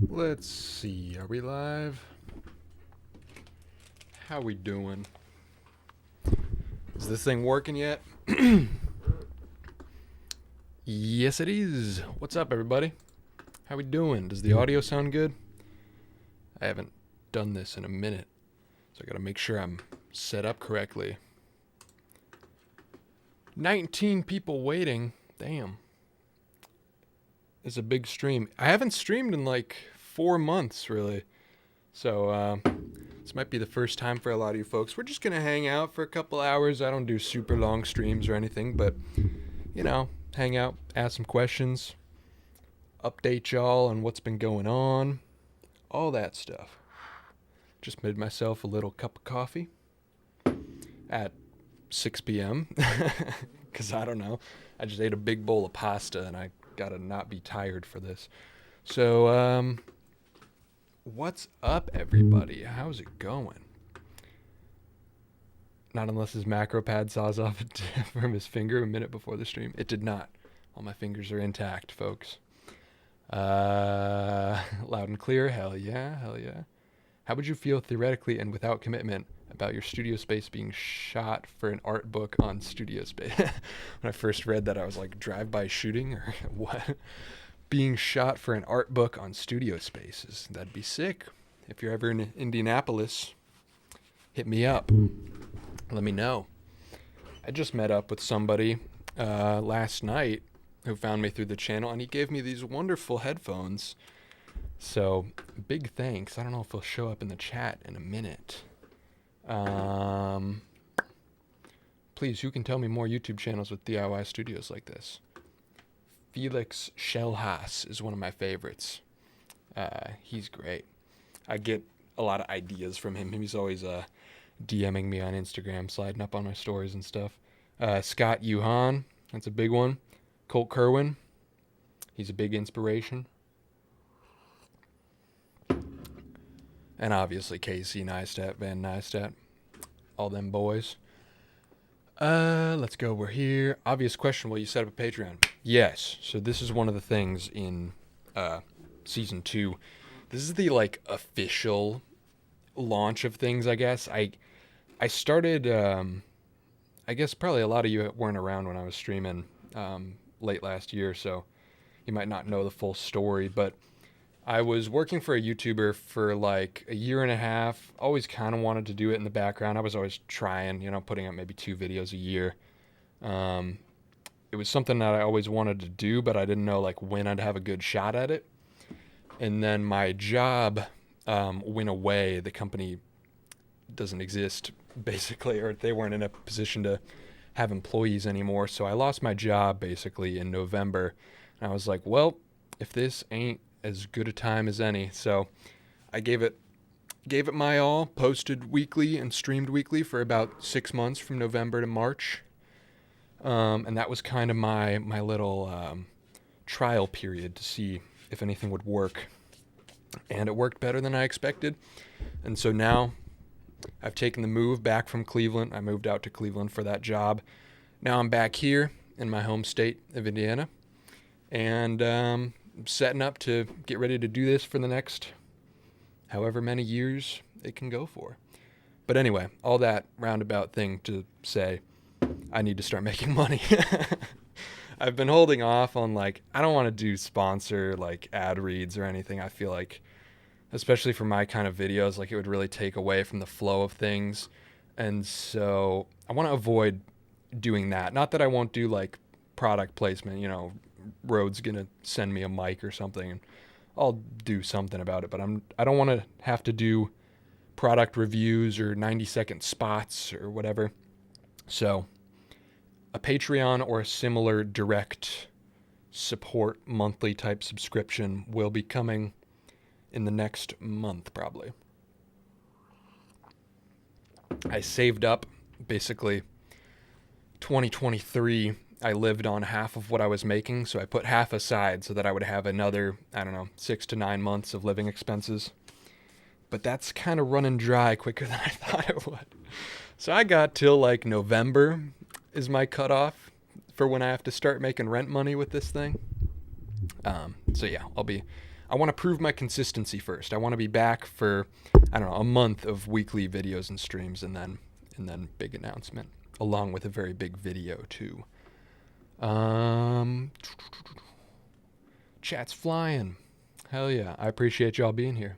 Let's see, are we live? How we doing? Is this thing working yet? Yes, it is. What's up, everybody? How we doing? Does the audio sound good? I haven't done this in a minute, so I gotta make sure I'm set up correctly. 19 people waiting. Damn. It's a big stream. I haven't streamed in like 4 months, really. So, this might be the first time for a lot of you folks. We're just going to hang out for a couple hours. I don't do super long streams or anything, but, you know, hang out, ask some questions, update y'all on what's been going on, all that stuff. Just made myself a little cup of coffee at 6 p.m. because I don't know. I just ate a big bowl of pasta and I got to not be tired for this. So, what's up, everybody? How's it going? Not unless his macro pad saws off from his finger a minute before the stream. It did not. All my fingers are intact, folks. Loud and clear. Hell yeah, hell yeah. How would you feel theoretically and without commitment about your studio space being shot for an art book on studio space? When I first read that, I was like, drive-by shooting or what? Being shot for an art book on studio spaces. That'd be sick. If you're ever in Indianapolis, hit me up. Let me know. I just met up with somebody last night who found me through the channel, and he gave me these wonderful headphones. So, big thanks. I don't know if he'll show up in the chat in a minute. Please, who can tell me more YouTube channels with DIY studios like this? Felix Schellhaas is one of my favorites. He's great. I get a lot of ideas from him. He's always DMing me on Instagram, sliding up on my stories and stuff. Scott Yuhan, that's a big one. Colt Kerwin, he's a big inspiration. And obviously Casey Neistat, Van Neistat, all them boys. Let's go. We're here. Obvious question. Will you set up a Patreon? Yes. So this is one of the things in season 2. This is the like official launch of things, I guess. I started, I guess probably a lot of you weren't around when I was streaming late last year, so you might not know the full story, but I was working for a YouTuber for like a year and a half. Always kind of wanted to do it in the background. I was always trying, putting out maybe 2 videos a year. It was something that I always wanted to do, but I didn't know like when I'd have a good shot at it. And then my job went away. The company doesn't exist, basically, or they weren't in a position to have employees anymore. So I lost my job basically in November. And I was like, well, if this ain't as good a time as any. So I gave it my all, posted weekly and streamed weekly for about 6 months from November to March. And that was kind of my little trial period to see if anything would work. And it worked better than I expected. And so now I've taken the move back from Cleveland. I moved out to Cleveland for that job. Now I'm back here in my home state of Indiana. And setting up to get ready to do this for the next however many years it can go for. But anyway, all that roundabout thing to say, I need to start making money. I've been holding off on I don't want to do sponsor ad reads or anything. I feel like, especially for my kind of videos, it would really take away from the flow of things. And so I want to avoid doing that. Not that I won't do product placement, Rode's gonna send me a mic or something and I'll do something about it, but I don't want to have to do product reviews or 90-second spots or whatever. So a Patreon or a similar direct support monthly type subscription will be coming in the next month probably. I saved up basically 2023. I lived on half of what I was making, so I put half aside so that I would have another, 6 to 9 months of living expenses. But that's kind of running dry quicker than I thought it would. So I got till November is my cutoff for when I have to start making rent money with this thing. So yeah, I want to prove my consistency first. I want to be back for, I don't know, a month of weekly videos and streams, and then big announcement, along with a very big video too. Chat's flying. Hell yeah. I appreciate y'all being here.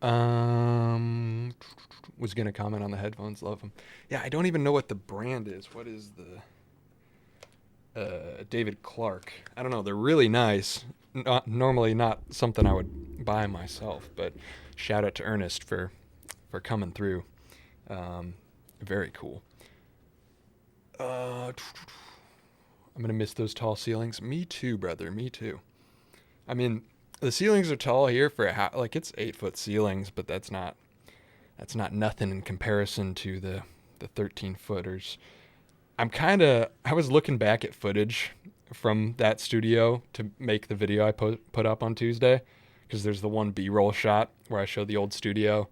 Was gonna comment on the headphones. Love them. Yeah, I don't even know what the brand is. What is the David Clark? I don't know. They're really nice. Normally not something I would buy myself, but shout out to Ernest for coming through. Very cool. I'm gonna miss those tall ceilings. Me too, brother. Me too. I mean, the ceilings are tall here for like it's 8-foot ceilings, but that's not nothing in comparison to the 13-footers. I was looking back at footage from that studio to make the video I put up on Tuesday, because there's the one B-roll shot where I showed the old studio,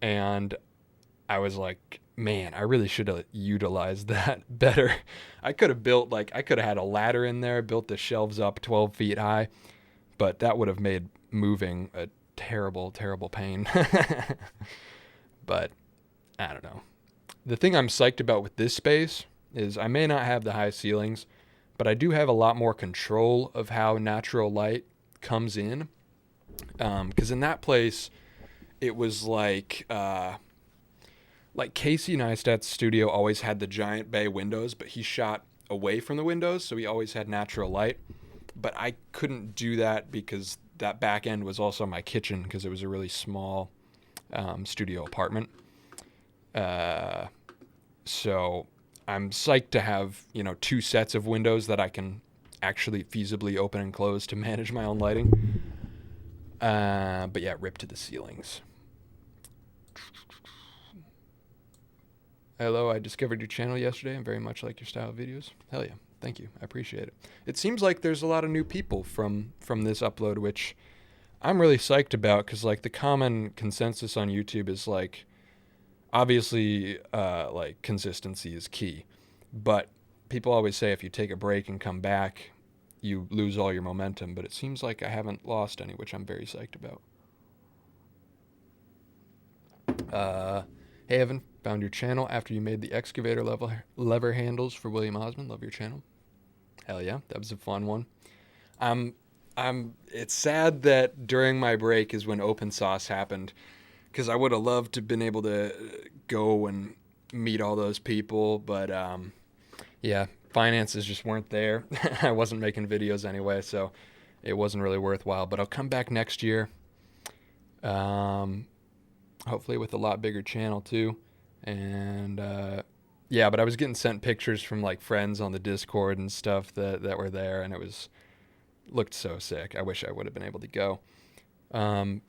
and I was like, man, I really should have utilized that better. I could have had a ladder in there, built the shelves up 12 feet high, but that would have made moving a terrible, terrible pain. But I don't know. The thing I'm psyched about with this space is I may not have the high ceilings, but I do have a lot more control of how natural light comes in. Because in that place, it was like Casey Neistat's studio always had the giant bay windows, but he shot away from the windows, so he always had natural light. But I couldn't do that because that back end was also my kitchen, because it was a really small studio apartment. So I'm psyched to have, 2 sets of windows that I can actually feasibly open and close to manage my own lighting. But yeah, rip to the ceilings. Hello, I discovered your channel yesterday and very much like your style of videos. Hell yeah. Thank you. I appreciate it. It seems like there's a lot of new people from this upload, which I'm really psyched about, because like the common consensus on YouTube is like, obviously like consistency is key, but people always say if you take a break and come back, you lose all your momentum, but it seems like I haven't lost any, which I'm very psyched about. Hey Evan, found your channel after you made the excavator lever handles for William Osmond. Love your channel. Hell yeah, that was a fun one. It's sad that during my break is when open source happened, because I would have loved to have been able to go and meet all those people, but yeah, finances just weren't there. I wasn't making videos anyway, so it wasn't really worthwhile, but I'll come back next year. Hopefully with a lot bigger channel too. And yeah, but I was getting sent pictures from like friends on the Discord and stuff that were there, and looked so sick. I wish I would have been able to go.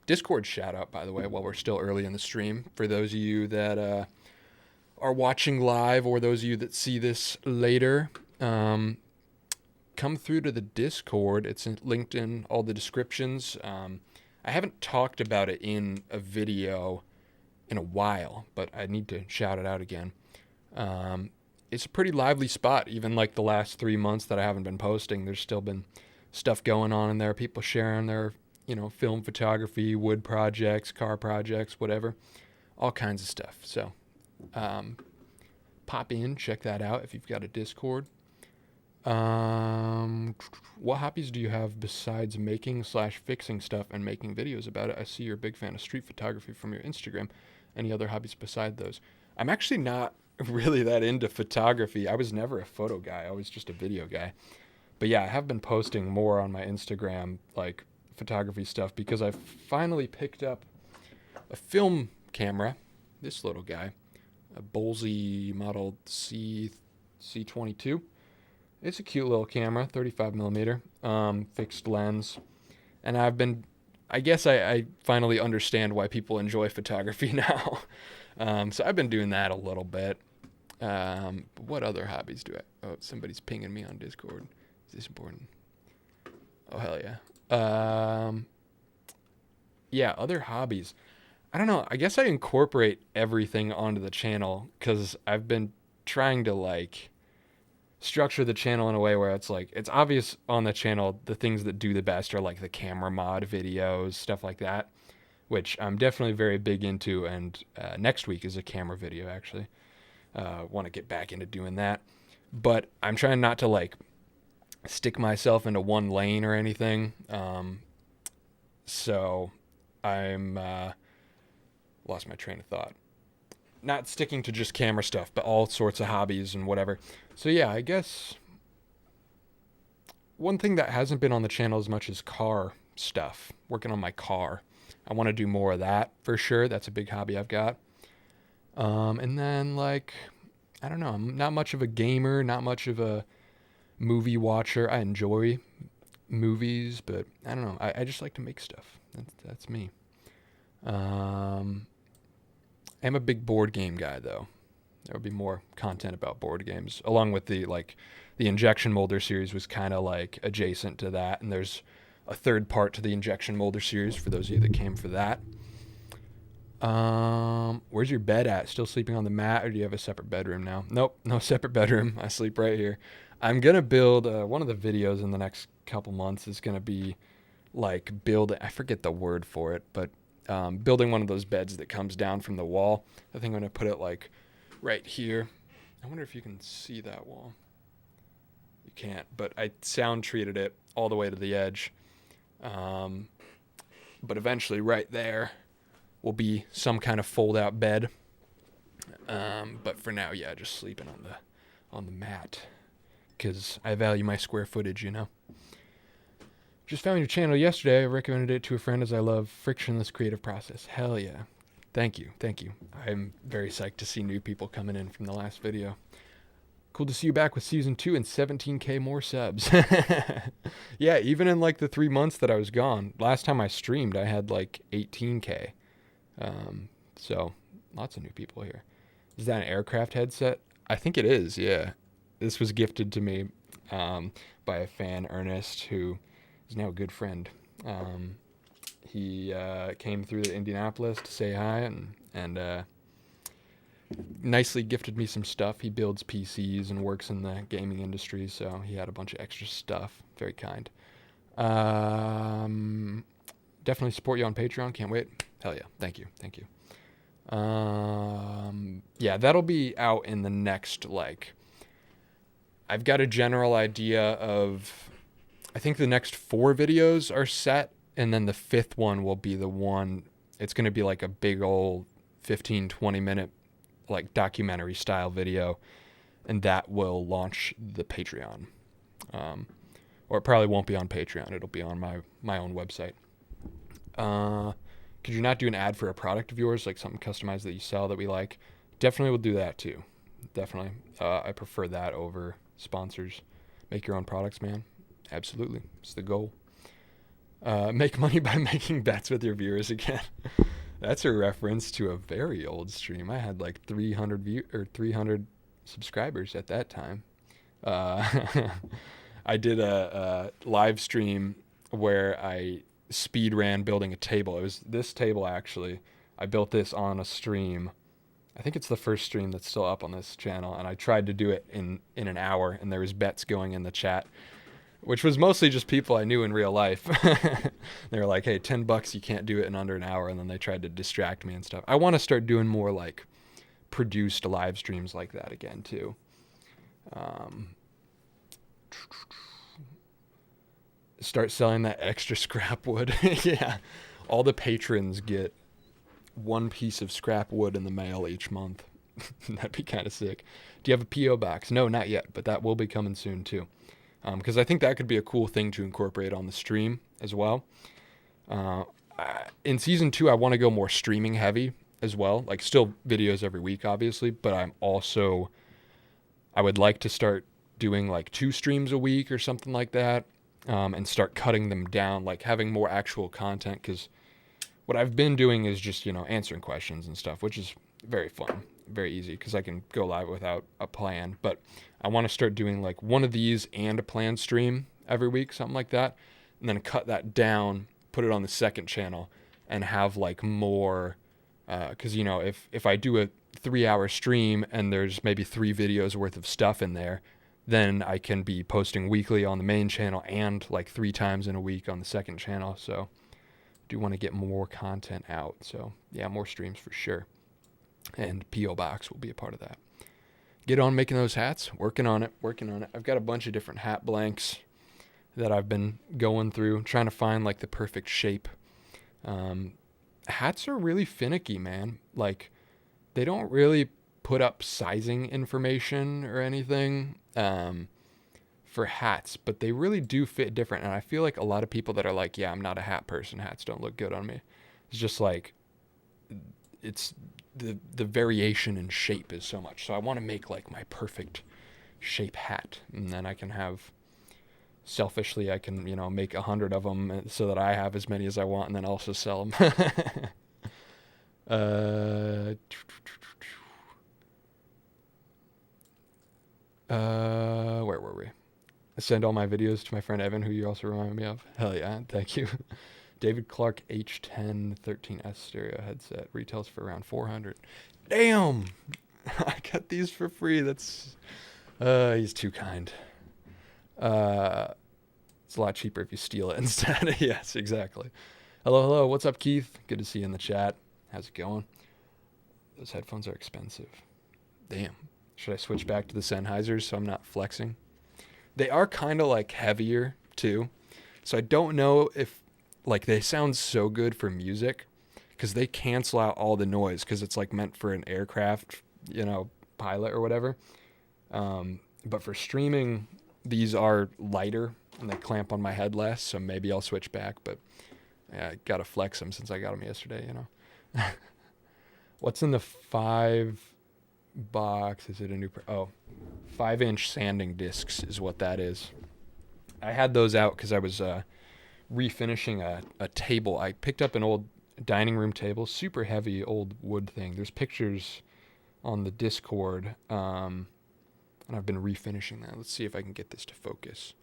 Discord shout out, by the way, while we're still early in the stream, for those of you that are watching live, or those of you that see this later, come through to the Discord. It's linked in all the descriptions. I haven't talked about it in a video in a while, but I need to shout it out again. It's a pretty lively spot. Even like the last 3 months that I haven't been posting, there's still been stuff going on in there. People sharing their, film photography, wood projects, car projects, whatever, all kinds of stuff. So pop in, check that out if you've got a Discord. What hobbies do you have besides making/fixing stuff and making videos about it? I see you're a big fan of street photography from your Instagram. Any other hobbies beside those? I'm actually not really that into photography. I was never a photo guy. I was just a video guy. But yeah, I have been posting more on my Instagram, like photography stuff, because I finally picked up a film camera. This little guy, a Bolsey Model C22. It's a cute little camera, 35 millimeter, fixed lens. And I guess I finally understand why people enjoy photography now. So I've been doing that a little bit. What other hobbies do I? Oh, somebody's pinging me on Discord. Is this important? Oh, hell yeah. Yeah, other hobbies. I don't know. I guess I incorporate everything onto the channel, because I've been trying to like structure the channel in a way where it's like, it's obvious on the channel the things that do the best are like the camera mod videos, stuff like that, which I'm definitely very big into. And next week is a camera video, actually. Want to get back into doing that. But I'm trying not to like stick myself into one lane or anything. So I'm lost my train of thought. Not sticking to just camera stuff, but all sorts of hobbies and whatever. So yeah, I guess one thing that hasn't been on the channel as much is car stuff. Working on my car. I want to do more of that for sure. That's a big hobby I've got. And then like, I don't know, I'm not much of a gamer, not much of a movie watcher. I enjoy movies, but I don't know. I just like to make stuff. That's me. I'm a big board game guy though. There will be more content about board games, along with the injection molder series was kind of like adjacent to that, and there's a third part to the injection molder series for those of you that came for that. Where's your bed at? Still sleeping on the mat, or do you have a separate bedroom now? Nope, no separate bedroom. I sleep right here. I'm gonna build one of the videos in the next couple months is gonna be like I forget the word for it, but building one of those beds that comes down from the wall. I think I'm gonna put it like right here. I wonder if you can see that wall. You can't, but I sound treated it all the way to the edge. But eventually right there will be some kind of fold out bed. But for now, yeah, just sleeping on the mat because I value my square footage, you know. Just found your channel yesterday. I recommended it to a friend as I love frictionless creative process. Hell yeah. Thank you. I'm very psyched to see new people coming in from the last video. Cool to see you back with season 2 and 17K more subs. Yeah, even in like the 3 months that I was gone, last time I streamed, I had like 18K. So lots of new people here. Is that an aircraft headset? I think it is. Yeah. This was gifted to me, by a fan, Ernest, who is now a good friend. He, came through to Indianapolis to say hi and nicely gifted me some stuff. He builds PCs and works in the gaming industry, so he had a bunch of extra stuff. Very kind. Definitely support you on Patreon. Can't wait. Hell yeah. Thank you. Yeah, that'll be out in the next, like, I've got a general idea of, I think the next 4 videos are set, and then the 5th one will be the one, it's going to be like a big old 15, 20 minute like documentary style video, and that will launch the Patreon. Or it probably won't be on Patreon. It'll be on my own website. Could you not do an ad for a product of yours, like something customized that you sell that we like? Definitely will do that too. Definitely. I prefer that over sponsors. Make your own products, man. Absolutely. It's the goal. Make money by making bets with your viewers again. That's a reference to a very old stream. I had like 300 subscribers at that time. I did a live stream where I speed ran building a table. It was this table, actually. I built this on a stream. I think it's the first stream that's still up on this channel, and I tried to do it in an hour, and there was bets going in the chat, which was mostly just people I knew in real life. They were like, hey, $10, you can't do it in under an hour, and then they tried to distract me and stuff. I want to start doing more like produced live streams like that again too. Start selling that extra scrap wood. Yeah, all the patrons get 1 piece of scrap wood in the mail each month. That'd be kind of sick. Do you have a P.O. box? No, not yet, but that will be coming soon too. Because I think that could be a cool thing to incorporate on the stream as well. In season 2, I want to go more streaming heavy as well. Like still videos every week, obviously, but I would like to start doing like 2 streams a week or something like that, and start cutting them down, like having more actual content. Because what I've been doing is just, answering questions and stuff, which is very fun, very easy because I can go live without a plan. But I want to start doing like one of these and a planned stream every week, something like that, and then cut that down, put it on the second channel, and have like more, because if I do a 3-hour stream and there's maybe 3 videos worth of stuff in there, then I can be posting weekly on the main channel and like 3 times in a week on the second channel. So do want to get more content out. So yeah, more streams for sure. And P.O. Box will be a part of that. Get on making those hats. Working on it. I've got a bunch of different hat blanks that I've been going through, trying to find like the perfect shape. Hats are really finicky, man. Like, they don't really put up sizing information or anything for hats, but they really do fit different. And I feel like a lot of people that are like, yeah, I'm not a hat person, hats don't look good on me. It's just like, it's the variation in shape is so much. So I want to make like my perfect shape hat, and then I can have, selfishly, I can, make 100 of them so that I have as many as I want, and then also sell them. Where were we? I send all my videos to my friend Evan, who you also remind me of. Hell yeah, thank you. David Clark H10 13S stereo headset retails for around 400. Damn, I got these for free. That's he's too kind. It's a lot cheaper if you steal it instead. Yes, exactly. Hello. What's up, Keith? Good to see you in the chat. How's it going? Those headphones are expensive. Damn. Should I switch back to the Sennheisers so I'm not flexing? They are kind of like heavier too. So I don't know if, like, they sound so good for music because they cancel out all the noise because it's like meant for an aircraft, pilot or whatever. But for streaming, these are lighter and they clamp on my head less. So maybe I'll switch back, but yeah, I got to flex them since I got them yesterday, What's in the 5 box? Is it a new 5-inch sanding discs is what that is. I had those out because I was refinishing a table. I picked up an old dining room table, super heavy old wood thing. There's pictures on the Discord, and I've been refinishing that. Let's see if I can get this to focus.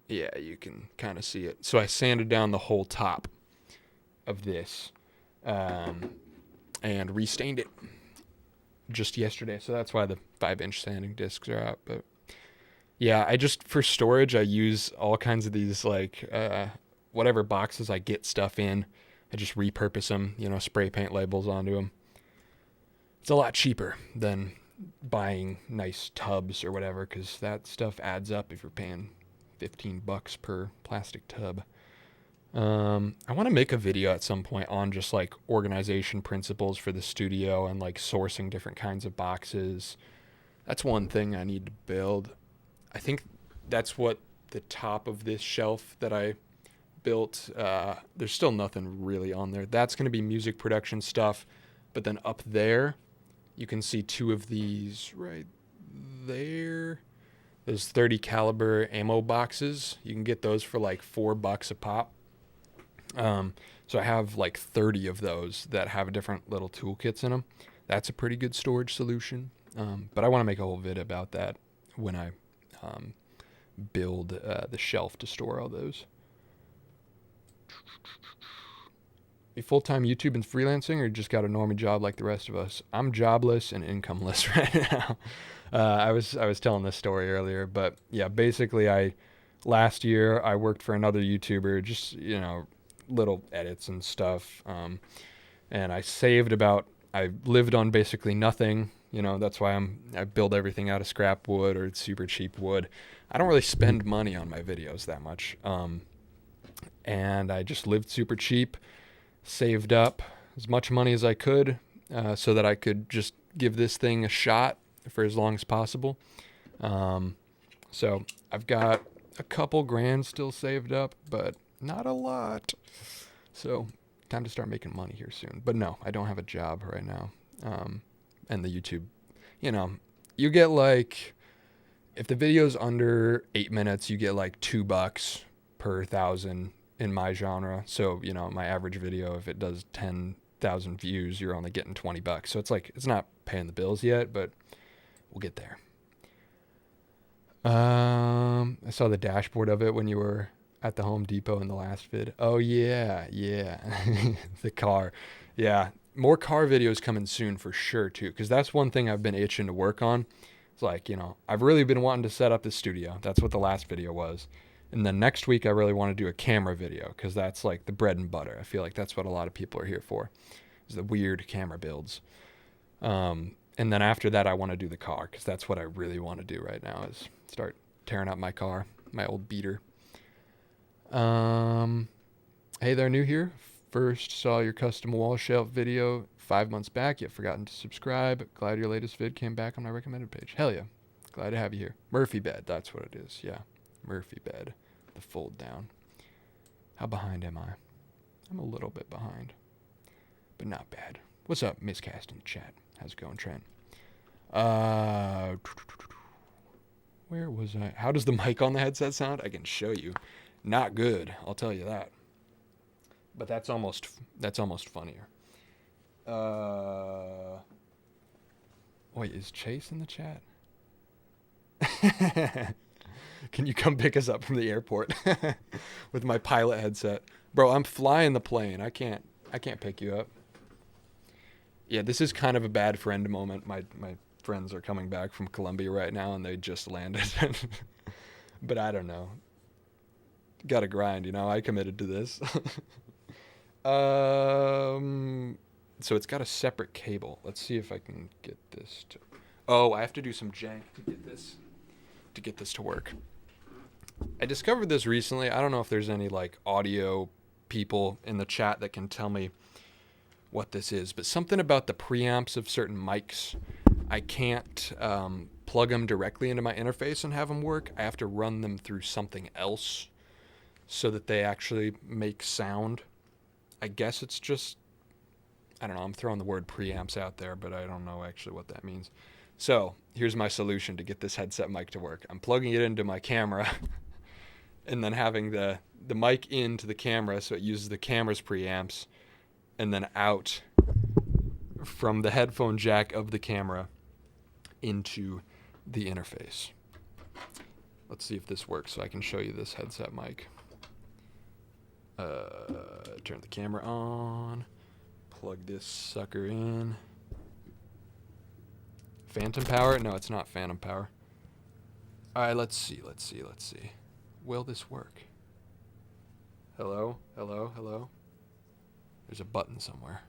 Yeah, you can kind of see it. So I sanded down the whole top of this and restained it just yesterday. So that's why the 5-inch sanding discs are out. But yeah, for storage, I use all kinds of these, like, whatever boxes I get stuff in, I just repurpose them, spray paint labels onto them. It's a lot cheaper than buying nice tubs or whatever, because that stuff adds up if you're paying $15 per plastic tub. I want to make a video at some point on just like organization principles for the studio and like sourcing different kinds of boxes. That's one thing I need to build. I think that's what the top of this shelf that I built, there's still nothing really on there. That's going to be music production stuff. But then up there, you can see 2 of these right there. Those 30 caliber ammo boxes. You can get those for like $4 a pop. So I have like 30 of those that have different little toolkits in them. That's a pretty good storage solution. But I want to make a whole vid about that when I build the shelf to store all those. You full-time YouTube and freelancing, or just got a normie job like the rest of us? I'm jobless and incomeless right now. I was telling this story earlier, but yeah, basically last year I worked for another YouTuber, just, little edits and stuff. And I lived on basically nothing. That's why I build everything out of scrap wood or super cheap wood. I don't really spend money on my videos that much. And I just lived super cheap, saved up as much money as I could, so that I could just give this thing a shot for as long as possible. So I've got a couple grand still saved up, but not a lot. So time to start making money here soon. But no, I don't have a job right now. And the YouTube, you get like, if the video's under 8 minutes, you get like $2 per 1,000 in my genre. So, my average video, if it does 10,000 views, you're only getting $20. So it's like, it's not paying the bills yet, but we'll get there. I saw the dashboard of it when you were at the Home Depot in the last vid. Oh yeah. The car. Yeah. More car videos coming soon for sure too. Cause that's one thing I've been itching to work on. It's like, I've really been wanting to set up this studio. That's what the last video was. And then next week, I really want to do a camera video because that's like the bread and butter. I feel like that's what a lot of people are here for, is the weird camera builds. And then after that, I want to do the car because that's what I really want to do right now is start tearing up my car, my old beater. Hey there, new here. First saw your custom wall shelf video 5 months back, yet forgotten to subscribe. Glad your latest vid came back on my recommended page. Hell yeah. Glad to have you here. Murphy bed, that's what it is. Yeah, Murphy bed. The fold down. How behind am I? I'm a little bit behind, but not bad. What's up, Miscast in the chat? How's it going, Trent? Where was I? How does the mic on the headset sound? I can show you. Not good, I'll tell you that. But that's almost funnier. Wait, is Chase in the chat? Can you come pick us up from the airport with my pilot headset? Bro, I'm flying the plane. I can't pick you up. Yeah, this is kind of a bad friend moment. My friends are coming back from Colombia right now and they just landed. But I don't know. Gotta grind, I committed to this. So it's got a separate cable. Let's see if I can get this to... Oh, I have to do some jank to get this to work. I discovered this recently. I don't know if there's any like audio people in the chat that can tell me what this is, but something about the preamps of certain mics, I can't plug them directly into my interface and have them work. I have to run them through something else so that they actually make sound. I guess it's just, I don't know, I'm throwing the word preamps out there, but I don't know actually what that means. So here's my solution to get this headset mic to work. I'm plugging it into my camera and then having the mic into the camera so it uses the camera's preamps, and then out from the headphone jack of the camera into the interface. Let's see if this works so I can show you this headset mic. Turn the camera on, plug this sucker in. Phantom power? No, it's not phantom power. All right, let's see. Will this work? Hello? There's a button somewhere.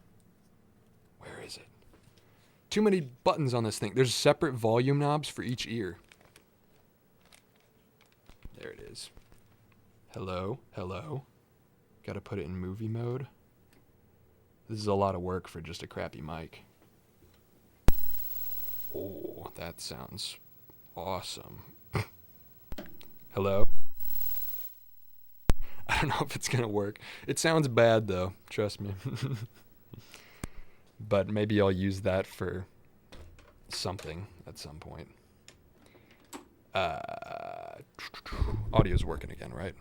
Where is it? Too many buttons on this thing. There's separate volume knobs for each ear. There it is. Hello? Gotta put it in movie mode. This is a lot of work for just a crappy mic. Oh, that sounds awesome. Hello? I don't know if it's gonna work. It sounds bad though, trust me. But maybe I'll use that for something at some point. Audio's working again, right?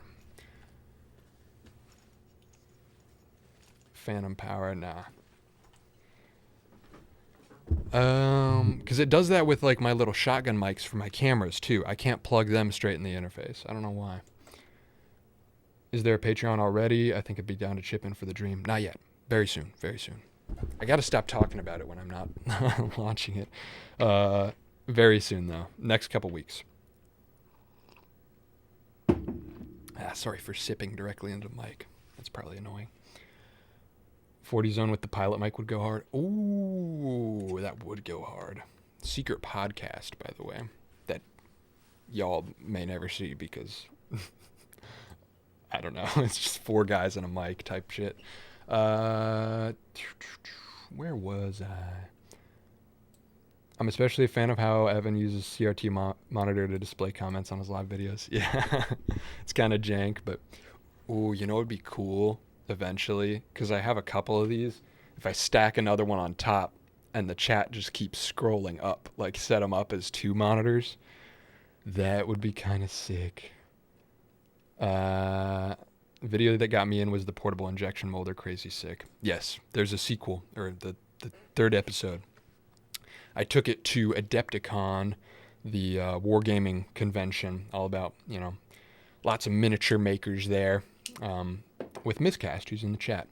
Phantom power, nah. Because it does that with like my little shotgun mics for my cameras too. I can't plug them straight in the interface. I don't know why. Is there a Patreon already? I think I'd be down to chip in for the dream. Not yet. Very soon. I gotta stop talking about it when I'm not launching it. Very soon though. Next couple weeks. Sorry for sipping directly into the mic. That's probably annoying. 40 zone with the pilot mic would go hard. Ooh, that would go hard. Secret podcast, by the way, that y'all may never see because I don't know. It's just 4 guys and a mic type shit. Where was I? I'm especially a fan of how Evan uses CRT monitor to display comments on his live videos. Yeah, it's kind of jank, but ooh, you know what would be cool eventually? Because I have a couple of these. If I stack another one on top and the chat just keeps scrolling up, like set them up as 2 monitors, that would be kind of sick. The video that got me in was the portable injection molder, crazy sick. Yes, there's a sequel, or the 3rd episode. I took it to Adepticon, the wargaming convention, all about, lots of miniature makers there, with Miscast, who's in the chat,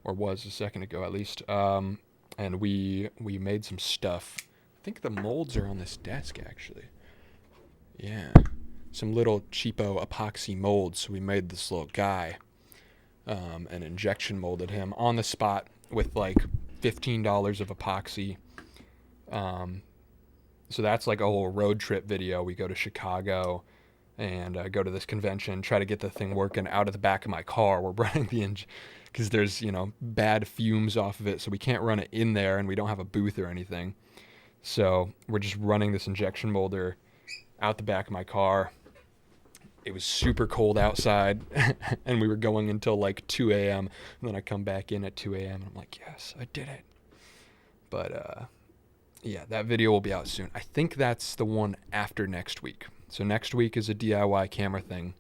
or was a second ago at least. And we made some stuff think the molds are on this desk, actually. Yeah. Some little cheapo epoxy molds. So we made this little guy and injection molded him on the spot with like $15 of epoxy. So that's like a whole road trip video. We go to Chicago and go to this convention, try to get the thing working out of the back of my car. We're running the engine because there's, bad fumes off of it. So we can't run it in there and we don't have a booth or anything. So we're just running this injection molder out the back of my car. It was super cold outside and we were going until like 2 a.m. And then I come back in at 2 a.m. and I'm like, yes, I did it. But, yeah, that video will be out soon. I think that's the one after next week. So next week is a DIY camera thing.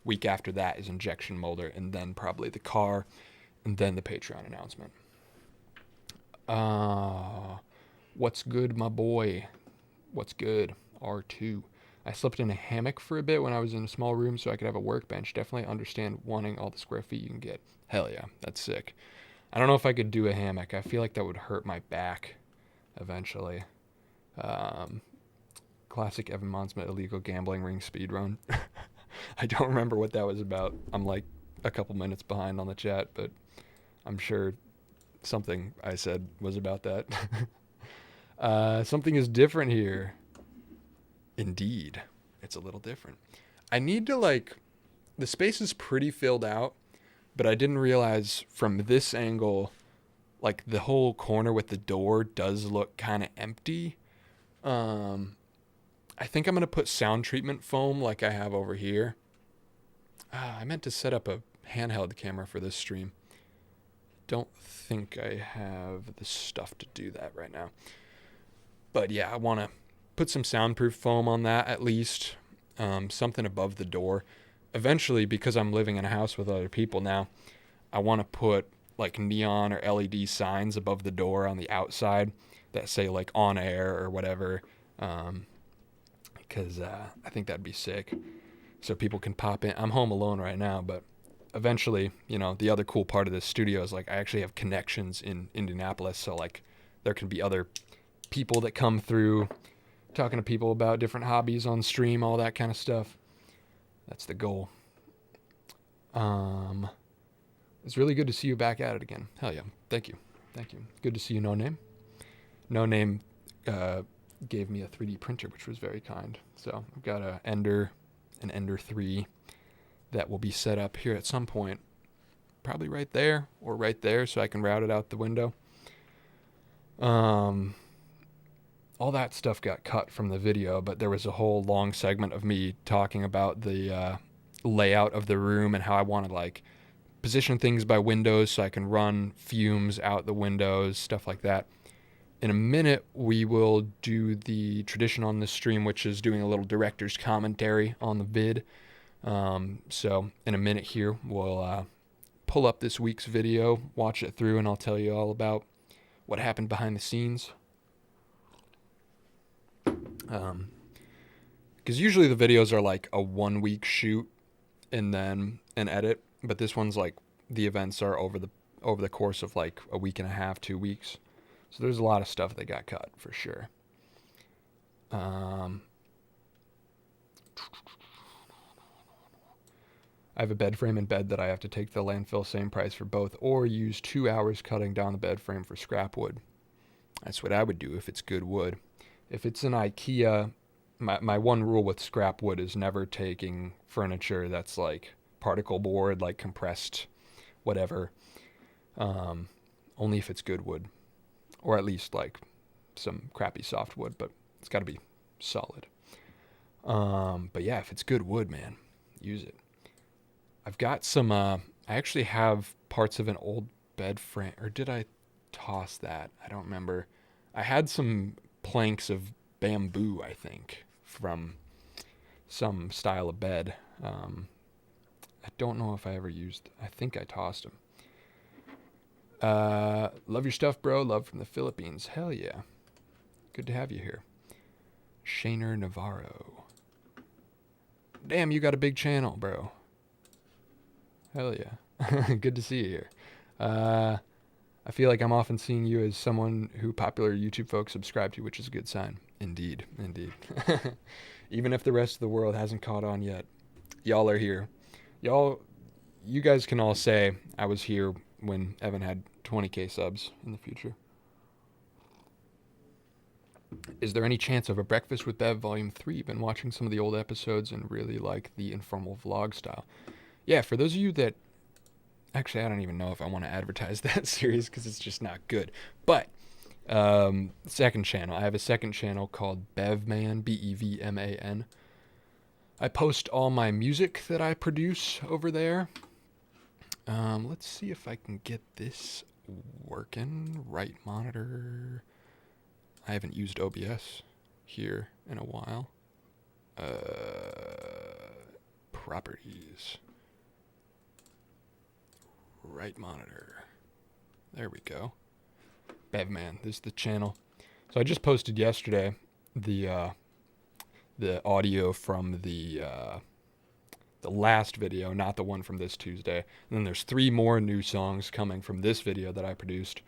Week after that is injection molder, and then probably the car, and then the Patreon announcement. What's good, my boy? What's good? R2. I slept in a hammock for a bit when I was in a small room so I could have a workbench. Definitely understand wanting all the square feet you can get. Hell yeah, that's sick. I don't know if I could do a hammock. I feel like that would hurt my back eventually. Classic Evan Monsmet illegal gambling ring speedrun. I don't remember what that was about. I'm like a couple minutes behind on the chat, but I'm sure something I said was about that. Something is different here. Indeed. It's a little different. I need to the space is pretty filled out, but I didn't realize from this angle, the whole corner with the door does look kind of empty. I think I'm going to put sound treatment foam like I have over here. I meant to set up a handheld camera for this stream. Don't think I have the stuff to do that right now. But yeah, I want to put some soundproof foam on that at least. Something above the door. Eventually, because I'm living in a house with other people now, I want to put neon or LED signs above the door on the outside that say on air or whatever. Because I think that'd be sick. So people can pop in. I'm home alone right now, but eventually, the other cool part of this studio is I actually have connections in Indianapolis. So there can be other people that come through, talking to people about different hobbies on stream, all that kind of stuff. That's the goal. It's really good to see you back at it again. Hell yeah. Thank you. Good to see you, No Name. No Name gave me a 3D printer, which was very kind. So I've got an Ender 3 that will be set up here at some point. Probably right there or right there so I can route it out the window. All that stuff got cut from the video, but there was a whole long segment of me talking about the layout of the room and how I want to position things by windows so I can run fumes out the windows, stuff like that. In a minute, we will do the tradition on this stream, which is doing a little director's commentary on the vid. So in a minute here, we'll pull up this week's video, watch it through, and I'll tell you all about what happened behind the scenes. Because usually the videos are a 1 week shoot and then an edit, but this one's the events are over the course of a week and a half, 2 weeks. So there's a lot of stuff that got cut for sure. I have a bed frame and bed that I have to take to the landfill, same price for both, or use 2 hours cutting down the bed frame for scrap wood. That's what I would do if it's good wood. If it's an IKEA, my one rule with scrap wood is never taking furniture that's particle board, compressed, whatever. Only if it's good wood. Or at least some crappy softwood, but it's got to be solid. But yeah, if it's good wood, man, use it. I've got some, I actually have parts of an old bed frame, or did I toss that? I don't remember. I had some planks of bamboo, I think, from some style of bed. I don't know if I ever used, I think I tossed them. Love your stuff, bro. Love from the Philippines. Hell yeah. Good to have you here. Shaner Navarro. Damn, you got a big channel, bro. Hell yeah. Good to see you here. I feel like I'm often seeing you as someone who popular YouTube folks subscribe to, which is a good sign. Indeed, indeed. Even if the rest of the world hasn't caught on yet, y'all are here. You guys can all say I was here when Evan had 20k subs in the future. Is there any chance of a Breakfast with Bev Volume 3? Been watching some of the old episodes and really like the informal vlog style. Yeah, for those of you that... Actually, I don't even know if I want to advertise that series because it's just not good. But, second channel. I have a second channel called Bevman, Bevman. I post all my music that I produce over there. Let's see if I can get this working. Right monitor. I haven't used OBS here in a while. Properties. Right monitor. There we go. Bevman, this is the channel. So I just posted yesterday the audio from the last video, not the one from this Tuesday. And then there's 3 more new songs coming from this video that I produced.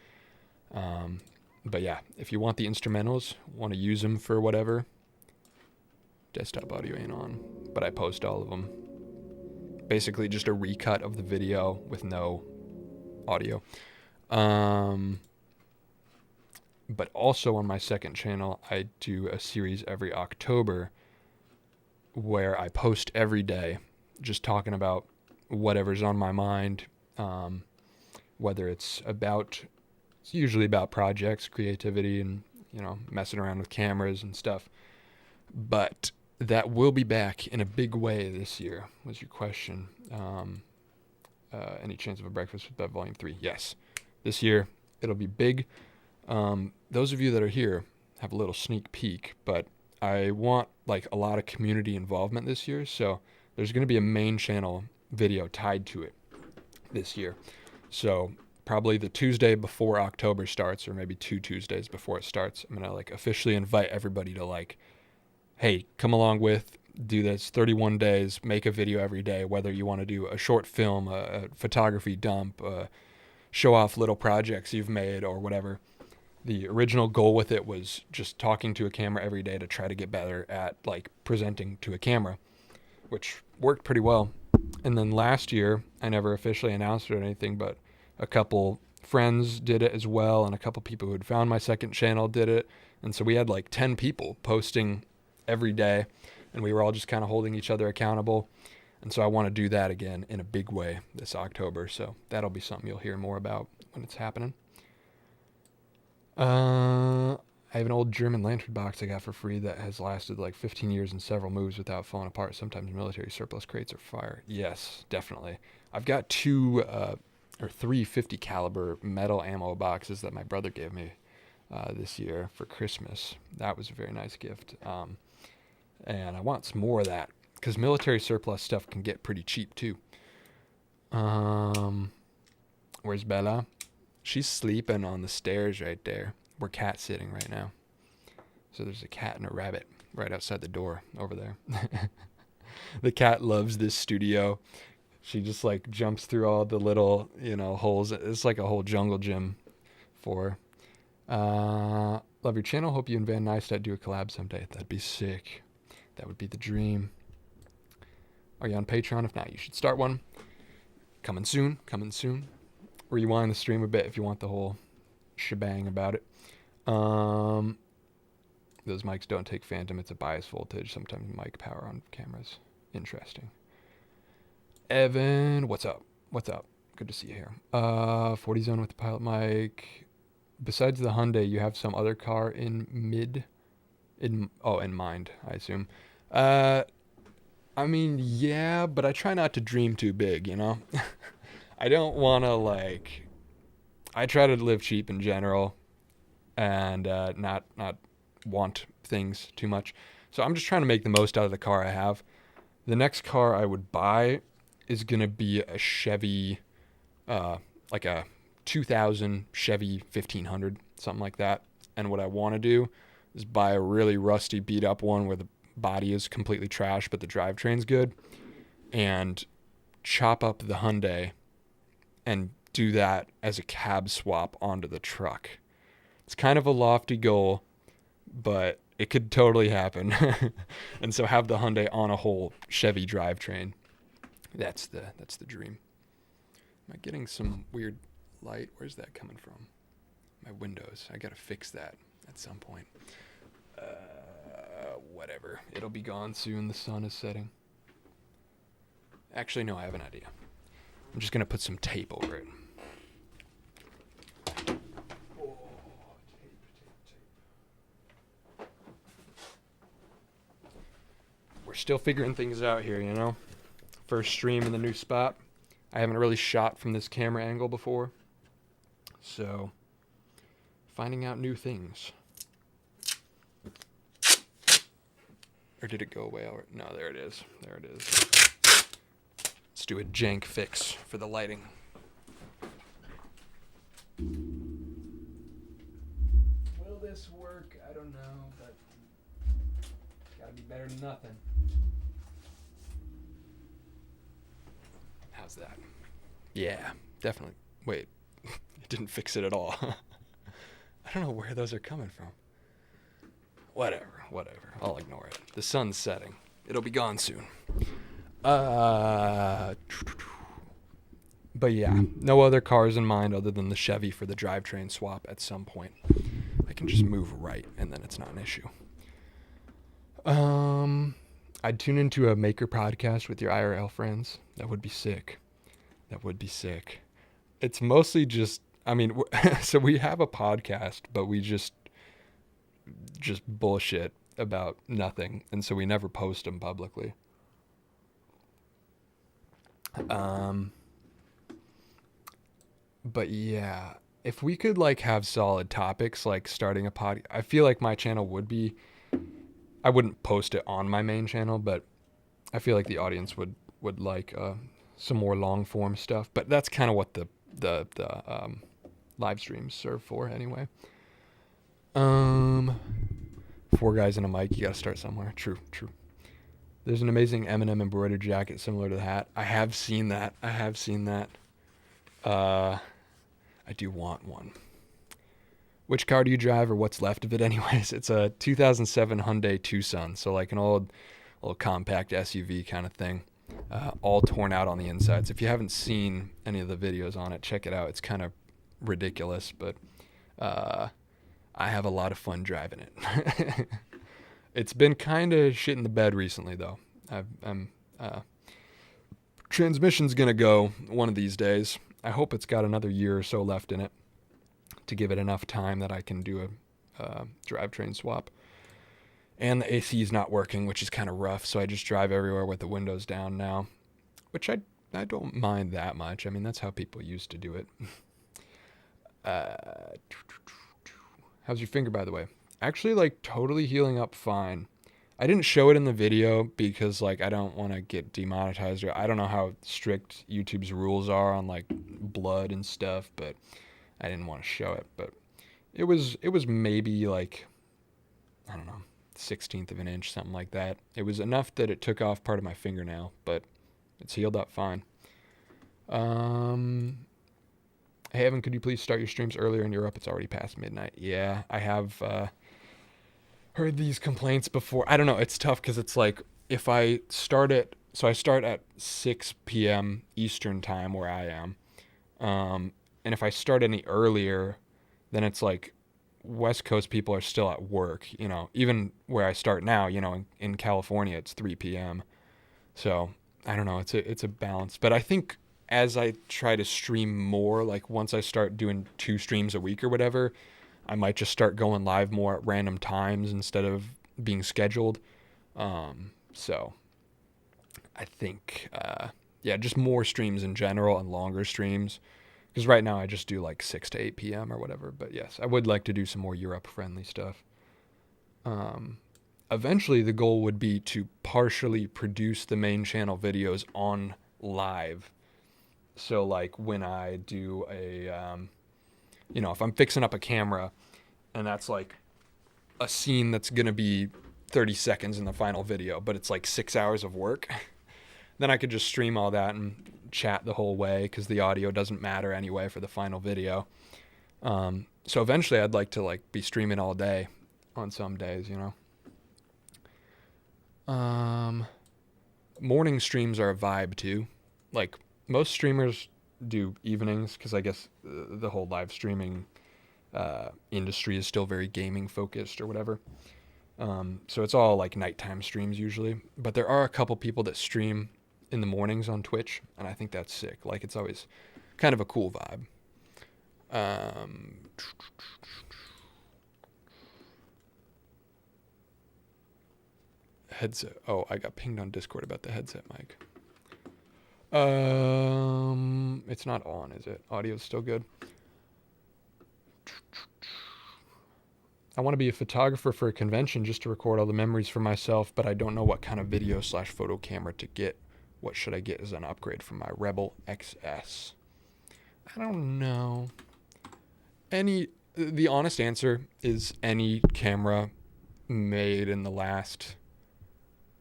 But yeah, if you want the instrumentals, want to use them for whatever, desktop audio ain't on, but I post all of them. Basically just a recut of the video with no audio. But also on my second channel, I do a series every October where I post every day, just talking about whatever's on my mind, whether it's usually about projects, creativity, and, messing around with cameras and stuff. But that will be back in a big way this year, was your question. Any chance of a Breakfast with Bev Volume 3? Yes. This year, it'll be big. Those of you that are here have a little sneak peek, but I want a lot of community involvement this year, so there's going to be a main channel video tied to it this year. So probably the Tuesday before October starts, or maybe 2 Tuesdays before it starts, I'm going to officially invite everybody to hey, come along do this 31 days, make a video every day, whether you want to do a short film, a photography dump, show off little projects you've made or whatever. The original goal with it was just talking to a camera every day to try to get better at presenting to a camera, which worked pretty well. And then last year, I never officially announced it or anything, but a couple friends did it as well, and a couple people who had found my second channel did it. And so we had 10 people posting every day, and we were all just kind of holding each other accountable. And so I want to do that again in a big way this October. So that'll be something you'll hear more about when it's happening. I have an old German lantern box I got for free that has lasted 15 years and several moves without falling apart. Sometimes military surplus crates are fire. Yes, definitely. I've got 2 or 3 50 caliber metal ammo boxes that my brother gave me this year for Christmas. That was a very nice gift. And I want some more of that because military surplus stuff can get pretty cheap too. Where's Bella? She's sleeping on the stairs right there. We're cat sitting right now. So there's a cat and a rabbit right outside the door over there. The cat loves this studio. She just jumps through all the little, holes. It's like a whole jungle gym for her. Love your channel. Hope you and Van Neistat do a collab someday. That'd be sick. That would be the dream. Are you on Patreon? If not, you should start one. Coming soon. Rewind the stream a bit if you want the whole shebang about it. Those mics don't take phantom. It's a bias voltage. Sometimes mic power on cameras. Interesting. Evan, what's up? Good to see you here. 40 zone with the pilot mic. Besides the Hyundai, you have some other car in mind, I assume. I mean, yeah, but I try not to dream too big, I don't want to I try to live cheap in general and not want things too much. So I'm just trying to make the most out of the car I have. The next car I would buy is going to be a Chevy, a 2000 Chevy 1500, something like that. And what I want to do is buy a really rusty, beat up one where the body is completely trash, but the drivetrain's good, and chop up the Hyundai and do that as a cab swap onto the truck. It's kind of a lofty goal, but it could totally happen. And so have the Hyundai on a whole Chevy drivetrain. That's the dream. Am I getting some weird light? Where's that coming from? My windows. I gotta fix that at some point. Whatever. It'll be gone soon. The sun is setting. Actually, no, I have an idea. I'm just gonna put some tape over it. Oh, tape. We're still figuring things out here, you know? First stream in the new spot. I haven't really shot from this camera angle before. So, finding out new things. Or did it go away? No, there it is. There it is. Let's do a jank fix for the lighting. Will this work? I don't know, but gotta be better than nothing. How's that? Yeah, definitely. Wait, it didn't fix it at all. I don't know where those are coming from. Whatever. I'll ignore it. The sun's setting. It'll be gone soon. But yeah, no other cars in mind other than the Chevy for the drivetrain swap at some point. I can just move right, and then it's not an issue. I'd tune into a maker podcast with your IRL friends. That would be sick. It's mostly just, I mean, so we have a podcast, but we just bullshit about nothing, and so we never post them publicly. But yeah, if we could like have solid topics, like starting a pod, I feel like my channel would be, I wouldn't post it on my main channel, but I feel like the audience would like some more long form stuff. But that's kind of what the live streams serve for anyway. 4 guys and a mic, you gotta start somewhere. True. There's an amazing Eminem embroidered jacket similar to the hat. I have seen that. I do want one. Which car do you drive, or what's left of it anyways? It's a 2007 Hyundai Tucson, so like an old compact SUV kind of thing, all torn out on the insides. If you haven't seen any of the videos on it, check it out. It's kind of ridiculous, but I have a lot of fun driving it. It's been kind of shit in the bed recently, though. Transmission's gonna go one of these days. I hope it's got another year or so left in it to give it enough time that I can do a drivetrain swap. And the AC is not working, which is kind of rough, so I just drive everywhere with the windows down now, which I don't mind that much. I mean, that's how people used to do it. How's your finger, by the way? Actually, like, totally healing up fine. I didn't show it in the video because, like, I don't want to get demonetized. Or I don't know how strict YouTube's rules are on, like, blood and stuff, but I didn't want to show it. But it was maybe, like, I don't know, 1/16 of an inch, something like that. It was enough that it took off part of my fingernail, but it's healed up fine. Hey, Evan, could you please start your streams earlier in Europe? It's already past midnight. Yeah, I have heard these complaints before. I don't know. It's tough because it's like if I start at 6 p.m. Eastern time where I am. And if I start any earlier, then it's like West Coast people are still at work, you know, even where I start now, you know, in California, it's 3 p.m. So I don't know. It's a balance. But I think as I try to stream more, like once I start doing 2 streams a week or whatever, I might just start going live more at random times instead of being scheduled. So I think, just more streams in general and longer streams. Because right now I just do like 6 to 8 p.m. or whatever. But yes, I would like to do some more Europe-friendly stuff. Eventually the goal would be to partially produce the main channel videos on live. So like when I do if I'm fixing up a camera and that's like a scene that's going to be 30 seconds in the final video, but it's like 6 hours of work, then I could just stream all that and chat the whole way because the audio doesn't matter anyway for the final video. So eventually I'd like to like be streaming all day on some days, you know. Morning streams are a vibe too. Like most streamers do evenings because I guess the whole live streaming industry is still very gaming focused or whatever. So it's all like nighttime streams usually, but there are a couple people that stream in the mornings on Twitch, and I think that's sick. Like it's always kind of a cool vibe. Headset. Oh, I got pinged on Discord about the headset mic. It's not on, is it? Audio's still good. I want to be a photographer for a convention just to record all the memories for myself, but I don't know what kind of video/photo camera to get. What should I get as an upgrade for my Rebel XS? I don't know. The honest answer is any camera made in the last,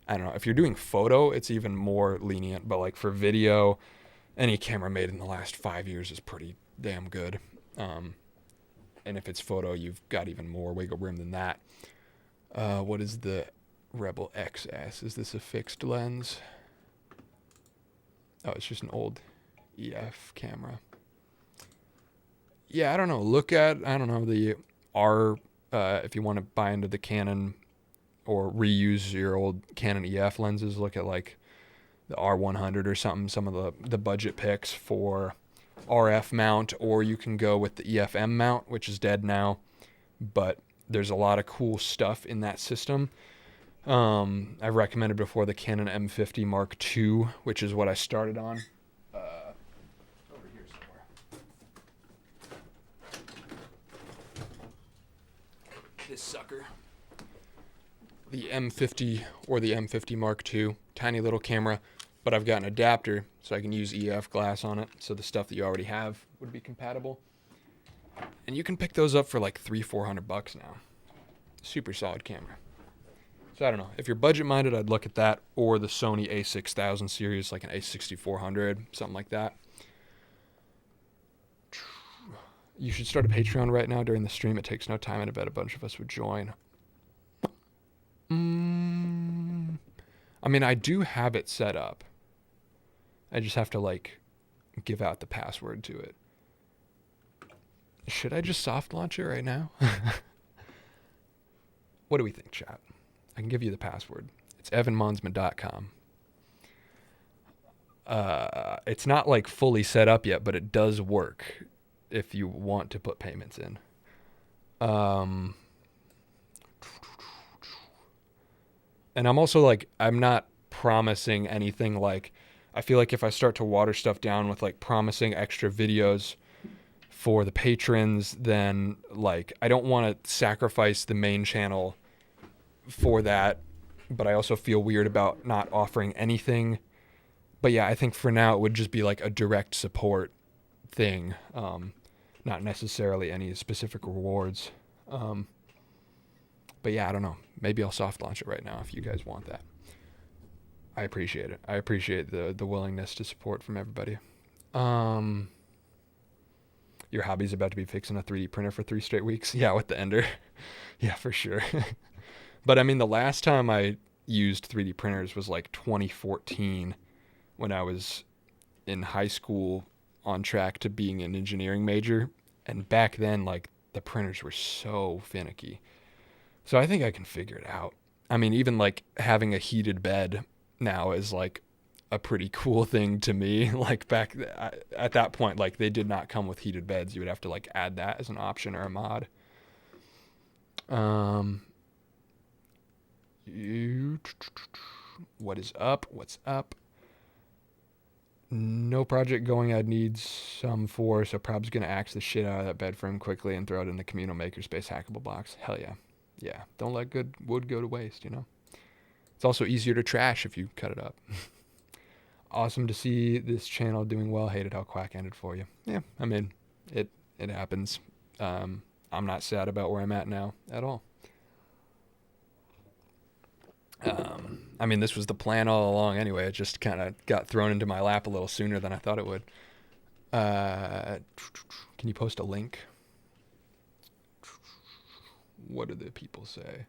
I don't know, if you're doing photo, it's even more lenient, but like for video, any camera made in the last 5 years is pretty damn good. And if it's photo, you've got even more wiggle room than that. What is the Rebel XS? Is this a fixed lens? Oh, it's just an old EF camera. Yeah, I don't know. Look at, I don't know, the R, if you want to buy into the Canon or reuse your old Canon EF lenses, look at like the R100 or something, some of the budget picks for RF mount, or you can go with the EFM mount, which is dead now, but there's a lot of cool stuff in that system. I've recommended before the Canon M50 Mark II, which is what I started on. Over here somewhere. This sucker. The M50 or the M50 Mark II, tiny little camera, but I've got an adapter so I can use EF glass on it, so the stuff that you already have would be compatible. And you can pick those up for like $300-400 now. Super solid camera. So I don't know. If you're budget minded, I'd look at that, or the Sony a6000 series, like an a6400, something like that. You should start a Patreon right now during the stream. It takes no time, and I bet a bunch of us would join. I mean, I do have it set up. I just have to like give out the password to it. Should I just soft launch it right now? What do we think, chat? I can give you the password. It's evanmonsman.com. It's not like fully set up yet, but it does work if you want to put payments in. And I'm also like, I'm not promising anything. Like, I feel like if I start to water stuff down with like promising extra videos for the patrons, then like I don't want to sacrifice the main channel for that, but I also feel weird about not offering anything. But yeah, I think for now it would just be like a direct support thing, not necessarily any specific rewards. But yeah, I don't know. Maybe I'll soft launch it right now if you guys want that. I appreciate it. I appreciate the willingness to support from everybody. Your hobby's about to be fixing a 3D printer for 3 straight weeks. Yeah, with the Ender. Yeah, for sure. But I mean, the last time I used 3D printers was like 2014 when I was in high school on track to being an engineering major. And back then, like, the printers were so finicky. So I think I can figure it out. I mean, even like having a heated bed now is like a pretty cool thing to me. Like back at that point, like they did not come with heated beds. You would have to like add that as an option or a mod. What is up? What's up? No project going I'd need some for, so prob's gonna axe the shit out of that bed frame quickly and throw it in the communal makerspace hackable box. Hell yeah. Yeah, don't let good wood go to waste, you know? It's also easier to trash if you cut it up. Awesome to see this channel doing well. Hated how Quack ended for you. Yeah, I mean, it happens. I'm not sad about where I'm at now at all. I mean, this was the plan all along anyway. It just kind of got thrown into my lap a little sooner than I thought it would. Can you post a link? What do the people say?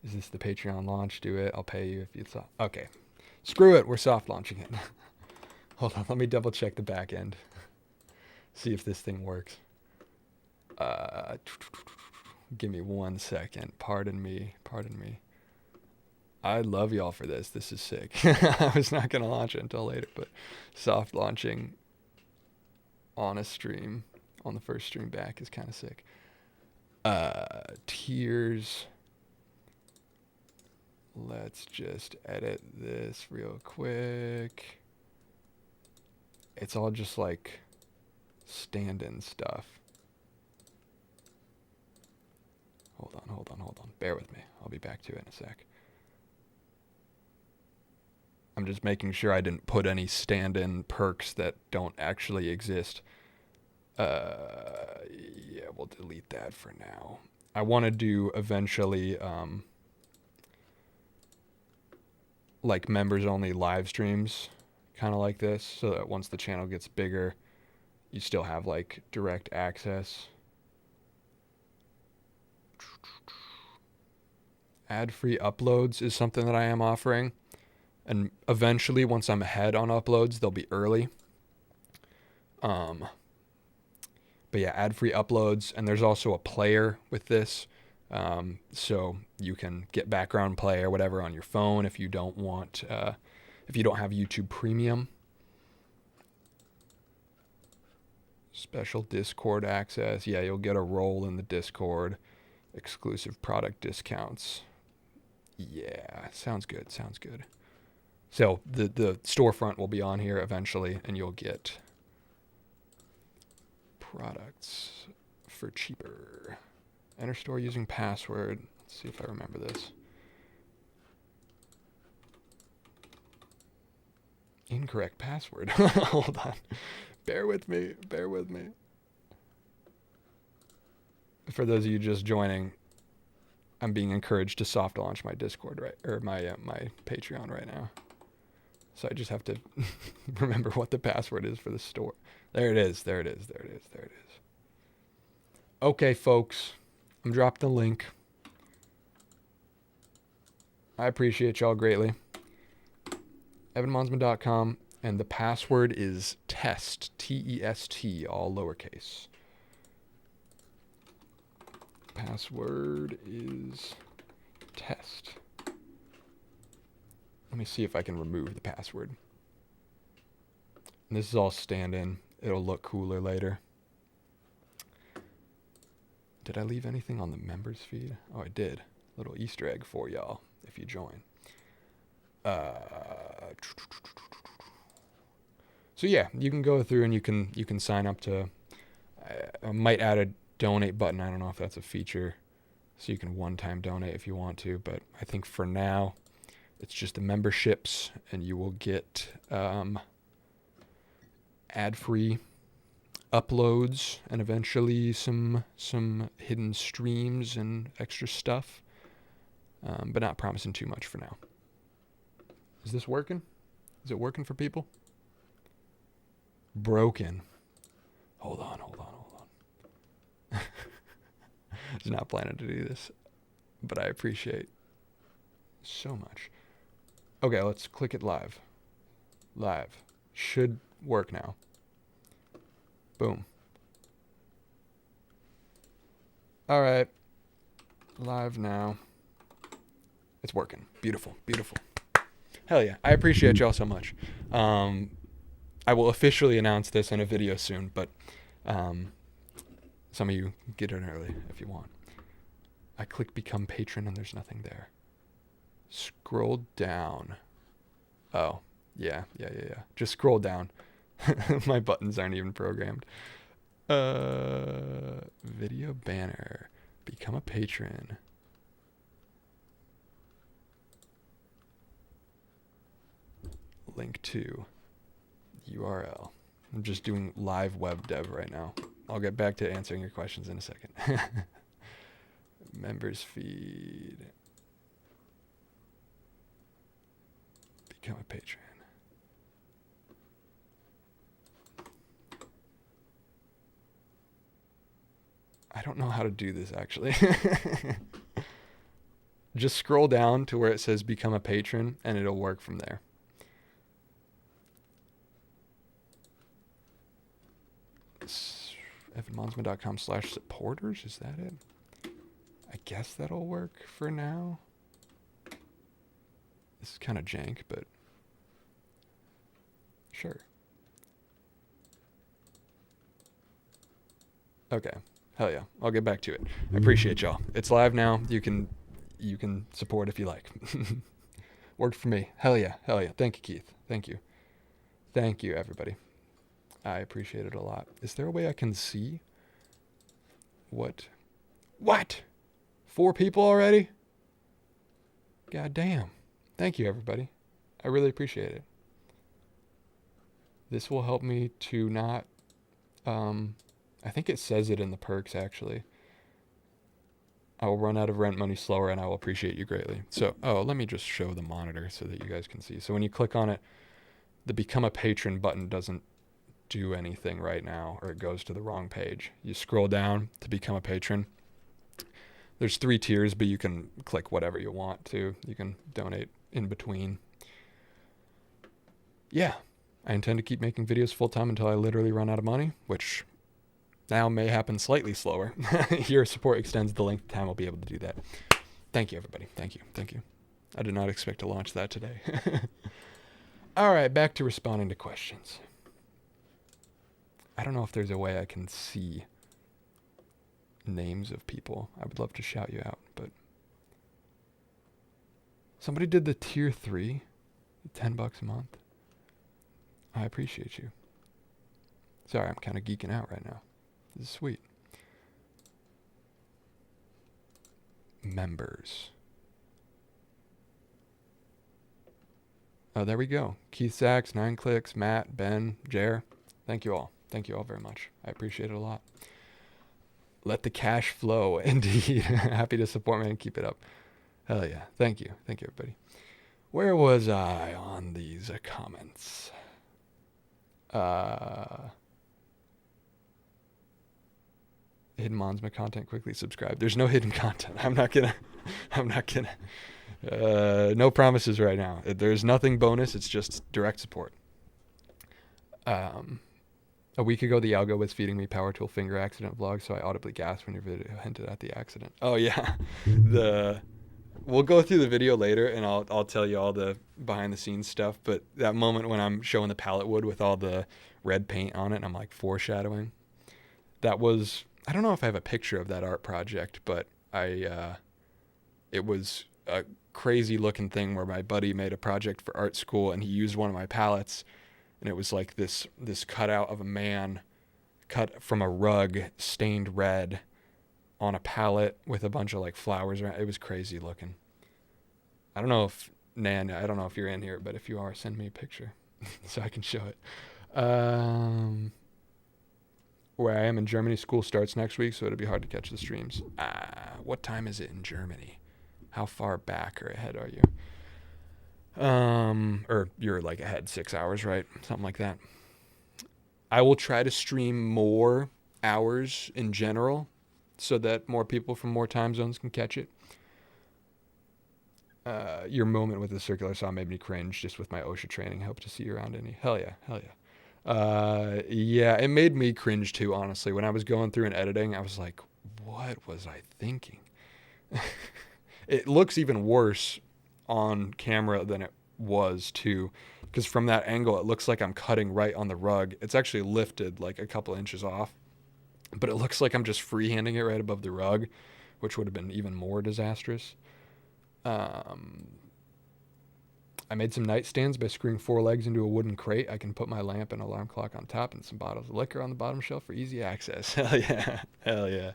Is this the Patreon launch? Do it. I'll pay you if you soft. Okay. Screw it. We're soft launching it. Hold on. Let me double check the back end. See if this thing works. Give me 1 second. Pardon me. Pardon me. I love y'all for this. This is sick. I was not going to launch it until later, but soft launching on a stream, on the first stream back, is kind of sick. Tiers. Let's just edit this real quick. It's all just like stand-in stuff. Hold on. Bear with me. I'll be back to it in a sec. I'm just making sure I didn't put any stand-in perks that don't actually exist. Yeah, we'll delete that for now. I want to do eventually, like members-only live streams, kind of like this, so that once the channel gets bigger, you still have like direct access. Ad-free uploads is something that I am offering. And eventually, once I'm ahead on uploads, they'll be early. But yeah, ad-free uploads. And there's also a player with this. So you can get background play or whatever on your phone if you don't want, if you don't have YouTube Premium. Special Discord access. Yeah, you'll get a role in the Discord. Exclusive product discounts. Yeah, sounds good. So the storefront will be on here eventually, and you'll get products for cheaper. Enter store using password. Let's see if I remember this. Incorrect password. Hold on. Bear with me. For those of you just joining, I'm being encouraged to soft launch my Discord or my Patreon right now. So I just have to remember what the password is for the store. There it is. Okay, folks. I'm dropping the link. I appreciate y'all greatly. evanmonsman.com, and the password is TEST, T-E-S-T, all lowercase. Password is TEST. Let me see if I can remove the password. And this is all stand-in. It'll look cooler later. Did I leave anything on the members feed? Oh, I did. Little Easter egg for y'all if you join. So yeah, you can go through and you can sign up to. I might add a donate button. I don't know if that's a feature, so you can one-time donate if you want to. But I think for now, it's just the memberships, and you will get ad-free uploads and eventually some hidden streams and extra stuff, but not promising too much for now. Is this working? Is it working for people? Broken. Hold on. I was not planning to do this, but I appreciate so much. Okay, let's click it live. Live. Should work now. Boom. All right. Live now. It's working. Beautiful. Hell yeah. I appreciate y'all so much. I will officially announce this in a video soon, but some of you get in early if you want. I click become patron and there's nothing there. Scroll down. Oh, yeah. Just scroll down. My buttons aren't even programmed. Video banner. Become a patron. Link to URL. I'm just doing live web dev right now. I'll get back to answering your questions in a second. Members feed. Become a patron. I don't know how to do this, actually. Just scroll down to where it says become a patron, and it'll work from there. evanmonsman.com/supporters, is that it? I guess that'll work for now. This is kind of jank, but sure. Okay. Hell yeah. I'll get back to it. I appreciate y'all. It's live now. You can support if you like. Worked for me. Hell yeah. Hell yeah. Thank you, Keith. Thank you. Thank you, everybody. I appreciate it a lot. Is there a way I can see what? 4 people already? God damn. Thank you, everybody. I really appreciate it. This will help me to not, I think it says it in the perks, actually. I will run out of rent money slower, and I will appreciate you greatly. So, let me just show the monitor so that you guys can see. So when you click on it, the Become a Patron button doesn't do anything right now, or it goes to the wrong page. You scroll down to Become a Patron. There's 3 tiers, but you can click whatever you want to. You can donate in between. Yeah, I intend to keep making videos full-time until I literally run out of money, which now may happen slightly slower. Your support extends the length of time I'll be able to do that. Thank you, everybody. Thank you. Thank you. I did not expect to launch that today. All right, back to responding to questions. I don't know if there's a way I can see names of people. I would love to shout you out, but somebody did the tier 3, $10 a month. I appreciate you. Sorry, I'm kind of geeking out right now. This is sweet. Members. Oh, there we go. Keith Sachs, 9 Clicks, Matt, Ben, Jer. Thank you all. Thank you all very much. I appreciate it a lot. Let the cash flow. Indeed. Happy to support me and keep it up. Hell yeah. Thank you. Thank you, everybody. Where was I on these comments? Hidden Monsma content, quickly subscribe. There's no hidden content. I'm not gonna. No promises right now. There's nothing bonus. It's just direct support. A week ago, the algo was feeding me power tool finger accident vlogs, so I audibly gasped when your video hinted at the accident. Oh yeah, we'll go through the video later, and I'll tell you all the behind the scenes stuff. But that moment when I'm showing the palette wood with all the red paint on it, and I'm like foreshadowing, that was, I don't know if I have a picture of that art project, but it was a crazy looking thing where my buddy made a project for art school, and he used one of my palettes. And it was like this cutout of a man cut from a rug, stained red, on a palette with a bunch of like flowers around. It was crazy looking. I don't know if Nan, I don't know if you're in here, but if you are, send me a picture so I can show it. Where I am in Germany, school starts next week, so it'll be hard to catch the streams. What time is it in Germany? How far back or ahead are you? Or you're like ahead 6 hours, right? Something like that. I will try to stream more hours in general so that more people from more time zones can catch it. Your moment with the circular saw made me cringe just with my OSHA training. Hope to see you around any. Hell yeah. Hell yeah. Yeah, it made me cringe too, honestly. When I was going through and editing, I was like, what was I thinking? It looks even worse on camera than it was too, because from that angle it looks like I'm cutting right on the rug. It's actually lifted like a couple inches off, but it looks like I'm just freehanding it right above the rug, which would have been even more disastrous. I made some nightstands by screwing 4 legs into a wooden crate. I can put my lamp and alarm clock on top and some bottles of liquor on the bottom shelf for easy access. Hell yeah. Hell yeah.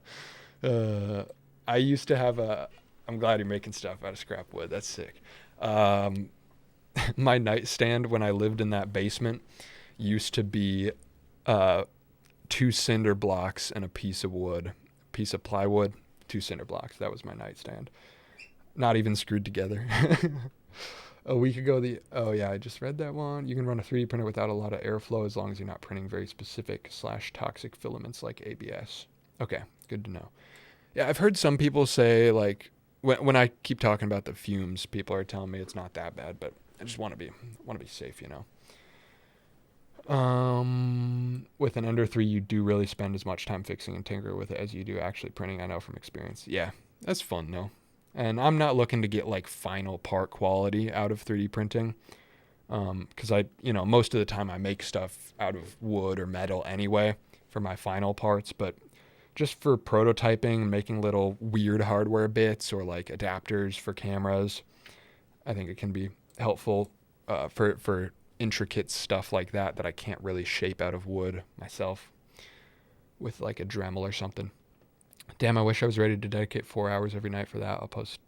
I used to have I'm glad you're making stuff out of scrap wood. That's sick. My nightstand when I lived in that basement used to be 2 cinder blocks and a piece of wood, piece of plywood, 2 cinder blocks. That was my nightstand. Not even screwed together. A week ago, oh yeah, I just read that one. You can run a 3D printer without a lot of airflow as long as you're not printing very specific / toxic filaments like ABS. Okay, good to know. Yeah, I've heard some people say like when I keep talking about the fumes, people are telling me it's not that bad, but I just want to be safe, you know. With an Ender 3, you do really spend as much time fixing and tinkering with it as you do actually printing. I know from experience. Yeah, that's fun though. And I'm not looking to get like final part quality out of 3D printing. Because most of the time I make stuff out of wood or metal anyway for my final parts, but just for prototyping, making little weird hardware bits or like adapters for cameras, I think it can be helpful for intricate stuff like that I can't really shape out of wood myself with like a Dremel or something. Damn, I wish I was ready to dedicate 4 hours every night for that. I'll post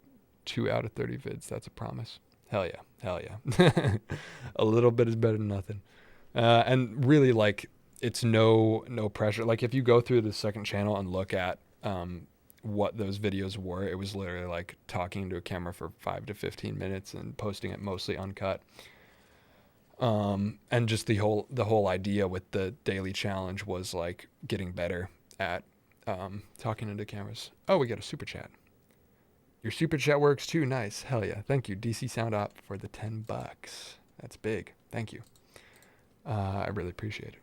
2 out of 30 vids. That's a promise. Hell yeah. Hell yeah. A little bit is better than nothing. And really, like, it's no pressure. Like, if you go through the second channel and look at what those videos were, it was literally like talking to a camera for 5 to 15 minutes and posting it mostly uncut. And just the whole idea with the daily challenge was like getting better at talking into cameras. Oh, we got a super chat. Your super chat works too. Nice. Hell yeah. Thank you, DC Sound Op, for the $10. That's big. Thank you. I really appreciate it.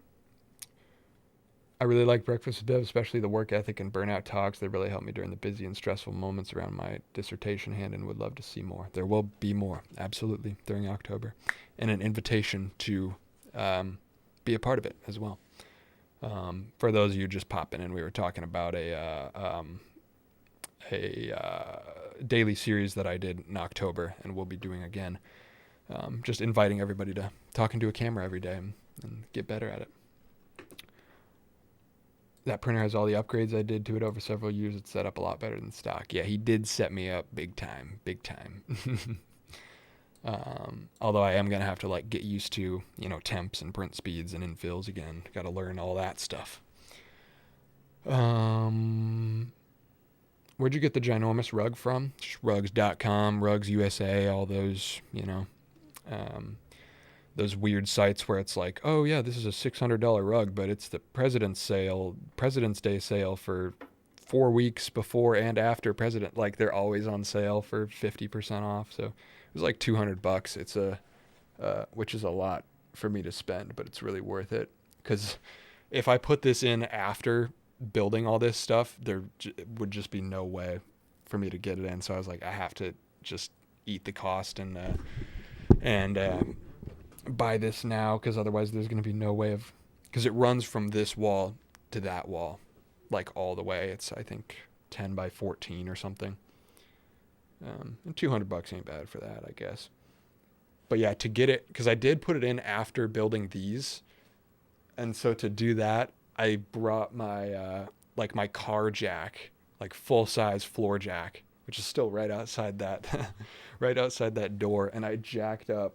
I really like Breakfast with Bev, especially the work ethic and burnout talks. They really helped me during the busy and stressful moments around my dissertation hand, and would love to see more. There will be more, absolutely, during October. And an invitation to be a part of it as well. For those of you just popping in, we were talking about a daily series that I did in October, and we'll be doing again. Just inviting everybody to talk into a camera every day and get better at it. That printer has all the upgrades I did to it over several years. It's set up a lot better than stock. Yeah, he did set me up big time. Although I am going to have to like get used to, temps and print speeds and infills again. Got to learn all that stuff. Where'd you get the ginormous rug from? Just rugs.com, Rugs USA, all those, those weird sites where it's like, oh yeah, this is a $600 rug, but it's the President's Day sale for 4 weeks before and after President. Like they're always on sale for 50% off. So it was like $200. It's which is a lot for me to spend, but it's really worth it. Because if I put this in after building all this stuff, there would just be no way for me to get it in. So I was like, I have to just eat the cost and buy this now, because otherwise there's going to be no way of, because it runs from this wall to that wall like all the way. It's I think 10 by 14 or something, and $200 ain't bad for that, I guess. But yeah, to get it, because I did put it in after building these, and so to do that I brought my my car jack, like full size floor jack, which is still right outside that right outside that door, and I jacked up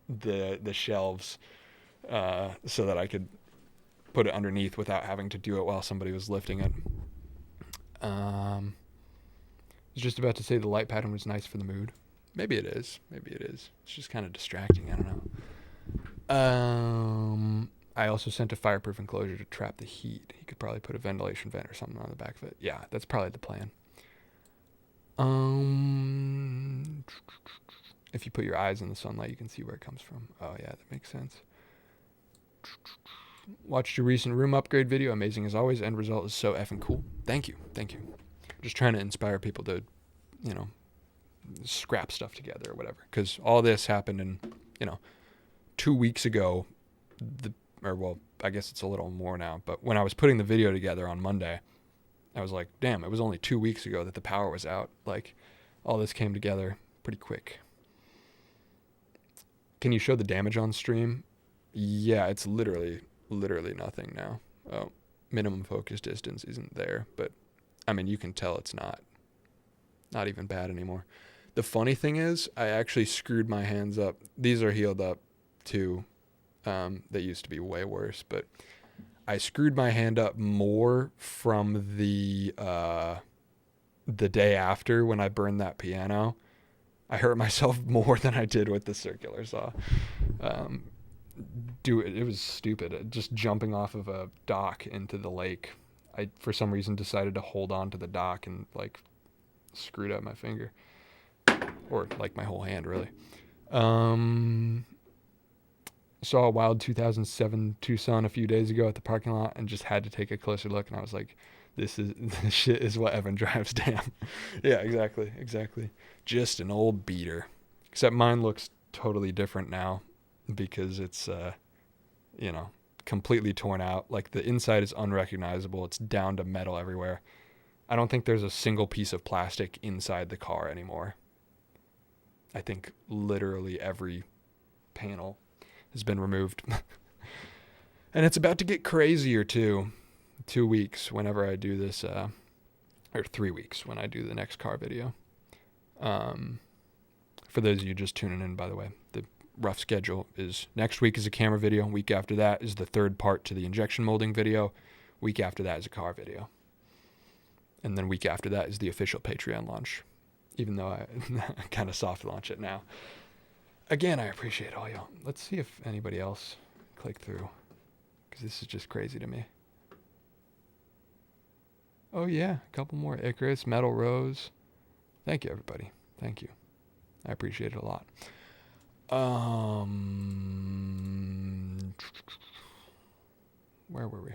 the shelves so that I could put it underneath without having to do it while somebody was lifting it. I was just about to say the light pattern was nice for the mood. Maybe it is. It's just kind of distracting. I don't know. I also sent a fireproof enclosure to trap the heat. He could probably put a ventilation vent or something on the back of it. Yeah, that's probably the plan. If you put your eyes in the sunlight, you can see where it comes from. Oh, yeah, that makes sense. Watched your recent room upgrade video. Amazing as always. End result is so effing cool. Thank you. Just trying to inspire people to, scrap stuff together or whatever. Because all this happened in, 2 weeks ago. I guess it's a little more now. But when I was putting the video together on Monday, I was like, damn, it was only 2 weeks ago that the power was out. Like, all this came together pretty quick. Can you show the damage on stream? Yeah, it's literally nothing now. Oh, minimum focus distance isn't there, but I mean, you can tell it's not even bad anymore. The funny thing is, I actually screwed my hands up. These are healed up too. They used to be way worse, but I screwed my hand up more from the day after when I burned that piano. I hurt myself more than I did with the circular saw. It was stupid. Just jumping off of a dock into the lake. I, for some reason, decided to hold on to the dock and like screwed up my finger, or like my whole hand, really. Saw a wild 2007 Tucson a few days ago at the parking lot and just had to take a closer look. And I was like, this shit is what Evan drives. Damn. Yeah, exactly. Just an old beater. Except mine looks totally different now because it's, completely torn out. Like the inside is unrecognizable. It's down to metal everywhere. I don't think there's a single piece of plastic inside the car anymore. I think literally every panel has been removed. And it's about to get crazier too. 2 weeks whenever I do this, or 3 weeks when I do the next car video. For those of you just tuning in, by the way, the rough schedule is next week is a camera video. Week after that is the third part to the injection molding video. Week after that is a car video. And then week after that is the official Patreon launch, even though I kind of soft launch it now. Again, I appreciate all y'all. Let's see if anybody else clicked through, because this is just crazy to me. Oh, yeah, a couple more. Icarus, Metal Rose. Thank you, everybody. Thank you. I appreciate it a lot. Where were we?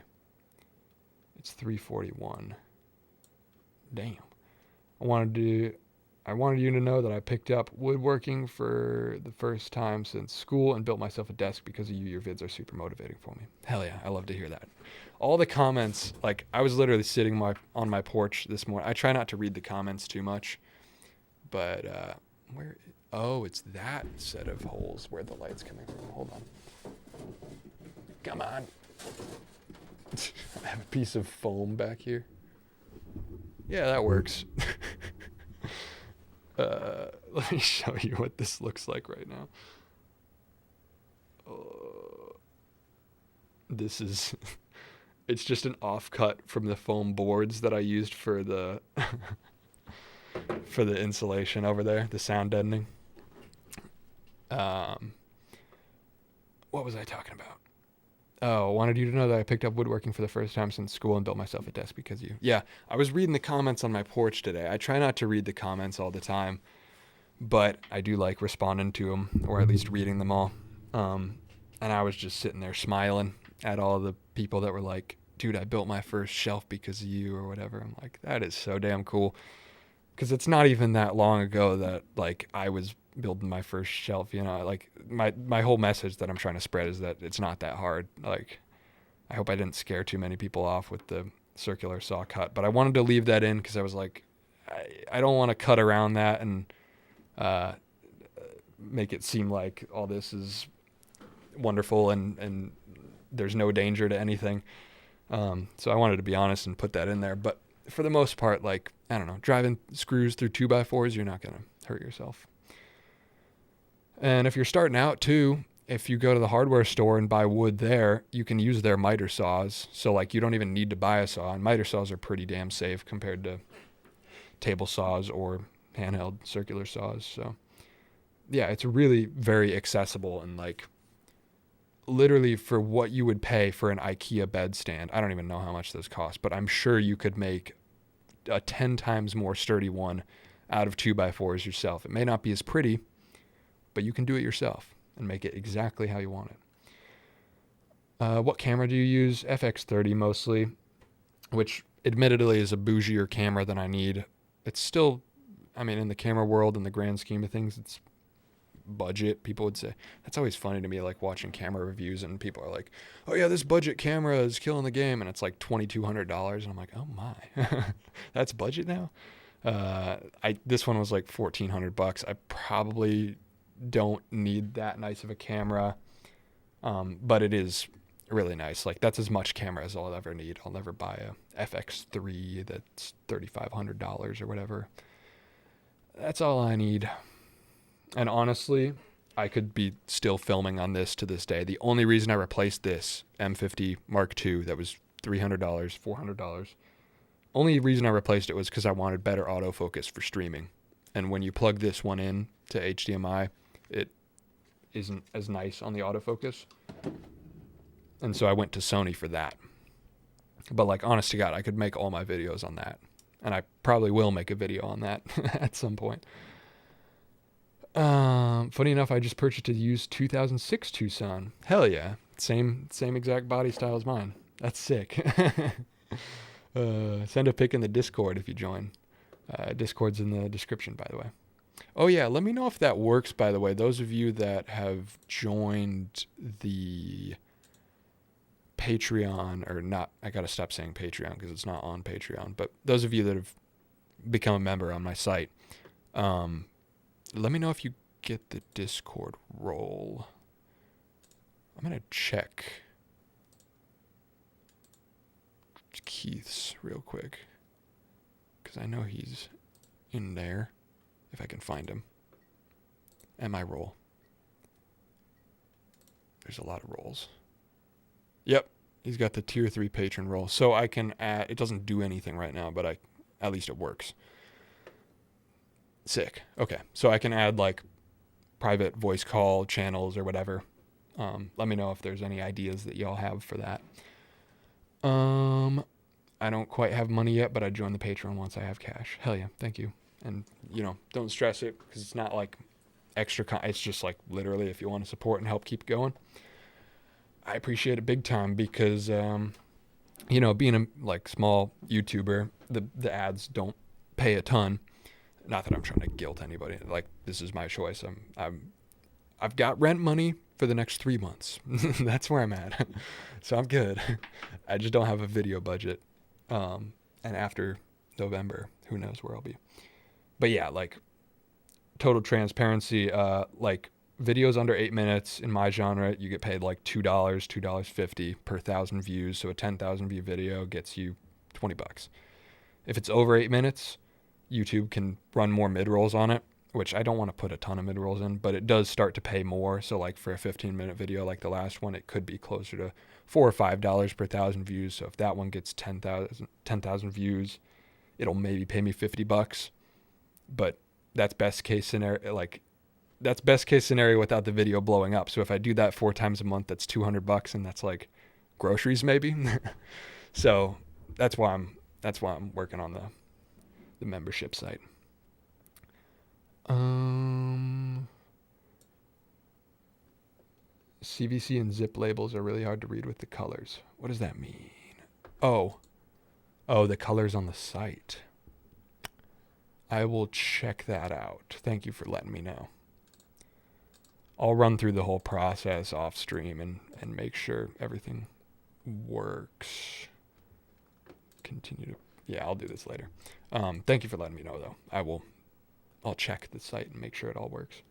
It's 3:41. Damn. I wanted you to know that I picked up woodworking for the first time since school and built myself a desk because of you. Your vids are super motivating for me. Hell yeah, I love to hear that. All the comments, like I was literally sitting on my porch this morning. I try not to read the comments too much, but it's that set of holes where the light's coming from. Hold on. Come on. I have a piece of foam back here. Yeah, that works. Let me show you what this looks like right now. It's just an offcut from the foam boards that I used for the for the insulation over there, the sound deadening. What was I talking about? Oh, I wanted you to know that I picked up woodworking for the first time since school and built myself a desk because of you. Yeah, I was reading the comments on my porch today. I try not to read the comments all the time, but I do like responding to them, or at least reading them all. And I was just sitting there smiling at all the people that were like, dude, I built my first shelf because of you or whatever. I'm like, that is so damn cool. Because it's not even that long ago that like I was building my first shelf, like my whole message that I'm trying to spread is that it's not that hard. Like, I hope I didn't scare too many people off with the circular saw cut, but I wanted to leave that in because I was like, I don't want to cut around that and make it seem like all this is wonderful and there's no danger to anything. So I wanted to be honest and put that in there, but for the most part, like, I don't know, driving screws through 2x4s, you're not going to hurt yourself. And if you're starting out too, if you go to the hardware store and buy wood there, you can use their miter saws. So like you don't even need to buy a saw, and miter saws are pretty damn safe compared to table saws or handheld circular saws. So yeah, it's really very accessible, and like literally for what you would pay for an IKEA bed stand. I don't even know how much those cost, but I'm sure you could make a 10 times more sturdy one out of 2x4s yourself. It may not be as pretty, but you can do it yourself and make it exactly how you want it. What camera do you use? FX30 mostly, which admittedly is a bougier camera than I need. It's still, I mean, in the camera world, in the grand scheme of things, it's budget, people would say. That's always funny to me, like watching camera reviews and people are like, oh yeah, this budget camera is killing the game, and it's like $2,200, and I'm like, oh my, that's budget now? This one was like $1,400. I probably don't need that nice of a camera, but it is really nice. Like, that's as much camera as I'll ever need. I'll never buy a FX3 that's $3,500 or whatever. That's all I need. And honestly, I could be still filming on this to this day. The only reason I replaced this M50 Mark II that was $300, $400, only reason I replaced it was because I wanted better autofocus for streaming. And when you plug this one in to HDMI, it isn't as nice on the autofocus. And so I went to Sony for that. But like, honest to God, I could make all my videos on that. And I probably will make a video on that at some point. Funny enough, I just purchased a used 2006 Tucson. Hell yeah. Same exact body style as mine. That's sick. Send a pic in the Discord if you join. Discord's in the description, by the way. Oh yeah, let me know if that works, by the way. Those of you that have joined the Patreon, or not, I gotta stop saying Patreon because it's not on Patreon, but those of you that have become a member on my site, let me know if you get the Discord role. I'm gonna check Keith's real quick because I know he's in there if I can find him. And my role. There's a lot of roles. Yep, he's got the tier 3 patron role. So I can add, it doesn't do anything right now, but at least it works. Sick. Okay, so I can add like private voice call channels or whatever. Let me know if there's any ideas that y'all have for that. I don't quite have money yet, but I join the Patreon once I have cash. Hell yeah, thank you. And, don't stress it because it's not like extra. It's just like literally if you want to support and help keep going. I appreciate it big time because, being a like small YouTuber, the ads don't pay a ton. Not that I'm trying to guilt anybody. Like, this is my choice. I've got rent money for the next 3 months. That's where I'm at. So I'm good. I just don't have a video budget. And after November, who knows where I'll be. But yeah, like total transparency, like videos under 8 minutes in my genre, you get paid like $2, $2.50 per 1,000 views. So a 10,000 view video gets you $20. If it's over 8 minutes, YouTube can run more mid-rolls on it, which I don't want to put a ton of mid-rolls in, but it does start to pay more. So like for a 15-minute video like the last one, it could be closer to $4 or $5 per 1,000 views. So if that one gets 10,000 views, it'll maybe pay me $50. But that's best case scenario. Like, that's best case scenario without the video blowing up. So if I do that 4 times a month, that's $200, and that's like groceries maybe. So that's why I'm working on the membership site. CVC and zip labels are really hard to read with the colors. What does that mean? Oh, the colors on the site. I will check that out. Thank you for letting me know. I'll run through the whole process off stream and make sure everything works. Yeah, I'll do this later. Thank you for letting me know, though. I'll check the site and make sure it all works.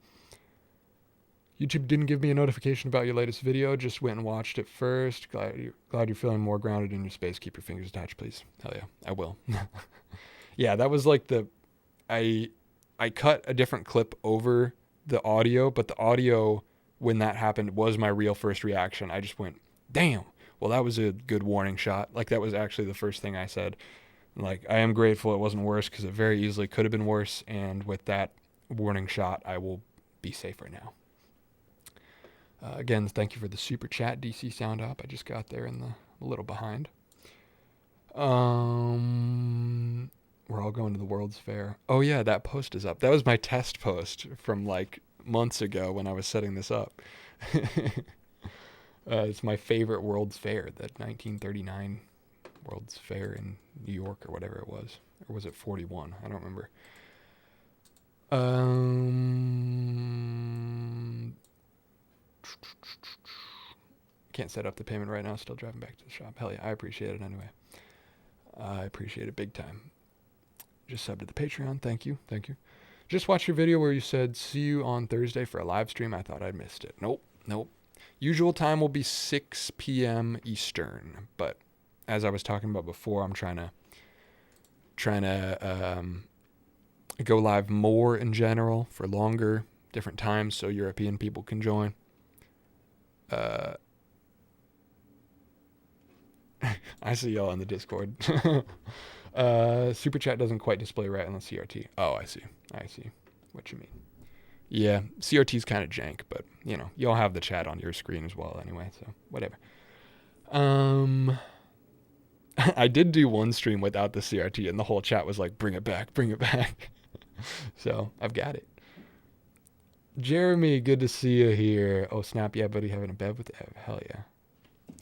YouTube didn't give me a notification about your latest video. Just went and watched it first. Glad you're feeling more grounded in your space. Keep your fingers attached, please. Hell yeah, I will. Yeah, that was like I cut a different clip over the audio, but the audio when that happened was my real first reaction. I just went, damn. Well, that was a good warning shot. Like, that was actually the first thing I said. Like, I am grateful it wasn't worse because it very easily could have been worse. And with that warning shot, I will be safer now. Again, thank you for the super chat, DC Sound Up. I just got there a little behind. We're all going to the World's Fair. Oh yeah, that post is up. That was my test post from like months ago when I was setting this up. It's my favorite World's Fair, that 1939 World's Fair in New York or whatever it was. Or was it 41? I don't remember. Can't set up the payment right now. Still driving back to the shop. Hell yeah, I appreciate it anyway. I appreciate it big time. Just subbed to the Patreon. Thank you. Just watched your video where you said, see you on Thursday for a live stream. I thought I'd missed it. Nope. Usual time will be 6 p.m. Eastern. But as I was talking about before, I'm trying to go live more in general for longer, different times so European people can join. I see y'all in the Discord. Super chat doesn't quite display right on the CRT. Oh, I see. I see what you mean. Yeah, CRT's kind of jank, but you know, you'll have the chat on your screen as well anyway, so whatever. I did do one stream without the CRT, and the whole chat was like, "Bring it back, bring it back." So I've got it. Jeremy, good to see you here. Oh snap, yeah, buddy, having a bev with Ev. Hell yeah,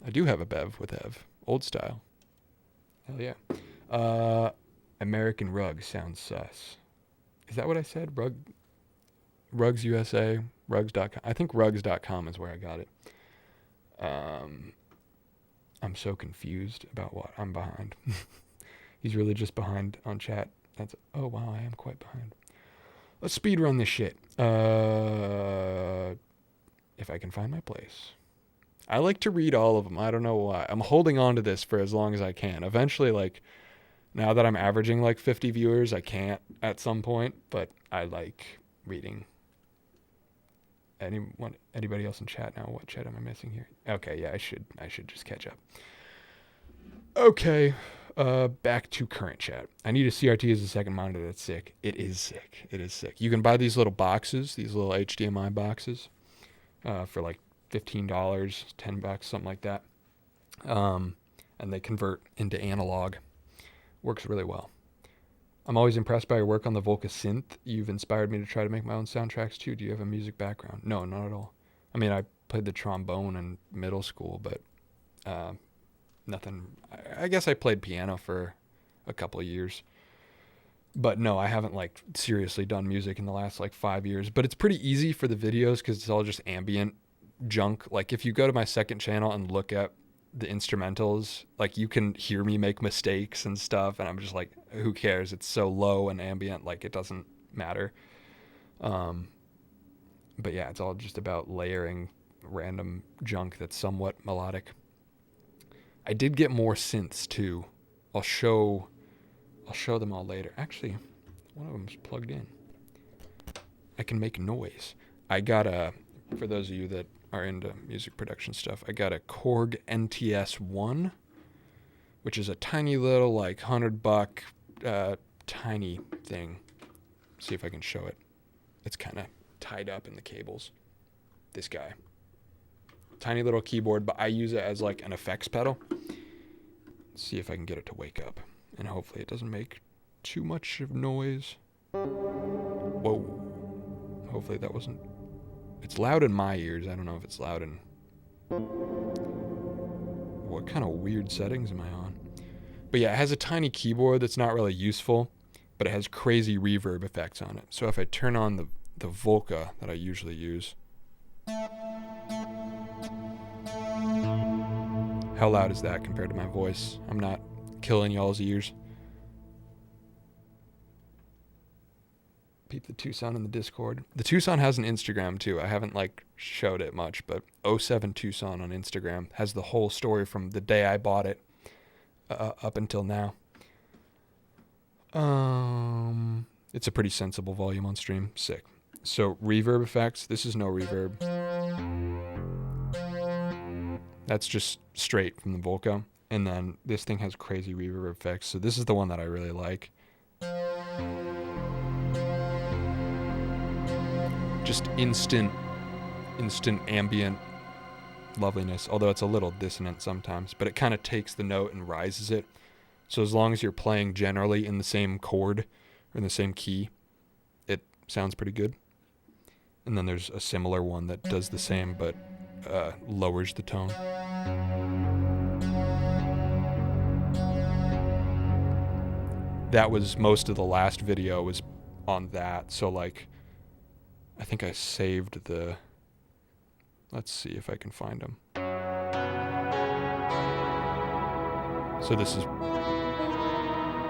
I do have a bev with Ev, old style. Hell yeah. American Rug sounds sus. Is that what I said? Rugs USA, rugs.com. I think rugs.com is where I got it. I'm so confused about what I'm behind. He's really just behind on chat. Oh wow, I am quite behind. Let's speed run this shit. If I can find my place. I like to read all of them. I don't know why. I'm holding on to this for as long as I can. Eventually, like, now that I'm averaging like 50 viewers, I can't at some point, but I like reading. Anybody else in chat now? What chat am I missing here? Okay, yeah, I should just catch up. Okay, back to current chat. I need a CRT as a second monitor. That's sick. It is sick. It is sick. You can buy these little boxes, these little HDMI boxes, for like $15, $10, something like that. And they convert into analog. Works really well. I'm always impressed by your work on the Volca synth. You've inspired me to try to make my own soundtracks too. Do you have a music background? No, not at all. I mean, I played the trombone in middle school, but nothing. I guess I played piano for a couple of years. But no, I haven't like seriously done music in the last like 5 years. But it's pretty easy for the videos because it's all just ambient junk. Like if you go to my second channel and look at the instrumentals, like you can hear me make mistakes and stuff, and I'm just like, who cares? It's so low and ambient, like it doesn't matter. But yeah, it's all just about layering random junk that's somewhat melodic. I did get more synths too. I'll show them all later. Actually, one of them's plugged in. I can make noise. I got for those of you that are into music production stuff, I got a Korg NTS-1, which is a tiny little like $100 tiny thing. See if I can show it. It's kind of tied up in the cables. This guy. Tiny little keyboard, but I use it as like an effects pedal. Let's see if I can get it to wake up. And hopefully it doesn't make too much of noise. Whoa. Hopefully that wasn't... It's loud in my ears. I don't know if it's loud in... What kind of weird settings am I on? But yeah, it has a tiny keyboard that's not really useful, but it has crazy reverb effects on it. So if I turn on the Volca that I usually use... How loud is that compared to my voice? I'm not killing y'all's ears. Peep the Tucson in the Discord. The Tucson has an Instagram too. I haven't like showed it much, but 07 Tucson on Instagram has the whole story from the day I bought it up until now. It's a pretty sensible volume on stream. Sick. So reverb effects. This is no reverb. That's just straight from the Volca. And then this thing has crazy reverb effects. So this is the one that I really like. Just instant ambient loveliness. Although it's a little dissonant sometimes. But it kind of takes the note and rises it. So as long as you're playing generally in the same chord or in the same key, it sounds pretty good. And then there's a similar one that does the same but lowers the tone. That was most of the last video was on that. So like, I think I saved the, let's see if I can find them. So this is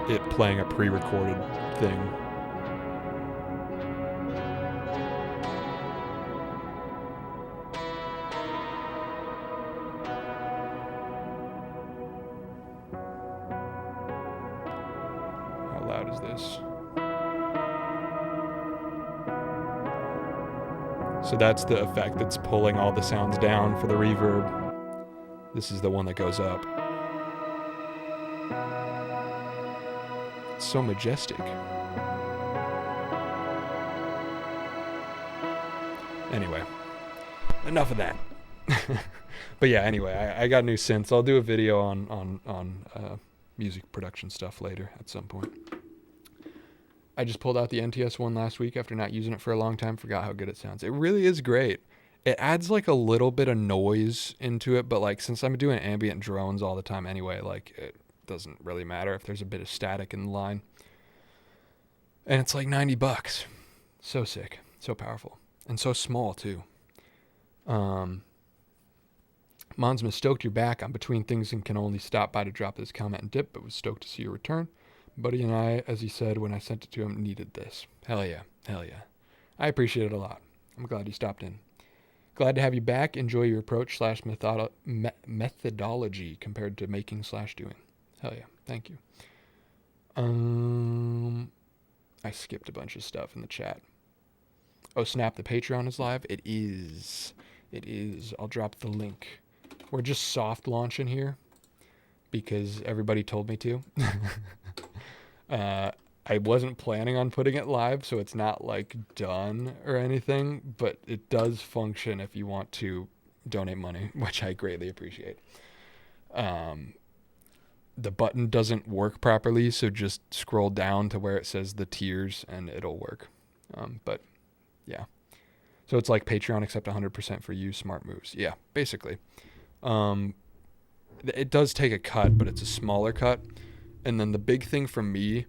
it playing a pre-recorded thing. How loud is this? So that's the effect that's pulling all the sounds down for the reverb. This is the one that goes up. It's so majestic. Anyway, enough of that. But yeah, anyway, I got new synths. I'll do a video on music production stuff later at some point. I just pulled out the NTS one last week after not using it for a long time. Forgot how good it sounds. It really is great. It adds like a little bit of noise into it, but like since I'm doing ambient drones all the time anyway, like it doesn't really matter if there's a bit of static in the line. And it's like $90. So sick, so powerful, and so small too. Monsma, stoked you're back. I'm between things and can only stop by to drop this comment and dip, but was stoked to see your return. Buddy and I, as he said when I sent it to him, needed this. Hell yeah. Hell yeah. I appreciate it a lot. I'm glad you stopped in. Glad to have you back. Enjoy your approach / methodology compared to making / doing. Hell yeah. Thank you. I skipped a bunch of stuff in the chat. Oh, snap. The Patreon is live. It is. It is. I'll drop the link. We're just soft launching here because everybody told me to. I wasn't planning on putting it live, so it's not like done or anything, but it does function if you want to donate money, which I greatly appreciate. The button doesn't work properly, so just scroll down to where it says the tiers and it'll work. But yeah. So it's like Patreon except 100% for you, smart moves. Yeah, basically. It does take a cut, but it's a smaller cut. And then the big thing for me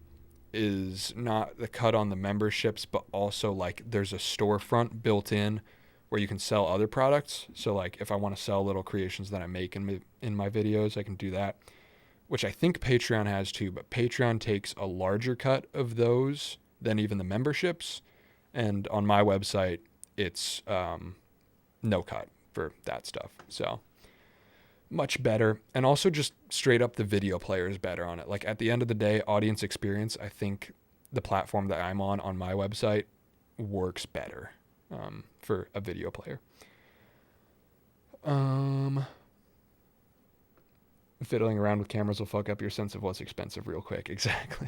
is not the cut on the memberships, but also like there's a storefront built in where you can sell other products. So like if I want to sell little creations that I make in my videos, I can do that, which I think Patreon has too, but Patreon takes a larger cut of those than even the memberships. And on my website, it's no cut for that stuff. So much better. And also just straight up the video player is better on it. Like at the end of the day, audience experience, I think the platform that I'm on my website works better for a video player. Fiddling around with cameras will fuck up your sense of what's expensive real quick. Exactly.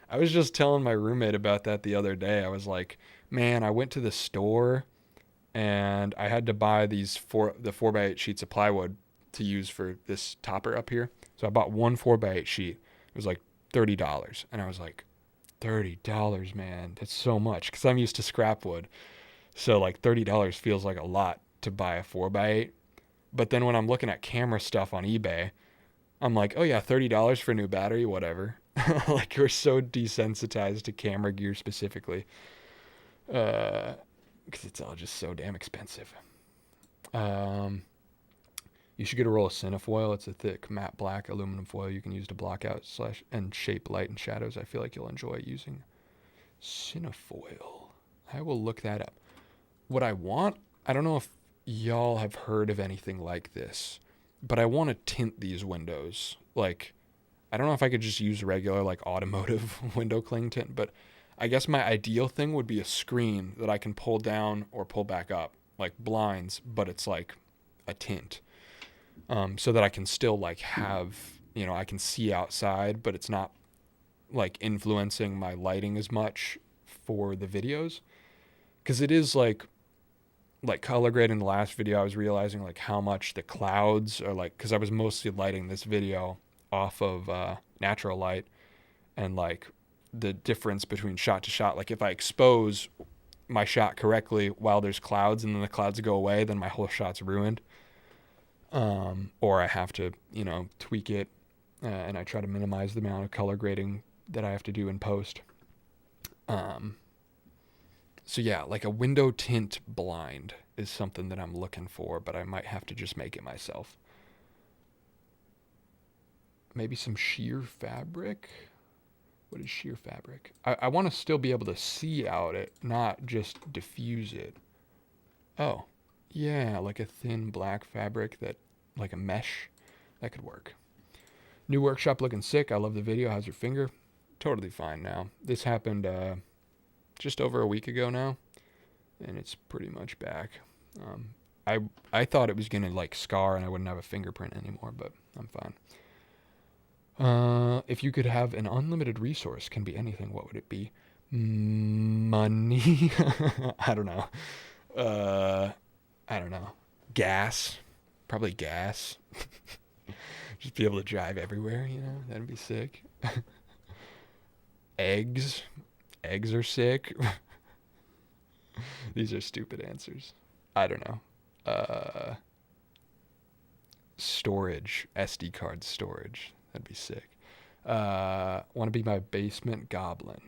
I was just telling my roommate about that the other day. I was like, man, I went to the store and I had to buy the 4x8 sheets of plywood to use for this topper up here. So I bought one 4x8 sheet. It was like $30. And I was like, $30, man. That's so much. Because I'm used to scrap wood. So like $30 feels like a lot to buy a 4x8. But then when I'm looking at camera stuff on eBay, I'm like, oh yeah, $30 for a new battery, whatever. Like we're so desensitized to camera gear specifically. Because it's all just so damn expensive. You should get a roll of cinefoil. It's a thick matte black aluminum foil you can use to block out / and shape light and shadows. I feel like you'll enjoy using cinefoil. I will look that up. What I want, I don't know if y'all have heard of anything like this, but I want to tint these windows. Like, I don't know if I could just use regular like automotive window cling tint, but I guess my ideal thing would be a screen that I can pull down or pull back up, like blinds, but it's like a tint. So that I can still like have, I can see outside, but it's not like influencing my lighting as much for the videos. Cause it is like color grading the last video, I was realizing like how much the clouds are like, cause I was mostly lighting this video off of natural light, and like the difference between shot to shot, like if I expose my shot correctly while there's clouds and then the clouds go away, then my whole shot's ruined. Or I have to, tweak it, and I try to minimize the amount of color grading that I have to do in post. So yeah, like a window tint blind is something that I'm looking for, but I might have to just make it myself. Maybe some sheer fabric. What is sheer fabric? I want to still be able to see out it, not just diffuse it. Oh, yeah, like a thin black fabric that, like a mesh, that could work. New workshop looking sick. I love the video. How's your finger? Totally fine now. This happened just over a week ago now, and it's pretty much back. I thought it was gonna like scar and I wouldn't have a fingerprint anymore, but I'm fine. If you could have an unlimited resource, can be anything, what would it be? Money? I don't know. I don't know. Gas. Probably gas. Just be able to drive everywhere, you know? That'd be sick. Eggs. Eggs are sick. These are stupid answers. I don't know. Storage. SD card storage. That'd be sick. Want to be my basement goblin.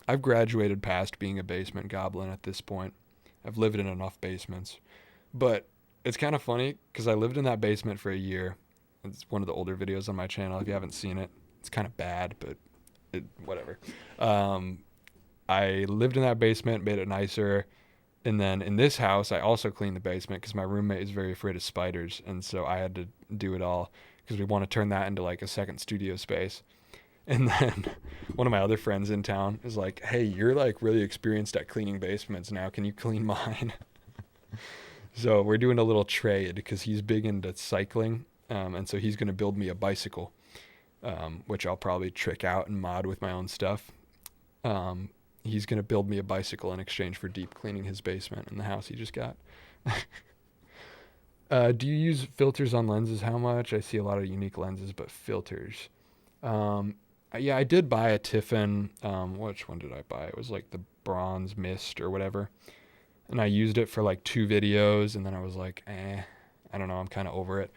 I've graduated past being a basement goblin at this point. I've lived in enough basements. But it's kind of funny because I lived in that basement for a year. It's one of the older videos on my channel. If you haven't seen it, it's kind of bad, but whatever. I lived in that basement, made it nicer. And then in this house, I also cleaned the basement because my roommate is very afraid of spiders. And so I had to do it all because we want to turn that into like a second studio space. And then one of my other friends in town is like, hey, you're like really experienced at cleaning basements now. Can you clean mine? So we're doing a little trade because he's big into cycling. And so he's going to build me a bicycle, which I'll probably trick out and mod with my own stuff. He's going to build me a bicycle in exchange for deep cleaning his basement in the house he just got. Do you use filters on lenses? How much? I see a lot of unique lenses, but filters. Yeah, I did buy a Tiffin. Which one did I buy? It was like the bronze mist or whatever. And I used it for like 2 videos, and then I was like, I don't know, I'm kind of over it.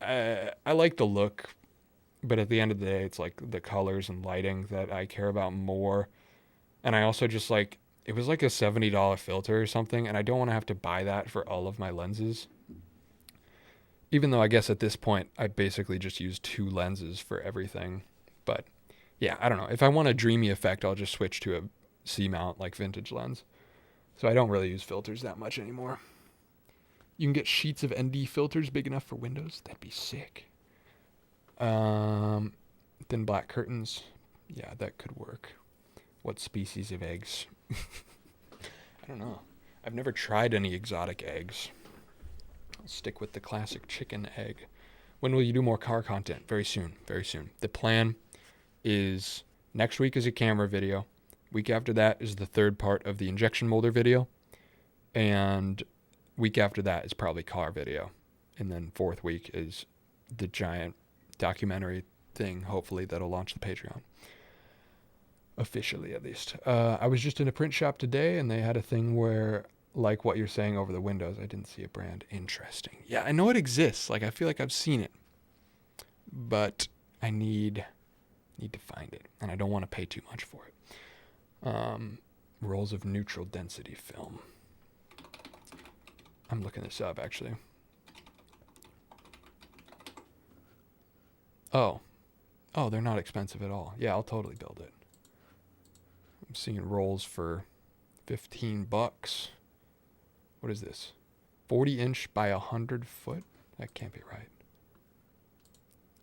I like the look, but at the end of the day, it's like the colors and lighting that I care about more. And I also just like, it was like a $70 filter or something, and I don't want to have to buy that for all of my lenses. Even though I guess at this point, I basically just use 2 lenses for everything. But yeah, I don't know. If I want a dreamy effect, I'll just switch to a C-mount, like vintage lens. So I don't really use filters that much anymore. You can get sheets of ND filters big enough for windows. That'd be sick. Thin black curtains. Yeah, that could work. What species of eggs? I don't know. I've never tried any exotic eggs. I'll stick with the classic chicken egg. When will you do more car content? Very soon. Very soon. The plan is next week is a camera video. Week after that is the 3rd part of the injection molder video. And week after that is probably car video. And then 4th week is the giant documentary thing, hopefully, that'll launch the Patreon. Officially, at least. I was just in a print shop today, and they had a thing where, like what you're saying over the windows, I didn't see a brand. Interesting. Yeah, I know it exists. Like, I feel like I've seen it. But I need to find it. And I don't want to pay too much for it. Rolls of neutral density film. I'm looking this up, actually. Oh, they're not expensive at all. Yeah, I'll totally build it. I'm seeing rolls for $15. What is this? 40-inch by 100-foot? That can't be right.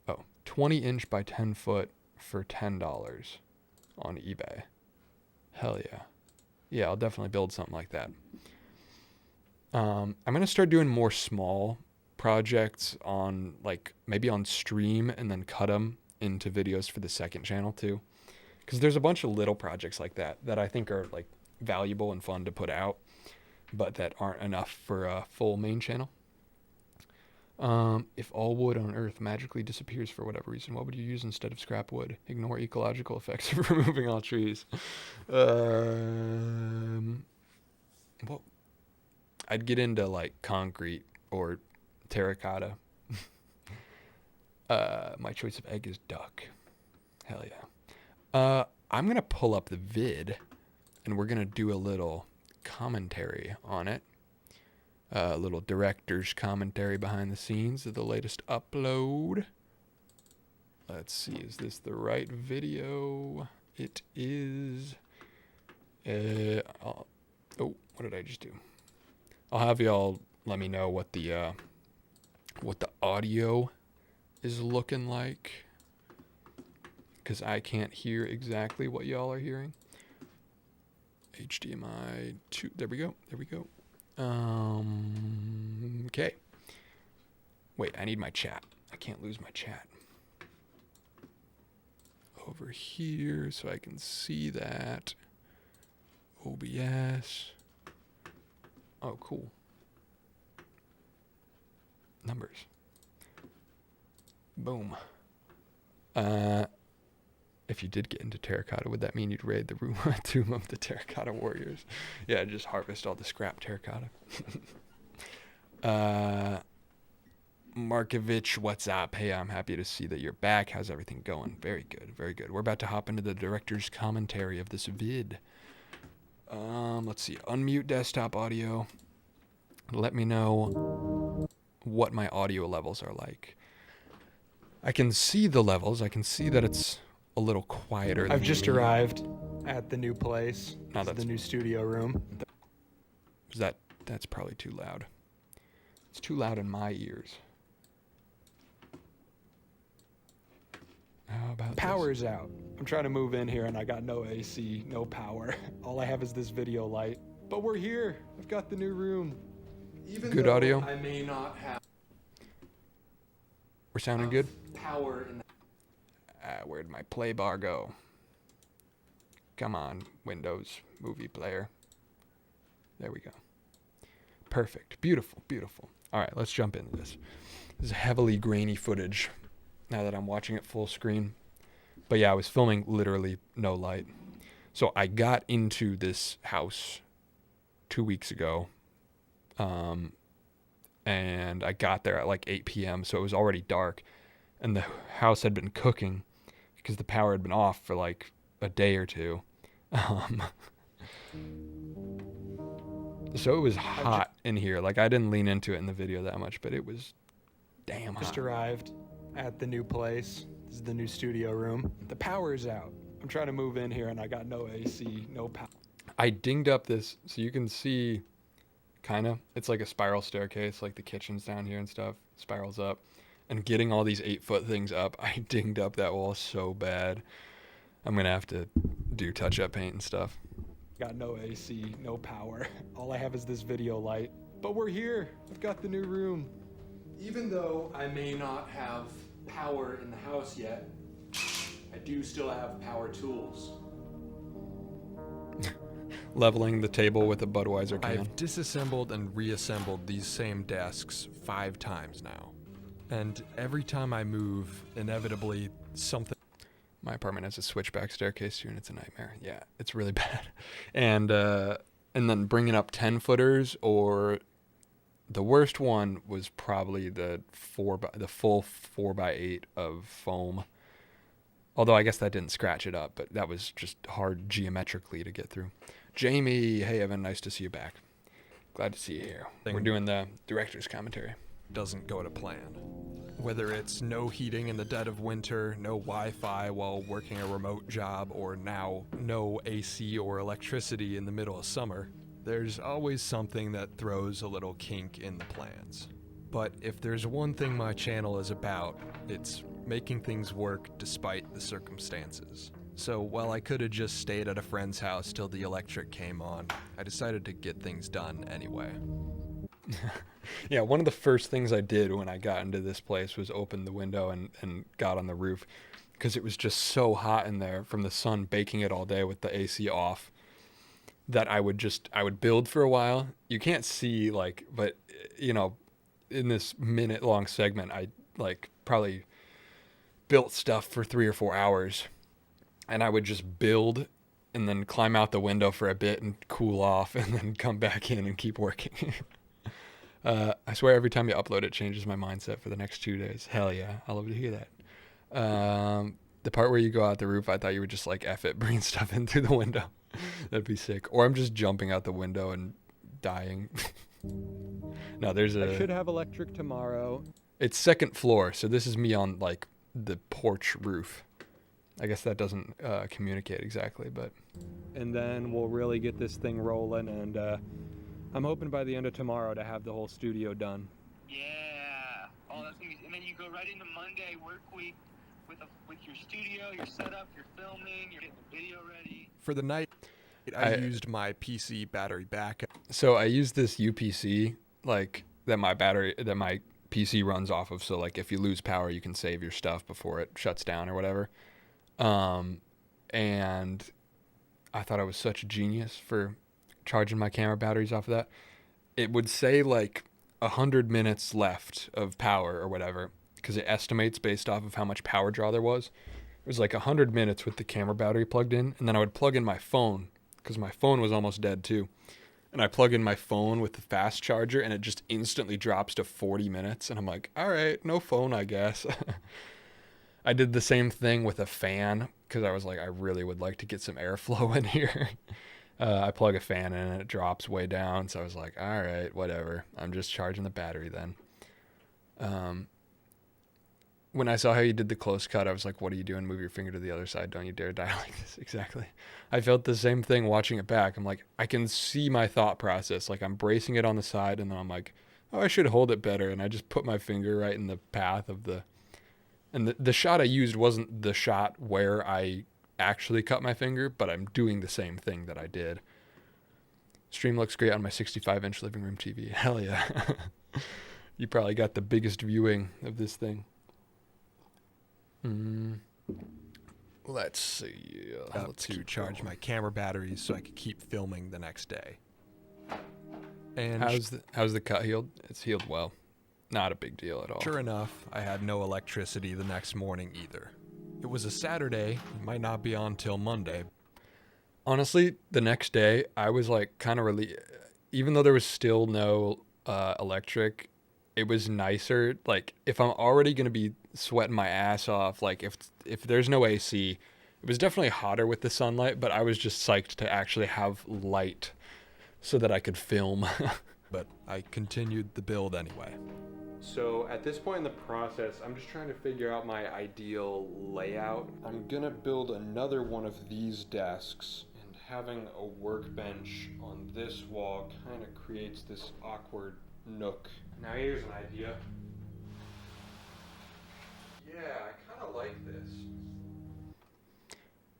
Oh, 20-inch by 10-foot for $10 on eBay. Hell yeah. Yeah, I'll definitely build something like that. I'm going to start doing more small projects on, like, maybe on stream and then cut them into videos for the second channel too. Because there's a bunch of little projects like that I think are, like, valuable and fun to put out, but that aren't enough for a full main channel. If all wood on Earth magically disappears for whatever reason, what would you use instead of scrap wood? Ignore ecological effects of removing all trees. Well, I'd get into like concrete or terracotta. My choice of egg is duck. Hell yeah. I'm gonna pull up the vid, and we're gonna do a little commentary on it. A little director's commentary behind the scenes of the latest upload. Let's see, is this the right video? It is. What did I just do? I'll have y'all let me know what the audio is looking like, because I can't hear exactly what y'all are hearing. HDMI 2. There we go. Okay. Wait, I need my chat. I can't lose my chat. over here so I can see that. OBS. Oh, cool. Numbers. Boom. If you did get into terracotta, would that mean you'd raid the tomb of the terracotta warriors? Yeah, just harvest all the scrap terracotta. Markovich, what's up? Hey, I'm happy to see that you're back. How's everything going? Very good, very good. We're about to hop into the director's commentary of this vid. Let's see. Unmute desktop audio. Let me know what my audio levels are like. I can see the levels. I can see that it's a little quieter. I've just arrived at the new place. No, That's the new studio room. That's probably too loud. It's too loud in my ears. How about Power's out. I'm trying to move in here and I got no AC, no power. All I have is this video light. But we're here. I've got the new room. Even good audio. I may not have. We're sounding good. Power in the Where'd my play bar go? Come on, Windows movie player. There we go. Perfect. Beautiful, beautiful. All right, let's jump into this. This is heavily grainy footage now that I'm watching it full screen. But yeah, I was filming literally no light. So I got into this house 2 weeks ago. And I got there at like 8 p.m. So it was already dark. And the house had been cooking because the power had been off for like a day or two. So it was hot in here. Like I didn't lean into it in the video that much, but it was damn hot. Just arrived at the new place. This is the new studio room. The power's out. I'm trying to move in here and I got no AC, no power. I dinged up this so you can see kind of. It's like a spiral staircase, like the kitchen's down here and stuff. Spirals up. And getting all these 8-foot things up, I dinged up that wall so bad. I'm going to have to do touch-up paint and stuff. Got no AC, no power. All I have is this video light. But we're here. I've got the new room. Even though I may not have power in the house yet, I do still have power tools. Leveling the table with a Budweiser can. I've disassembled and reassembled these same desks 5 times now. And every time I move, inevitably something... My apartment has a switchback staircase too, and it's a nightmare. Yeah, it's really bad. And then bringing up 10-footers, or the worst one was probably the full 4x8 of foam. Although I guess that didn't scratch it up, but that was just hard geometrically to get through. Jamie, hey Evan, nice to see you back. Glad to see you here. We're doing the director's commentary. doesn't go to plan. Whether it's no heating in the dead of winter, no Wi-Fi while working a remote job, or now no AC or electricity in the middle of summer, there's always something that throws a little kink in the plans. But if there's one thing my channel is about, it's making things work despite the circumstances. So while I could have just stayed at a friend's house till the electric came on, I decided to get things done anyway. Yeah, one of the first things I did when I got into this place was open the window and got on the roof, because it was just so hot in there from the sun baking it all day with the AC off, that I would build for a while. You can't see, like, but you know, in this minute long segment, I like probably built stuff for 3 or 4 hours, and I would just build and then climb out the window for a bit and cool off and then come back in and keep working. I swear every time you upload it changes my mindset for the next 2 days. Hell yeah, I love to hear that. The part where you go out the roof, I thought you would just like F it, bring stuff in through the window. That'd be sick. Or I'm just jumping out the window and dying. No, I should have electric tomorrow. It's second floor, so this is me on like the porch roof. I guess that doesn't communicate exactly, but. And then we'll really get this thing rolling, and I'm hoping by the end of tomorrow to have the whole studio done. Yeah. Oh, that's gonna be, and then you go right into Monday work week with your studio, your setup, your filming, you're getting the video ready. For the night, I used my PC battery backup. So I use this UPC, like that my PC runs off of. So like if you lose power, you can save your stuff before it shuts down or whatever. And I thought I was such a genius for charging my camera batteries off of that. It would say like 100 minutes left of power or whatever, because it estimates based off of how much power draw there was. It was like 100 minutes with the camera battery plugged in, and then I would plug in my phone, because my phone was almost dead too. And I plug in my phone with the fast charger, and it just instantly drops to 40 minutes. And I'm like, all right, no phone, I guess. I did the same thing with a fan, because I was like, I really would like to get some airflow in here. I plug a fan in, and it drops way down. So I was like, all right, whatever. I'm just charging the battery then. When I saw how you did the close cut, I was like, what are you doing? Move your finger to the other side. Don't you dare die like this. Exactly. I felt the same thing watching it back. I'm like, I can see my thought process. Like, I'm bracing it on the side, and then I'm like, oh, I should hold it better. And I just put my finger right in the path of the... And the shot I used wasn't the shot where I actually cut my finger, but I'm doing the same thing that I did. Stream looks great on my 65-inch living room TV. Hell yeah. You probably got the biggest viewing of this thing. Let's see. Let's to charge my camera batteries so I could keep filming the next day. And How's the cut healed? It's healed well. Not a big deal at all. Sure enough, I had no electricity the next morning either. It was a Saturday. It might not be on till Monday. Honestly, the next day, I was like kind of relieved. Even though there was still no electric, it was nicer. Like, if I'm already going to be sweating my ass off, like if there's no AC, it was definitely hotter with the sunlight, but I was just psyched to actually have light so that I could film. But I continued the build anyway. So at this point in the process, I'm just trying to figure out my ideal layout. I'm gonna build another one of these desks, and having a workbench on this wall kind of creates this awkward nook. Now here's an idea. Yeah, I kind of like this.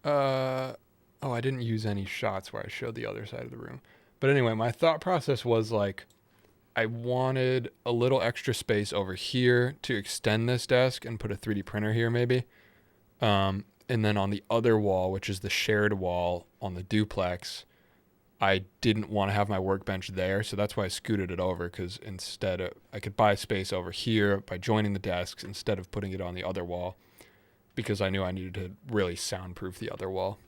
Oh, I didn't use any shots where I showed the other side of the room. But anyway, my thought process was like, I wanted a little extra space over here to extend this desk and put a 3D printer here maybe. And then on the other wall, which is the shared wall on the duplex, I didn't want to have my workbench there. So that's why I scooted it over, because I could buy space over here by joining the desks instead of putting it on the other wall, because I knew I needed to really soundproof the other wall.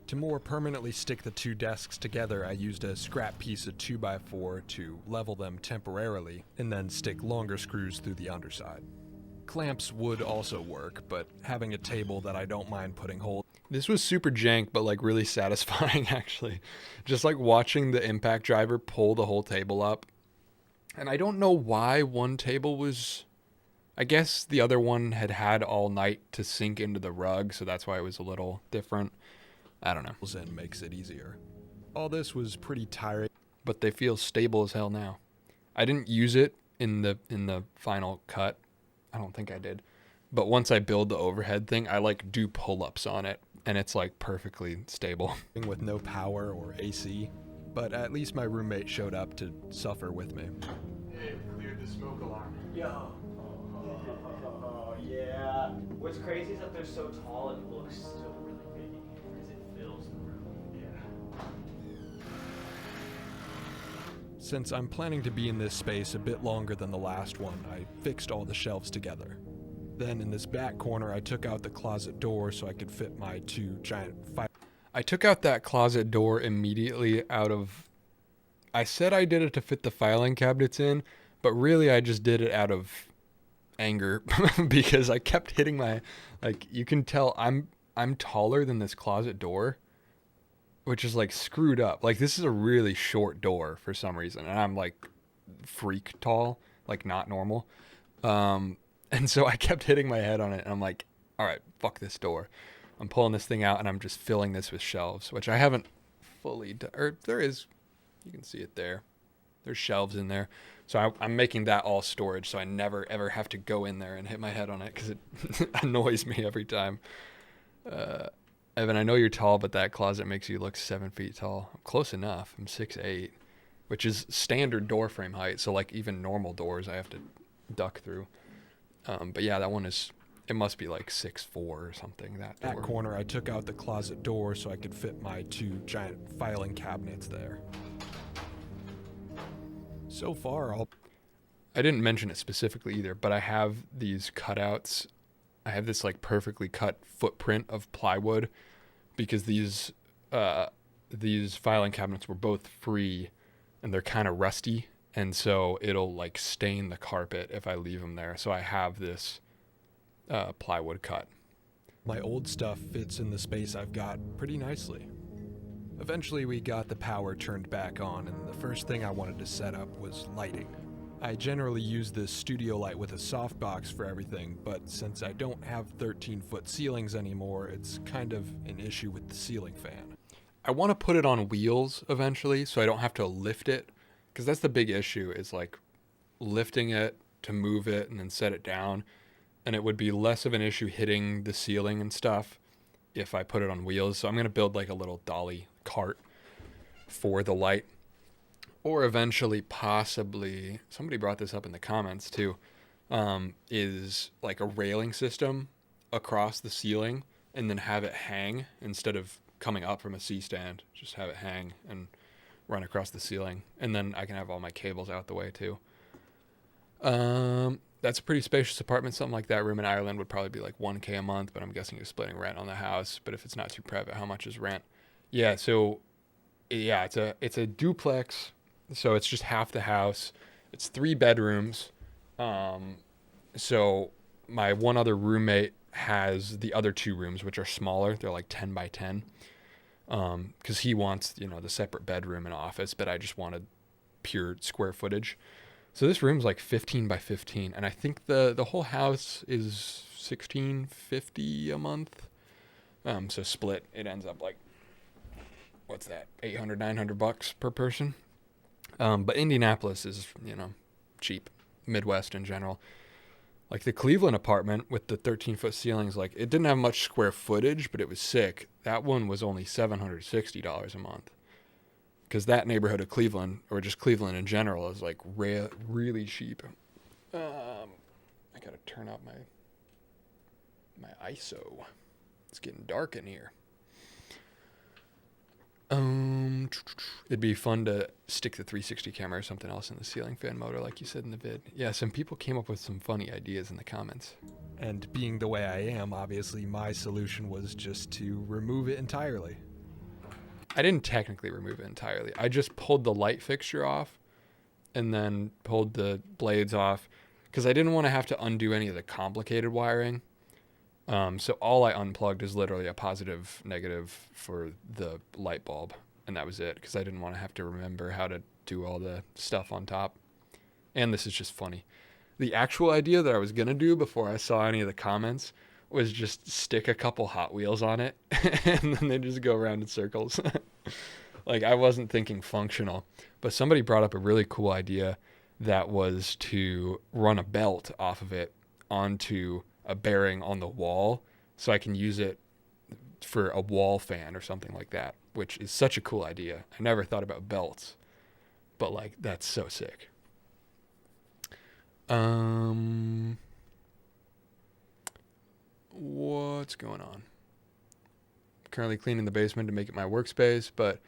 To more permanently stick the two desks together, I used a scrap piece of 2x4 to level them temporarily, and then stick longer screws through the underside. Clamps would also work, but having a table that I don't mind putting holes... This was super jank, but like really satisfying actually. Just like watching the impact driver pull the whole table up. And I don't know why one table was... I guess the other one had all night to sink into the rug, so that's why it was a little different. I don't know. And makes it easier. All this was pretty tiring, but they feel stable as hell now. I didn't use it in the final cut. I don't think I did. But once I build the overhead thing, I like do pull-ups on it, and it's like perfectly stable. With no power or AC, but at least my roommate showed up to suffer with me. Hey, we cleared the smoke alarm. Yo. Oh, yeah. What's crazy is that they're so tall, it looks still really big in here because it fills the room. Yeah. Since I'm planning to be in this space a bit longer than the last one, I fixed all the shelves together. Then in this back corner, I took out the closet door so I could fit my two giant I took out that closet door immediately out of... I said I did it to fit the filing cabinets in, but really I just did it out of anger because I kept hitting my... Like, you can tell I'm taller than this closet door, which is like screwed up. Like, this is a really short door for some reason, and I'm like freak tall, like not normal. And so I kept hitting my head on it, and I'm like, all right, fuck this door. I'm pulling this thing out, and I'm just filling this with shelves, which I haven't fully done. Or there is, you can see it there. There's shelves in there. So I'm making that all storage, so I never, ever have to go in there and hit my head on it, because it annoys me every time. Evan, I know you're tall, but that closet makes you look 7 feet tall. I'm close enough. I'm 6'8", which is standard door frame height. So like even normal doors I have to duck through. But yeah, that one is, it must be like 6'4" or something, that door. That corner, I took out the closet door so I could fit my 2 giant filing cabinets there. So far, I didn't mention it specifically either, but I have these cutouts. I have this like perfectly cut footprint of plywood because these filing cabinets were both free and they're kind of rusty. And so it'll like stain the carpet if I leave them there. So I have this plywood cut. my old stuff fits in the space I've got pretty nicely. Eventually, we got the power turned back on, and the first thing I wanted to set up was lighting. I generally use this studio light with a softbox for everything, but since I don't have 13-foot ceilings anymore, it's kind of an issue with the ceiling fan. I want to put it on wheels eventually so I don't have to lift it, because that's the big issue, is like lifting it to move it and then set it down, and it would be less of an issue hitting the ceiling and stuff if I put it on wheels. So I'm going to build like a little dolly cart for the light, or eventually possibly, somebody brought this up in the comments too, is like a railing system across the ceiling and then have it hang instead of coming up from a C-stand. Just have it hang and run across the ceiling, and then I can have all my cables out the way too. That's a pretty spacious apartment. Something like that room in Ireland would probably be like $1,000 a month, but I'm guessing you're splitting rent on the house. But if it's not too private, how much is rent? Yeah, so yeah, it's a duplex, so it's just half the house. It's 3 bedrooms. So my one other roommate has the other 2 rooms, which are smaller. They're like 10 by 10. Because he wants, the separate bedroom and office, but I just wanted pure square footage. So this room's like 15 by 15, and I think the whole house is $1,650 a month. So split, it ends up like, what's that, $800, $900 per person. But Indianapolis is, cheap. Midwest in general. Like the Cleveland apartment with the 13-foot ceilings, like it didn't have much square footage, but it was sick. That one was only $760 a month. Because that neighborhood of Cleveland, or just Cleveland in general, is like really cheap. I gotta turn up my ISO. It's getting dark in here. It'd be fun to stick the 360 camera or something else in the ceiling fan motor, like you said in the vid. Yeah, some people came up with some funny ideas in the comments. And being the way I am, obviously my solution was just to remove it entirely. I didn't technically remove it entirely. I just pulled the light fixture off and then pulled the blades off because I didn't want to have to undo any of the complicated wiring. So all I unplugged is literally a positive, negative for the light bulb, and that was it, because I didn't want to have to remember how to do all the stuff on top. And this is just funny. The actual idea that I was going to do before I saw any of the comments was just stick a couple Hot Wheels on it, and then they just go around in circles. Like, I wasn't thinking functional, but somebody brought up a really cool idea that was to run a belt off of it onto a bearing on the wall so I can use it for a wall fan or something like that, which is such a cool idea. I never thought about belts, but like that's so sick. What's going on? Currently cleaning the basement to make it my workspace, but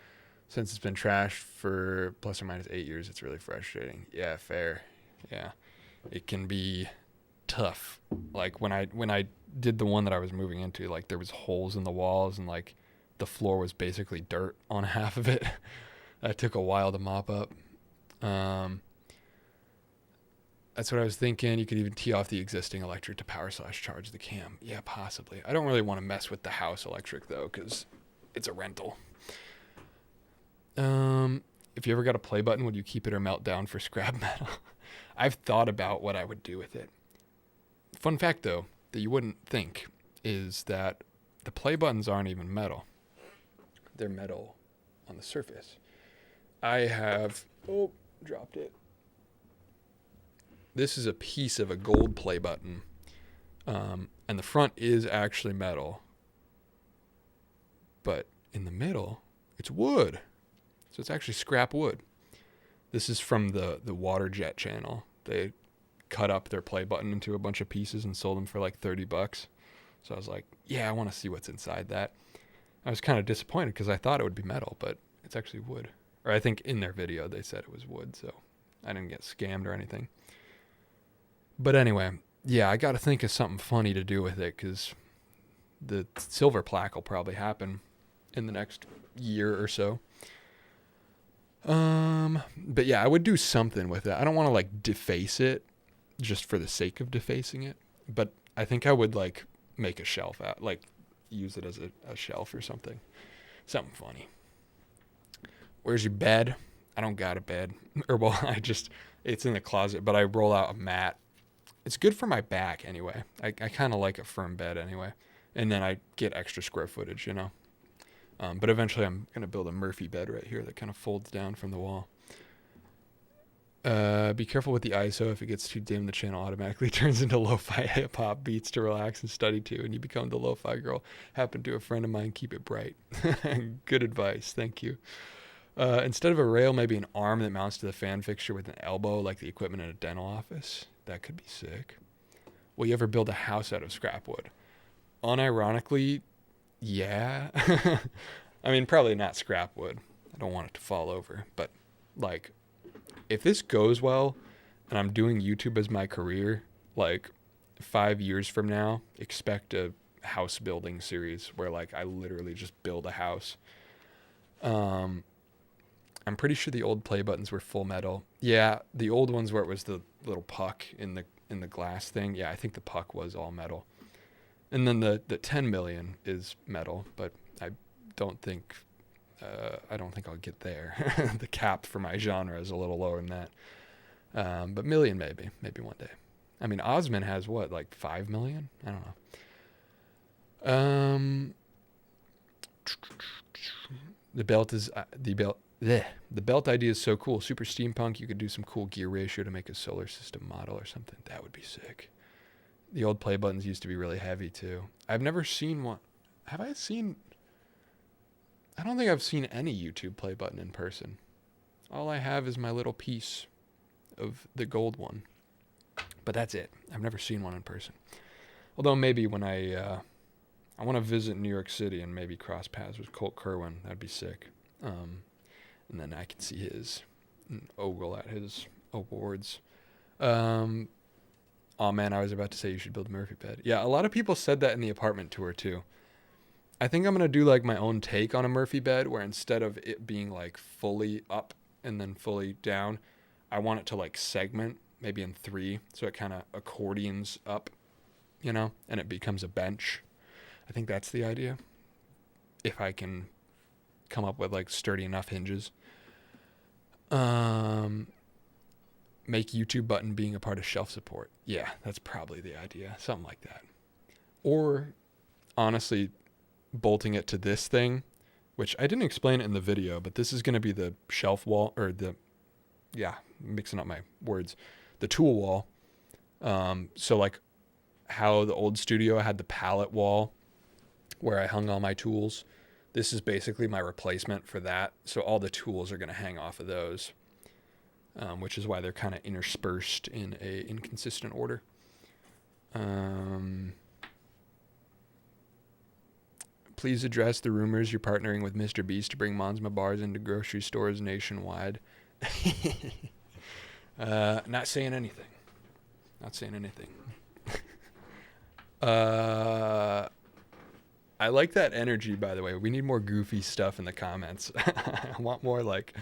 since it's been trashed for plus or minus 8 years, it's really frustrating. Yeah, fair. Yeah, it can be tough. Like when I did the one that I was moving into, like there was holes in the walls and like the floor was basically dirt on half of it. That took a while to mop up. That's what I was thinking. You could even tee off the existing electric to power / charge the cam. Yeah, possibly. I don't really want to mess with the house electric though, because it's a rental. If you ever got a play button, would you keep it or melt down for scrap metal? I've thought about what I would do with it. Fun fact, though, that you wouldn't think is that the play buttons aren't even metal. They're metal on the surface. I have... Oh, dropped it. This is a piece of a gold play button. And the front is actually metal. But in the middle, it's wood. So it's actually scrap wood. This is from the water jet channel. They cut up their play button into a bunch of pieces and sold them for like $30. So I was like, yeah, I want to see what's inside that. I was kind of disappointed because I thought it would be metal, but it's actually wood. Or I think in their video they said it was wood, so I didn't get scammed or anything. But anyway, yeah, I got to think of something funny to do with it because the silver plaque will probably happen in the next year or so. But yeah, I would do something with it. I don't want to like deface it just for the sake of defacing it, but I think I would like make a shelf out, like use it as a shelf or something funny. Where's your bed? I don't got a bed. Or well, it's in the closet, but I roll out a mat. It's good for my back anyway. I kind of like a firm bed anyway. And then I get extra square footage, you know. But eventually I'm going to build a Murphy bed right here that kind of folds down from the wall. Be careful with the ISO. If it gets too dim, the channel automatically turns into lo-fi hip-hop beats to relax and study to, and you become the lo-fi girl. Happened to a friend of mine. Keep it bright. Good advice. Thank you. Instead of a rail, maybe an arm that mounts to the fan fixture with an elbow, like the equipment in a dental office. That could be sick. Will you ever build a house out of scrap wood? Unironically, yeah. I mean, probably not scrap wood. I don't want it to fall over. But, like, if this goes well and I'm doing YouTube as my career, like, 5 years from now, expect a house building series where, like, I literally just build a house. I'm pretty sure the old play buttons were full metal. Yeah, the old ones where it was the little puck in the glass thing. Yeah, I think the puck was all metal. And then the 10 million is metal, but I don't think I'll get there. The cap for my genre is a little lower than that. But million maybe one day. I mean, Osman has what, like 5 million? I don't know. The belt idea is so cool. Super steampunk. You could do some cool gear ratio to make a solar system model or something. That would be sick. The old play buttons used to be really heavy too. I've never seen one. Have I seen? I don't think I've seen any YouTube play button in person. All I have is my little piece of the gold one. But that's it. I've never seen one in person. Although maybe when I want to visit New York City and maybe cross paths with Colt Kerwin, that'd be sick. And then I can see his and ogle at his awards. Oh man, I was about to say you should build a Murphy bed. Yeah, a lot of people said that in the apartment tour too. I think I'm going to do like my own take on a Murphy bed where instead of it being like fully up and then fully down, I want it to like segment maybe in 3. So it kind of accordions up, you know, and it becomes a bench. I think that's the idea. If I can come up with like sturdy enough hinges. Make YouTube button being a part of shelf support. Yeah, that's probably the idea. Something like that. Or honestly, bolting it to this thing, which I didn't explain it in the video, but this is going to be the shelf wall, or mixing up my words, the tool wall. So like how the old studio had the pallet wall where I hung all my tools. This is basically my replacement for that. So all the tools are going to hang off of those, which is why they're kind of interspersed in a inconsistent order. Please address the rumors you're partnering with Mr. Beast to bring Monsma bars into grocery stores nationwide. Not saying anything. Not saying anything. I like that energy, by the way. We need more goofy stuff in the comments. I want more like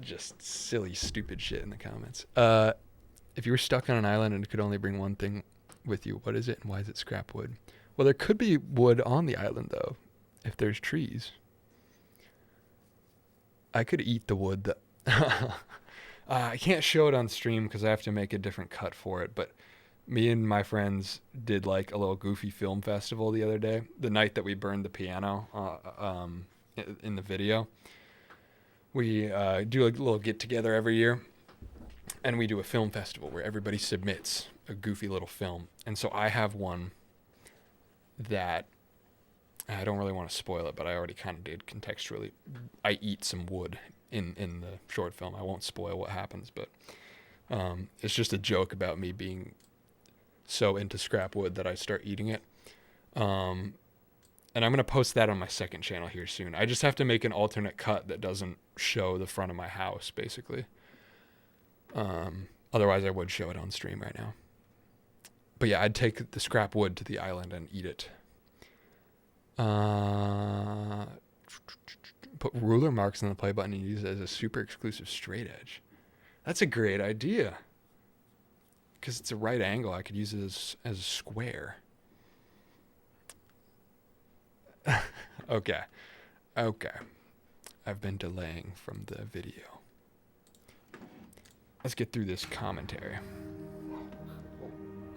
just silly, stupid shit in the comments. If you were stuck on an island and could only bring one thing with you, what is it and why is it scrap wood? Well, there could be wood on the island, though, if there's trees. I could eat the wood. I can't show it on stream because I have to make a different cut for it, but me and my friends did like a little goofy film festival the other day, the night that we burned the piano in the video. We do a little get-together every year, and we do a film festival where everybody submits a goofy little film. And so I have one that I don't really want to spoil it, but I already kind of did contextually. I eat some wood in the short film. I won't spoil what happens, but It's just a joke about me being so into scrap wood that I start eating it. And I'm going to post that on my second channel here soon. I just have to make an alternate cut that doesn't show the front of my house, basically. Otherwise, I would show it on stream right now. But yeah, I'd take the scrap wood to the island and eat it. Put ruler marks on the play button and use it as a super exclusive straight edge. That's a great idea. Because it's a right angle, I could use it as a square. Okay. I've been delaying from the video. Let's get through this commentary.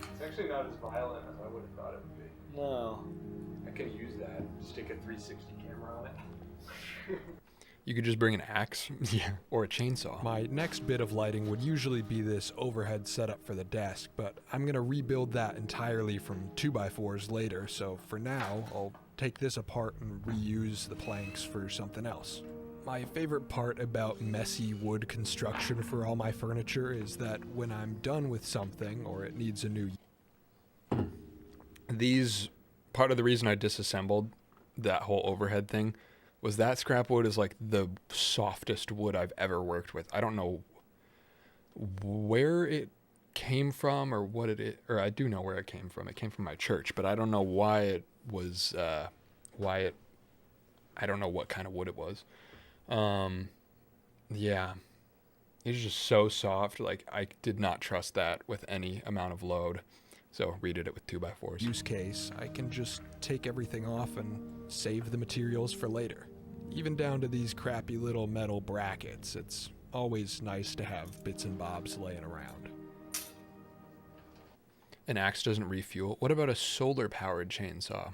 It's actually not as violent as I would have thought it would be. No. I could use that. Stick a 360 camera on it. You could just bring an axe, yeah, or a chainsaw. My next bit of lighting would usually be this overhead setup for the desk, but I'm going to rebuild that entirely from 2x4s later, so for now, I'll take this apart and reuse the planks for something else. My favorite part about messy wood construction for all my furniture is that when I'm done with something, or it needs a new... Part of the reason I disassembled that whole overhead thing was that scrap wood is like the softest wood I've ever worked with. I don't know where it came from or what it is, or I do know where it came from. It came from my church, but I don't know why it was, I don't know what kind of wood it was. Yeah, it's just so soft. Like I did not trust that with any amount of load. So redid it with 2x4s. Use case, I can just take everything off and save the materials for later. Even down to these crappy little metal brackets, it's always nice to have bits and bobs laying around. An axe doesn't refuel. What about a solar-powered chainsaw?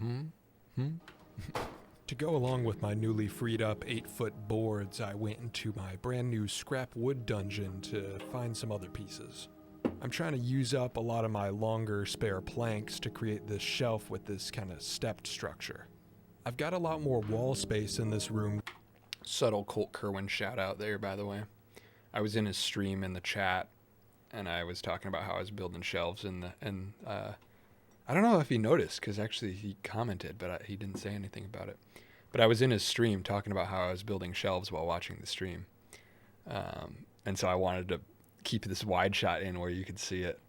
To go along with my newly freed up 8-foot boards, I went into my brand new scrap wood dungeon to find some other pieces. I'm trying to use up a lot of my longer spare planks to create this shelf with this kind of stepped structure. I've got a lot more wall space in this room. Subtle Colt Kerwin shout out there, by the way. I was in his stream in the chat, and I was talking about how I was building shelves and I don't know if he noticed, because actually he commented, but he didn't say anything about it. But I was in his stream talking about how I was building shelves while watching the stream. And so I wanted to keep this wide shot in where you could see it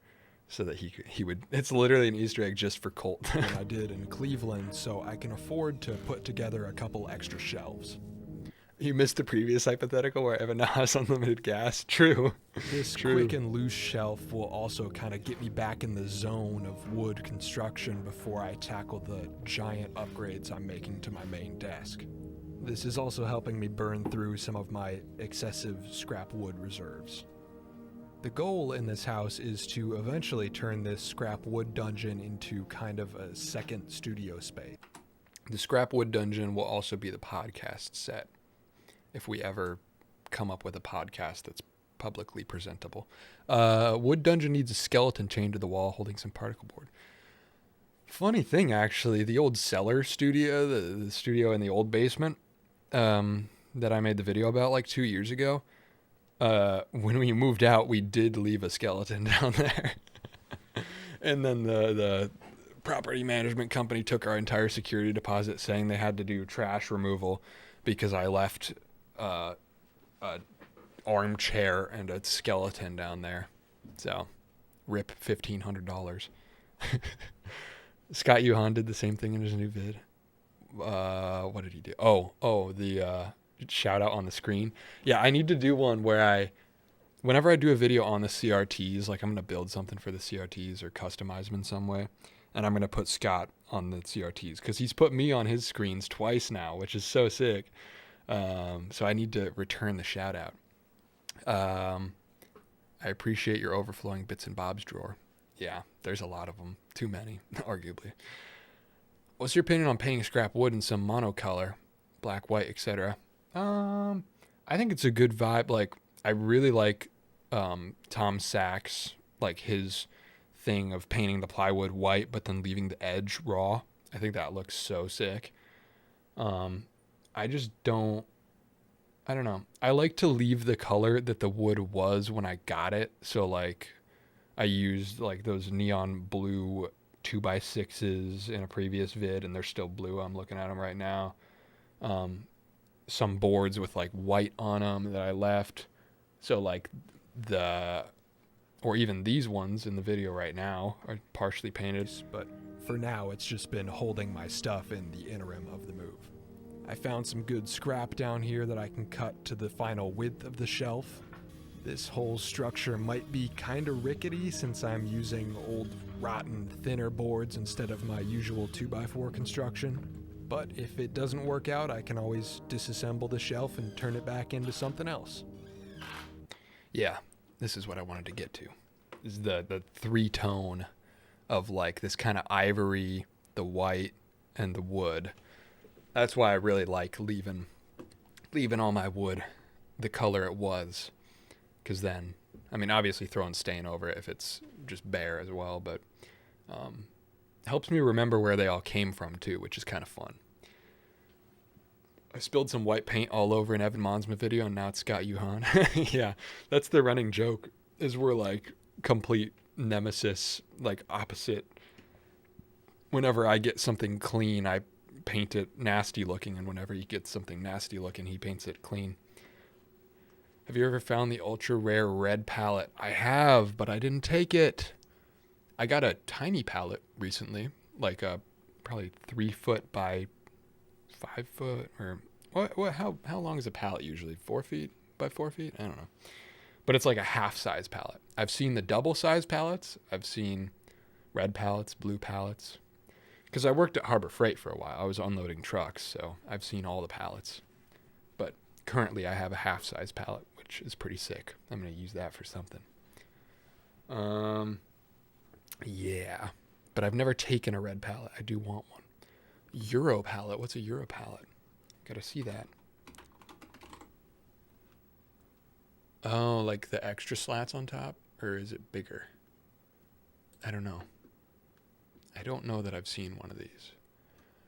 so that he would, it's literally an Easter egg just for Colt. Than I did in Cleveland, so I can afford to put together a couple extra shelves. You missed the previous hypothetical where Evan now has unlimited gas. True. This quick and loose shelf will also kind of get me back in the zone of wood construction before I tackle the giant upgrades I'm making to my main desk. This is also helping me burn through some of my excessive scrap wood reserves. The goal in this house is to eventually turn this scrap wood dungeon into kind of a second studio space. The scrap wood dungeon will also be the podcast set, if we ever come up with a podcast that's publicly presentable. Wood dungeon needs a skeleton chained to the wall holding some particle board. Funny thing, actually, the old cellar studio, the studio in the old basement that I made the video about like 2 years ago, when we moved out, we did leave a skeleton down there. And then the property management company took our entire security deposit, saying they had to do trash removal because I left a armchair and a skeleton down there. So, rip $1,500. Scott Yuhan did the same thing in his new vid. What did he do? The shout out on the screen. Yeah, I need to do one where whenever I do a video on the CRTs, like I'm going to build something for the CRTs or customize them in some way, and I'm going to put Scott on the CRTs because he's put me on his screens twice now, which is so sick. So I need to return the shout out. I appreciate your overflowing bits and bobs drawer. Yeah, there's a lot of them. Too many, arguably. What's your opinion on painting scrap wood in some monocolor, black, white, etc.? I think it's a good vibe. Like, I really like Tom Sachs, like his thing of painting the plywood white but then leaving the edge raw. I think that looks so sick. I just don't I don't know. I like to leave the color that the wood was when I got it. So like I used like those neon blue 2x6s in a previous vid, and they're still blue. I'm looking at them right now. Some boards with like white on them that I left. So like or even these ones in the video right now are partially painted. But for now, it's just been holding my stuff in the interim of the move. I found some good scrap down here that I can cut to the final width of the shelf. This whole structure might be kind of rickety since I'm using old rotten thinner boards instead of my usual 2x4 construction. But if it doesn't work out, I can always disassemble the shelf and turn it back into something else. Yeah, this is what I wanted to get to. This is the three-tone of like this kind of ivory, the white, and the wood. That's why I really like leaving all my wood the color it was. Because then, I mean, obviously throwing stain over it if it's just bare as well, but helps me remember where they all came from too, which is kind of fun. I spilled some white paint all over an Evan Monsma video, and now it's Scott Yuhan. Yeah, that's the running joke, is we're like complete nemesis, like opposite. Whenever I get something clean, I paint it nasty looking, and whenever he gets something nasty looking, he paints it clean. Have you ever found the ultra rare red palette? I have, but I didn't take it. I got a tiny palette recently, like a probably 3 foot by 5 foot, or what? How long is a palette usually? 4 feet by 4 feet? I don't know. But it's like a half size palette. I've seen the double size palettes. I've seen red palettes, blue palettes. Because I worked at Harbor Freight for a while. I was unloading trucks, so I've seen all the palettes. But currently I have a half size palette, which is pretty sick. I'm going to use that for something. Yeah. But I've never taken a red palette. I do want one. Euro palette. What's a Euro palette? Gotta see that. Oh, like the extra slats on top? Or is it bigger? I don't know. I don't know that I've seen one of these.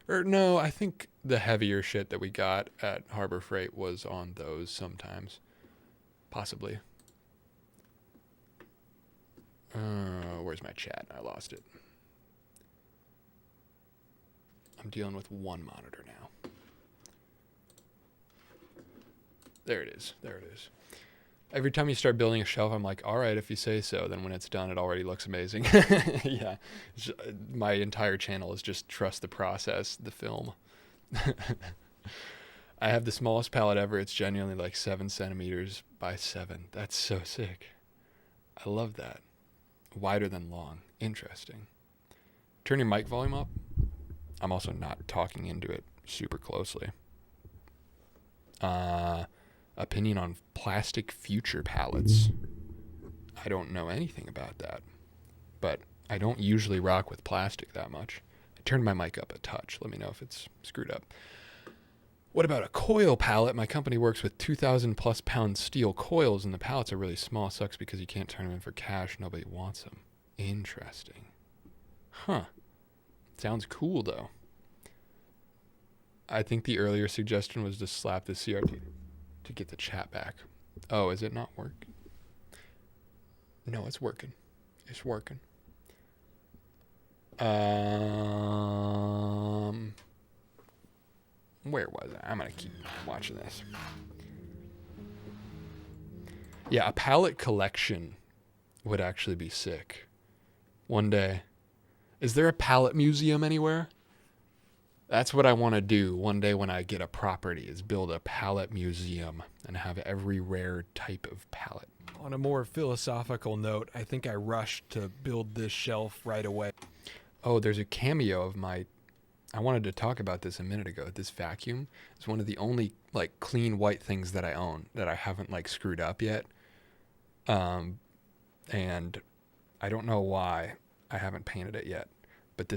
Or no, I think the heavier shit that we got at Harbor Freight was on those sometimes. Possibly. Where's my chat? I lost it. I'm dealing with one monitor now. There it is. There it is. Every time you start building a shelf, I'm like, all right, if you say so. Then when it's done, it already looks amazing. Yeah. My entire channel is just trust the process, the film. I have the smallest palette ever. It's genuinely like 7 centimeters by 7. That's so sick. I love that. Wider than long. Interesting. Turn your mic volume up. I'm also not talking into it super closely. Opinion on plastic future palettes. I don't know anything about that, but I don't usually rock with plastic that much. I turned my mic up a touch. Let me know if it's screwed up. What about a coil palette? My company works with 2,000 plus pound steel coils, and the pallets are really small. Sucks because you can't turn them in for cash. Nobody wants them. Interesting. Huh. Sounds cool, though. I think the earlier suggestion was to slap the CRT to get the chat back. Oh, is it not working? No, it's working. It's working. Where was I? I'm going to keep watching this. Yeah, a palette collection would actually be sick. One day. Is there a palette museum anywhere? That's what I want to do one day when I get a property, is build a palette museum and have every rare type of palette. On a more philosophical note, I think I rushed to build this shelf right away. Oh, there's a cameo of my... I wanted to talk about this a minute ago. This vacuum is one of the only like clean white things that I own that I haven't like screwed up yet. And I don't know why I haven't painted it yet, but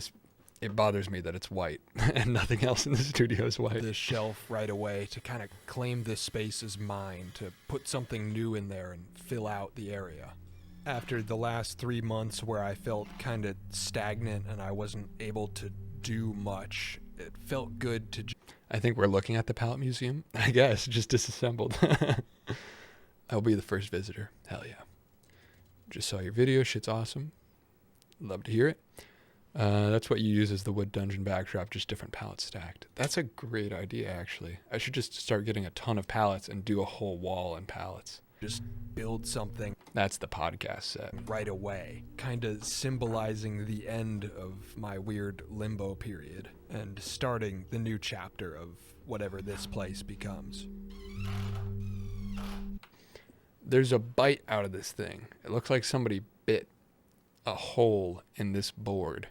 it bothers me that it's white and nothing else in the studio is white. This shelf right away to kind of claim this space as mine, to put something new in there and fill out the area. After the last 3 months where I felt kind of stagnant and I wasn't able to do much, it felt good to... I think we're looking at the pallet museum. I guess, just disassembled. I'll be the first visitor. Hell yeah. Just saw your video. Shit's awesome. Love to hear it. That's what you use as the wood dungeon backdrop, just different pallets stacked. That's a great idea, actually. I should just start getting a ton of pallets and do a whole wall in pallets. Just build something That's the podcast set. right away, kind of symbolizing the end of my weird limbo period and starting the new chapter of whatever this place becomes. There's a bite out of this thing. It looks like somebody bit a hole in this board.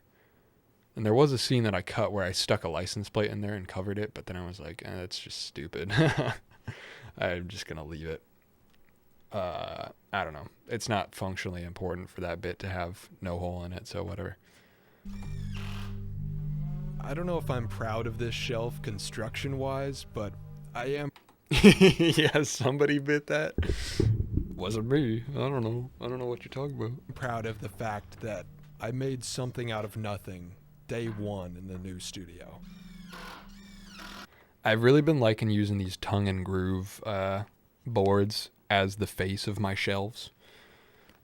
And there was a scene that I cut where I stuck a license plate in there and covered it, but then I was like, that's just stupid. I'm just going to leave it. I don't know. It's not functionally important for that bit to have no hole in it, so whatever. I don't know if I'm proud of this shelf construction-wise, but I am Yeah, somebody bit that. Wasn't me. I don't know. I don't know what you're talking about. proud of the fact that I made something out of nothing day one in the new studio. I've really been liking using these tongue and groove boards as the face of my shelves.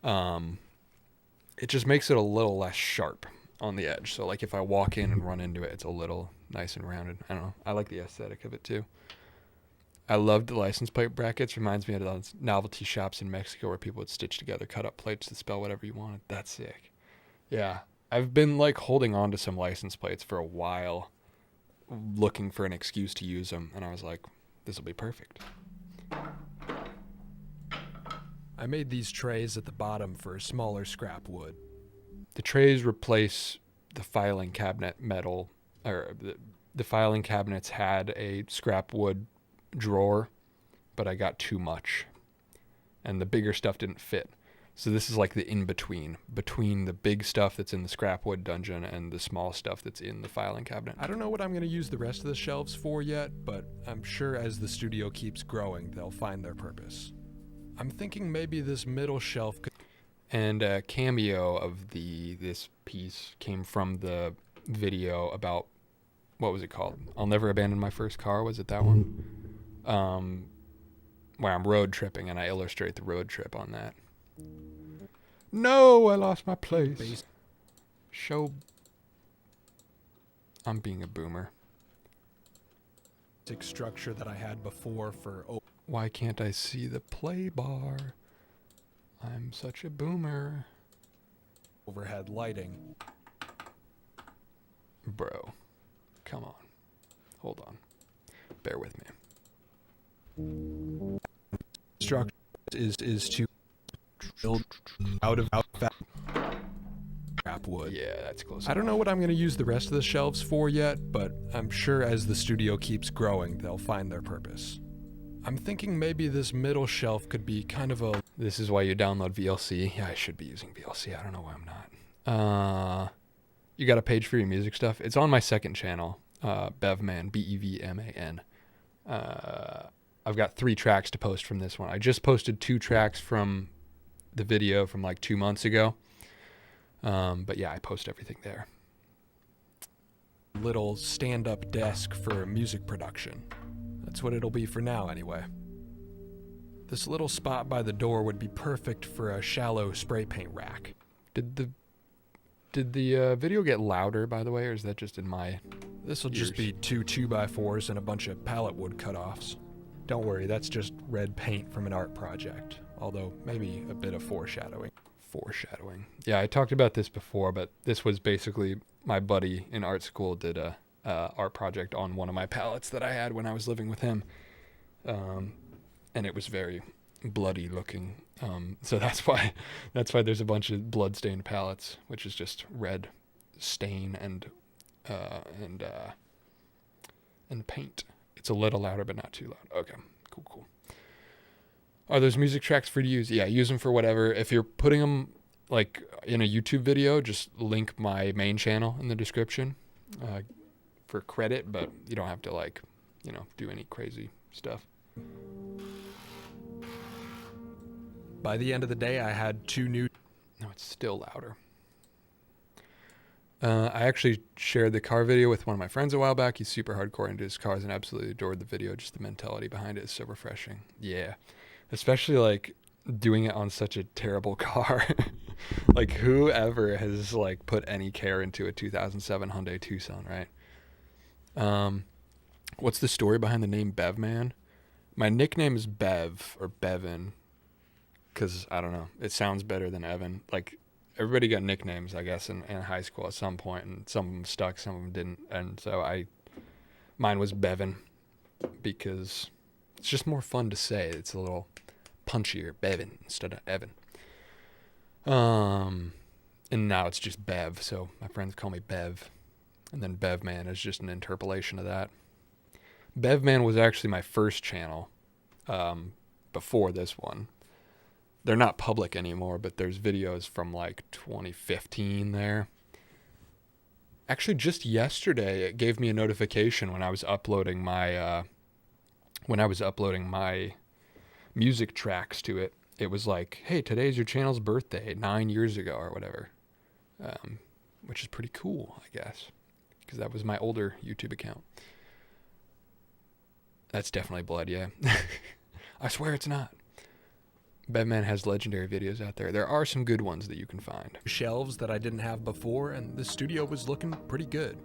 It just makes it a little less sharp on the edge. So like if I walk in and run into it, it's a little nice and rounded. I don't know. I like the aesthetic of it too. I love the license plate brackets. Reminds me of those novelty shops in Mexico where people would stitch together cut up plates to spell whatever you wanted. That's sick. Yeah. I've been like holding on to some license plates for a while, looking for an excuse to use them. And I was like, this will be perfect. I made these trays at the bottom for smaller scrap wood. The trays replace the filing cabinet metal, or the filing cabinets had a scrap wood drawer, but I got too much. And the bigger stuff didn't fit. So this is like the in-between, between the big stuff that's in the scrap wood dungeon and the small stuff that's in the filing cabinet. I don't know what I'm going to use the rest of the shelves for yet, but I'm sure as the studio keeps growing, they'll find their purpose. I'm thinking maybe this middle shelf could... And a cameo of this piece came from the video about, what was it called? I'll Never Abandon My First Car, was it that one? Where I'm road tripping and I illustrate the road trip on that. No, I lost my place. Show. I'm being a boomer. basic structure that I had before for Why can't I see the play bar? I'm such a boomer. overhead lighting. Bro, come on. Hold on. Bear with me. Structure is to build out of scrap wood. Yeah, that's close. I don't know what I'm going to use the rest of the shelves for yet, but I'm sure as the studio keeps growing, they'll find their purpose. I'm thinking maybe this middle shelf could be kind of a... This is why you download VLC. Yeah, I should be using VLC. I don't know why I'm not. You got a page for your music stuff? It's on my second channel, Bevman, Bevman. I've got 3 tracks to post from this one. I just posted 2 tracks from the video from like 2 months ago. But yeah, I post everything there. little stand-up desk for music production. That's what it'll be for now, anyway. This little spot by the door would be perfect for a shallow spray paint rack. Did the video get louder, by the way, or is that just in my... This will just be 2 2x4s and a bunch of pallet wood cutoffs. Don't worry, that's just red paint from an art project, although maybe a bit of foreshadowing. Foreshadowing. Yeah, I talked about this before, but this was basically my buddy in art school did a art project on one of my palettes that I had when I was living with him. And it was very bloody looking. So that's why there's a bunch of blood-stained palettes, which is just red stain and paint. It's a little louder, but not too loud. Okay, cool. Are those music tracks free to use? Yeah, use them for whatever. If you're putting them like in a YouTube video, just link my main channel in the description for credit, but you don't have to do any crazy stuff. By the end of the day, I had 2 new... No, it's still louder. I actually shared the car video with one of my friends a while back. He's super hardcore into his cars and absolutely adored the video. Just the mentality behind it is so refreshing. Yeah. Especially like doing it on such a terrible car. Like whoever has like put any care into a 2007 Hyundai Tucson, right? What's the story behind the name Bevman? My nickname is Bev or Bevin because I don't know. It sounds better than Evan. Like everybody got nicknames, I guess, in high school at some point, and some of them stuck, some of them didn't. And so mine was Bevin because it's just more fun to say. It's a little punchier, Bevin instead of Evan. And now it's just Bev, so my friends call me Bev. And then Bevman is just an interpolation of that. Bevman was actually my first channel before this one. They're not public anymore, but there's videos from like 2015 there. Actually, just yesterday, it gave me a notification when I was uploading my music tracks to it. It was like, hey, today's your channel's birthday, 9 years ago or whatever, which is pretty cool, I guess, because that was my older YouTube account. That's definitely blood, yeah. I swear it's not. Bevman has legendary videos out there. There are some good ones that you can find. Shelves that I didn't have before, and the studio was looking pretty good.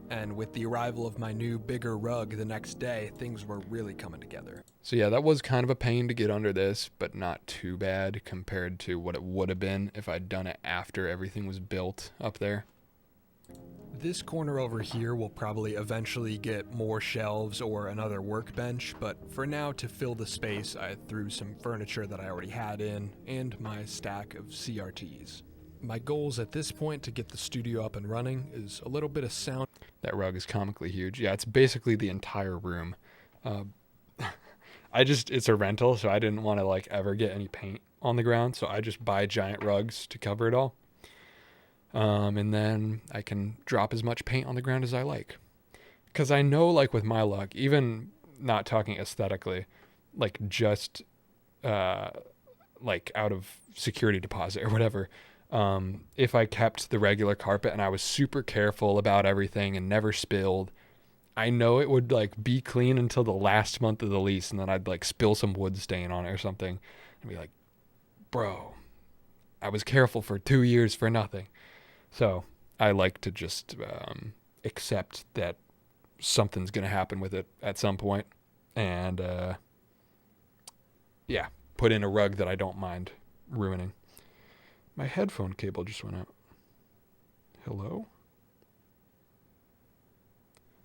And with the arrival of my new, bigger rug the next day, things were really coming together. So yeah, that was kind of a pain to get under this, but not too bad compared to what it would have been if I'd done it after everything was built up there. This corner over here will probably eventually get more shelves or another workbench, but for now, to fill the space, I threw some furniture that I already had in and my stack of CRTs. My goals at this point to get the studio up and running is a little bit of sound. That rug is comically huge. Yeah, it's basically the entire room. It's a rental, so I didn't want to like ever get any paint on the ground, so I just buy giant rugs to cover it all. And then I can drop as much paint on the ground as I like. Because I know, like, with my luck, even not talking aesthetically, like, just, like, out of security deposit or whatever, if I kept the regular carpet and I was super careful about everything and never spilled, I know it would, like, be clean until the last month of the lease, and then I'd, like, spill some wood stain on it or something, and be like, bro, I was careful for 2 years for nothing. So I like to just accept that something's going to happen with it at some point. And, yeah, put in a rug that I don't mind ruining. My headphone cable just went out. Hello?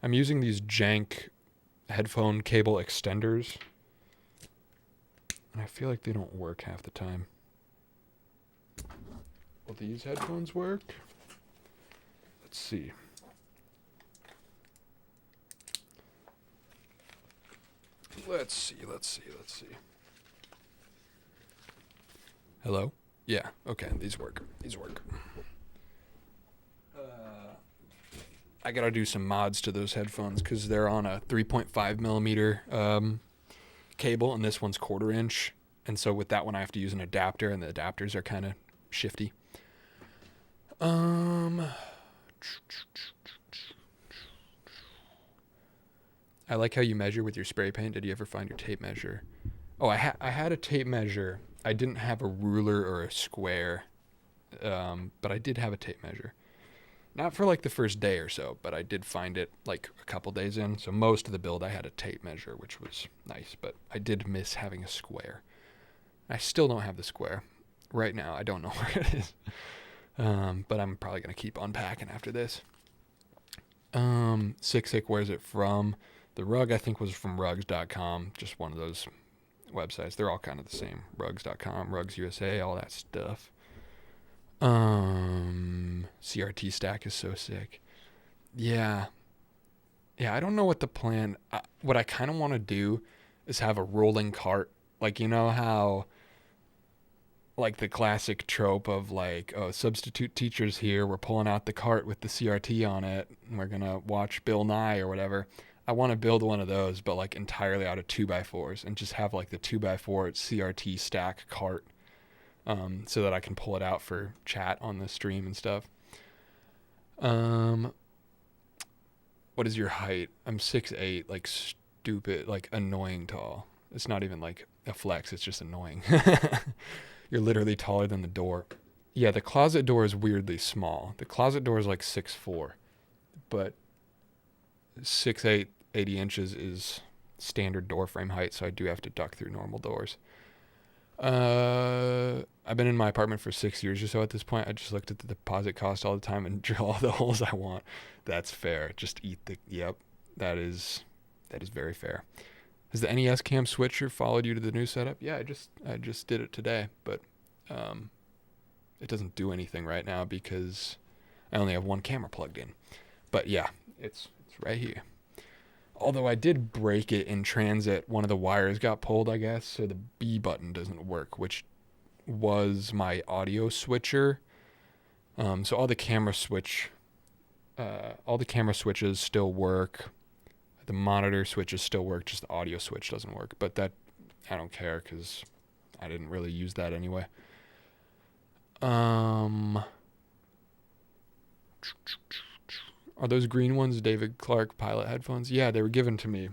I'm using these jank headphone cable extenders. And I feel like they don't work half the time. Will these headphones work? Let's see. Let's see. Hello? Yeah, okay, these work. I gotta do some mods to those headphones because they're on a 3.5 millimeter cable, and this one's 1/4 inch. And so with that one, I have to use an adapter, and the adapters are kind of shifty. I like how you measure with your spray paint. Did you ever find your tape measure? Oh, I had a tape measure. I didn't have a ruler or a square, but I did have a tape measure. Not for like the first day or so, but I did find it like a couple days in. So most of the build I had a tape measure, which was nice, but I did miss having a square. I still don't have the square. Right now, I don't know where it is. But I'm probably going to keep unpacking after this. Sick, where's it from? The rug, I think, was from rugs.com. Just one of those websites. They're all kind of the same. Rugs.com, Rugs USA, all that stuff. CRT stack is so sick. Yeah, I don't know what the plan... what I kind of want to do is have a rolling cart. Like, you know how... like the classic trope of like, oh, substitute teachers here, we're pulling out the cart with the CRT on it, and we're going to watch Bill Nye or whatever. I want to build one of those, but like entirely out of 2x4s, and just have like the 2x4 CRT stack cart, so that I can pull it out for chat on the stream and stuff. What is your height? I'm 6'8", like stupid, like annoying tall. It's not even like a flex, it's just annoying. You're literally taller than the door. Yeah, the closet door is weirdly small. The closet door is like 6'4", but 6'8", 80 inches is standard door frame height, so I do have to duck through normal doors. I've been in my apartment for 6 years or so at this point. I just looked at the deposit cost all the time and drill all the holes I want. That's fair. Just eat the, yep, that is very fair. Has the NES cam switcher followed you to the new setup? Yeah, I just did it today, but it doesn't do anything right now because I only have one camera plugged in. But yeah, it's right here. Although I did break it in transit, one of the wires got pulled, I guess, so the B button doesn't work, which was my audio switcher. So all the camera switches still work. The monitor switches still work, just the audio switch doesn't work. But that, I don't care because I didn't really use that anyway. Are those green ones David Clark Pilot headphones? Yeah, they were given to me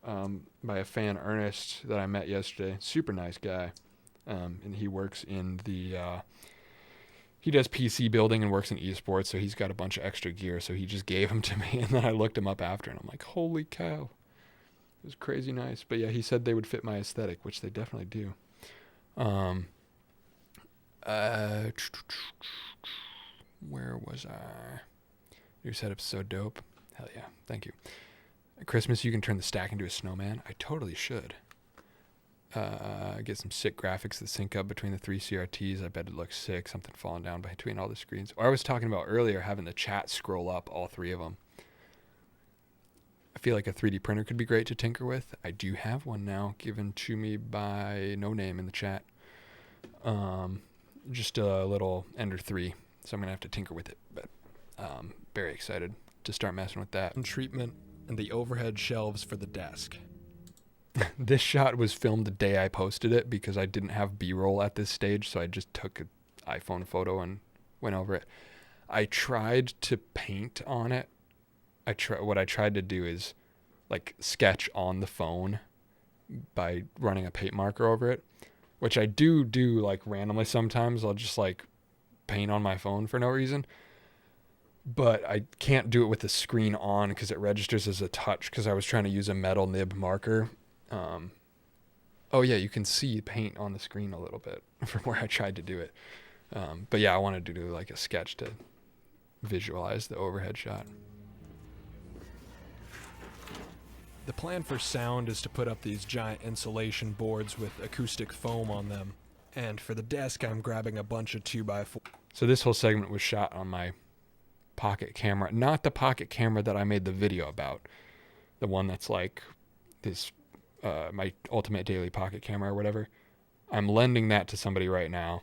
by a fan, Ernest, that I met yesterday. Super nice guy. And he works in the... he does PC building and works in esports, so he's got a bunch of extra gear, so he just gave them to me, and then I looked him up after, and I'm like, holy cow. It was crazy nice. But yeah, he said they would fit my aesthetic, which they definitely do. Where was I? Your setup's so dope. Hell yeah. Thank you. At Christmas, you can turn the stack into a snowman. I totally should. Get some sick graphics that sync up between the 3 CRTs. I bet it looks sick. Something falling down between all the screens. Or I was talking about earlier having the chat scroll up all 3 of them. I feel like a 3D printer could be great to tinker with. I do have one now given to me by No Name in the chat. Just a little Ender 3. So I'm going to have to tinker with it. But very excited to start messing with that. Treatment and the overhead shelves for the desk. This shot was filmed the day I posted it because I didn't have B-roll at this stage, so I just took an iPhone photo and went over it. I tried to paint on it. What I tried to do is like sketch on the phone by running a paint marker over it, which I do like randomly sometimes. I'll just like paint on my phone for no reason. But I can't do it with the screen on because it registers as a touch because I was trying to use a metal nib marker. Oh yeah, you can see paint on the screen a little bit from where I tried to do it. But yeah, I wanted to do like a sketch to visualize the overhead shot. The plan for sound is to put up these giant insulation boards with acoustic foam on them. And for the desk, I'm grabbing a bunch of 2x4. So this whole segment was shot on my pocket camera, not the pocket camera that I made the video about. The one that's like this, my ultimate daily pocket camera or whatever. I'm lending that to somebody right now.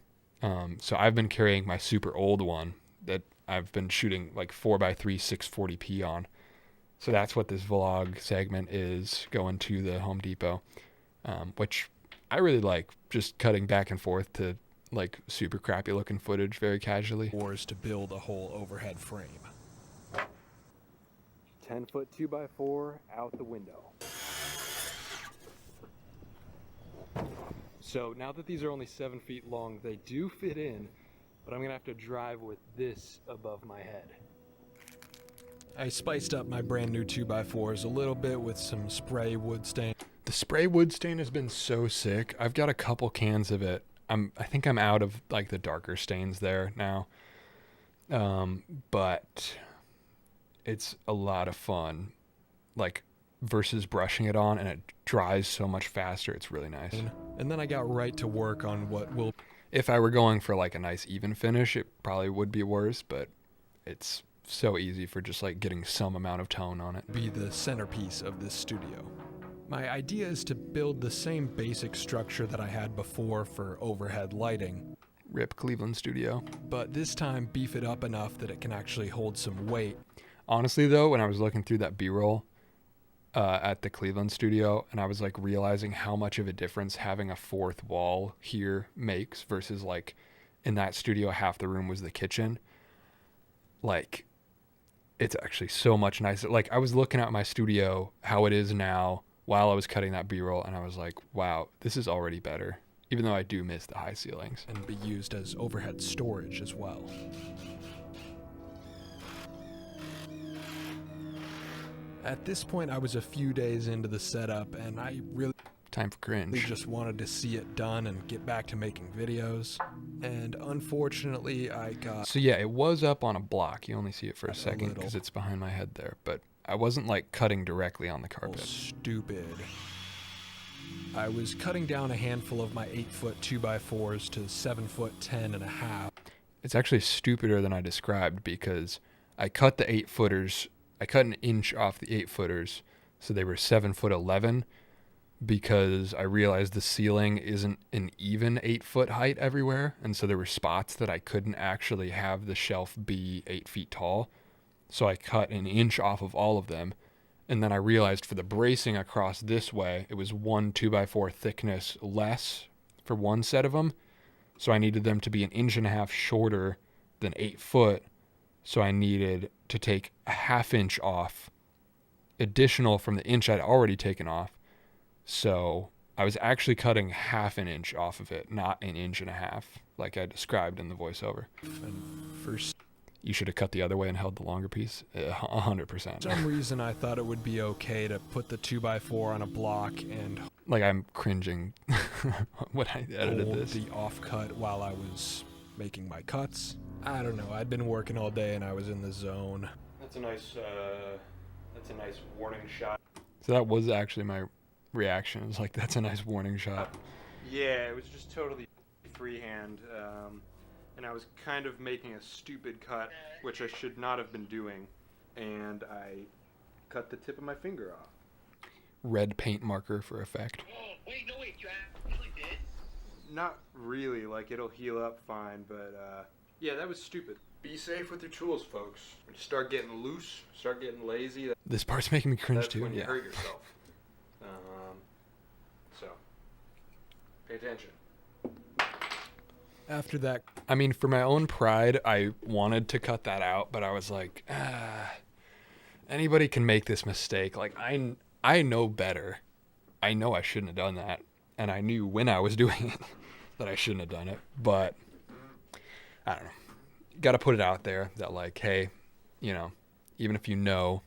So I've been carrying my super old one that I've been shooting like 4x3 640p on. So that's what this vlog segment is, going to the Home Depot, which I really like, just cutting back and forth to like super crappy looking footage very casually. Doors to build a whole overhead frame. 10-foot 2x4 out the window. So now that these are only 7 feet long, they do fit in, but I'm gonna have to drive with this above my head. I spiced up my brand new 2x4s a little bit with some spray wood stain. The spray wood stain has been so sick. I've got a couple cans of it. I think I'm out of like the darker stains there now. But it's a lot of fun, like versus brushing it on, and it dries so much faster. It's really nice. And then I got right to work on what will... If I were going for like a nice even finish, it probably would be worse, but it's so easy for just like getting some amount of tone on it. Be the centerpiece of this studio. My idea is to build the same basic structure that I had before for overhead lighting. Rip Cleveland studio. But this time beef it up enough that it can actually hold some weight. Honestly though, when I was looking through that B-roll at the Cleveland studio, and I was like realizing how much of a difference having a fourth wall here makes versus like in that studio half the room was the kitchen. Like it's actually so much nicer. Like, I was looking at my studio, how it is now, while I was cutting that B-roll, and I was like, wow, this is already better, even though I do miss the high ceilings. And be used as overhead storage as well. At this point, I was a few days into the setup, and I really Time for cringe. just wanted to see it done and get back to making videos. And unfortunately, I got So yeah, it was up on a block. You only see it for a A second little. because it's behind my head there. But I wasn't like cutting directly on the carpet. stupid. I was cutting down a handful of my 8-foot 2x4s to 7-foot 10.5. It's actually stupider than I described because I cut the 8-footers. I cut an inch off the 8-footers, so they were 7'11", because I realized the ceiling isn't an even 8-foot height everywhere, and so there were spots that I couldn't actually have the shelf be 8 feet tall. So I cut an inch off of all of them, and then I realized for the bracing across this way, it was 1 2x4 thickness less for one set of them. So I needed them to be 1.5 inches shorter than 8 foot. So I needed to take a 1/2 inch off, additional from the inch I'd already taken off. So I was actually cutting 1/2 inch off of it, not 1.5 inches, like I described in the voiceover. And for You should have cut the other way and held the longer piece. 100%. some reason, I thought it would be okay to put the 2x4 on a block and Like, I'm cringing when I edited hold this. the offcut while I was making my cuts. I don't know. I'd been working all day and I was in the zone. That's a nice warning shot. So that was actually my reaction. It was like, that's a nice warning shot. Yeah, it was just totally freehand, and I was kind of making a stupid cut, which I should not have been doing, and I cut the tip of my finger off. Red paint marker for effect. Oh, wait, no, wait, you actually did? Not really, like it'll heal up fine, but yeah, that was stupid. Be safe with your tools, folks. When you start getting loose, start getting lazy, This part's making me cringe that's too. when you Yeah. hurt yourself. So, pay attention. After that, I mean, for my own pride, I wanted to cut that out, but I was like, anybody can make this mistake. Like, I know better. I know I shouldn't have done that, and I knew when I was doing it that I shouldn't have done it. But I don't know. Got to put it out there that, like, hey, you know, even if you know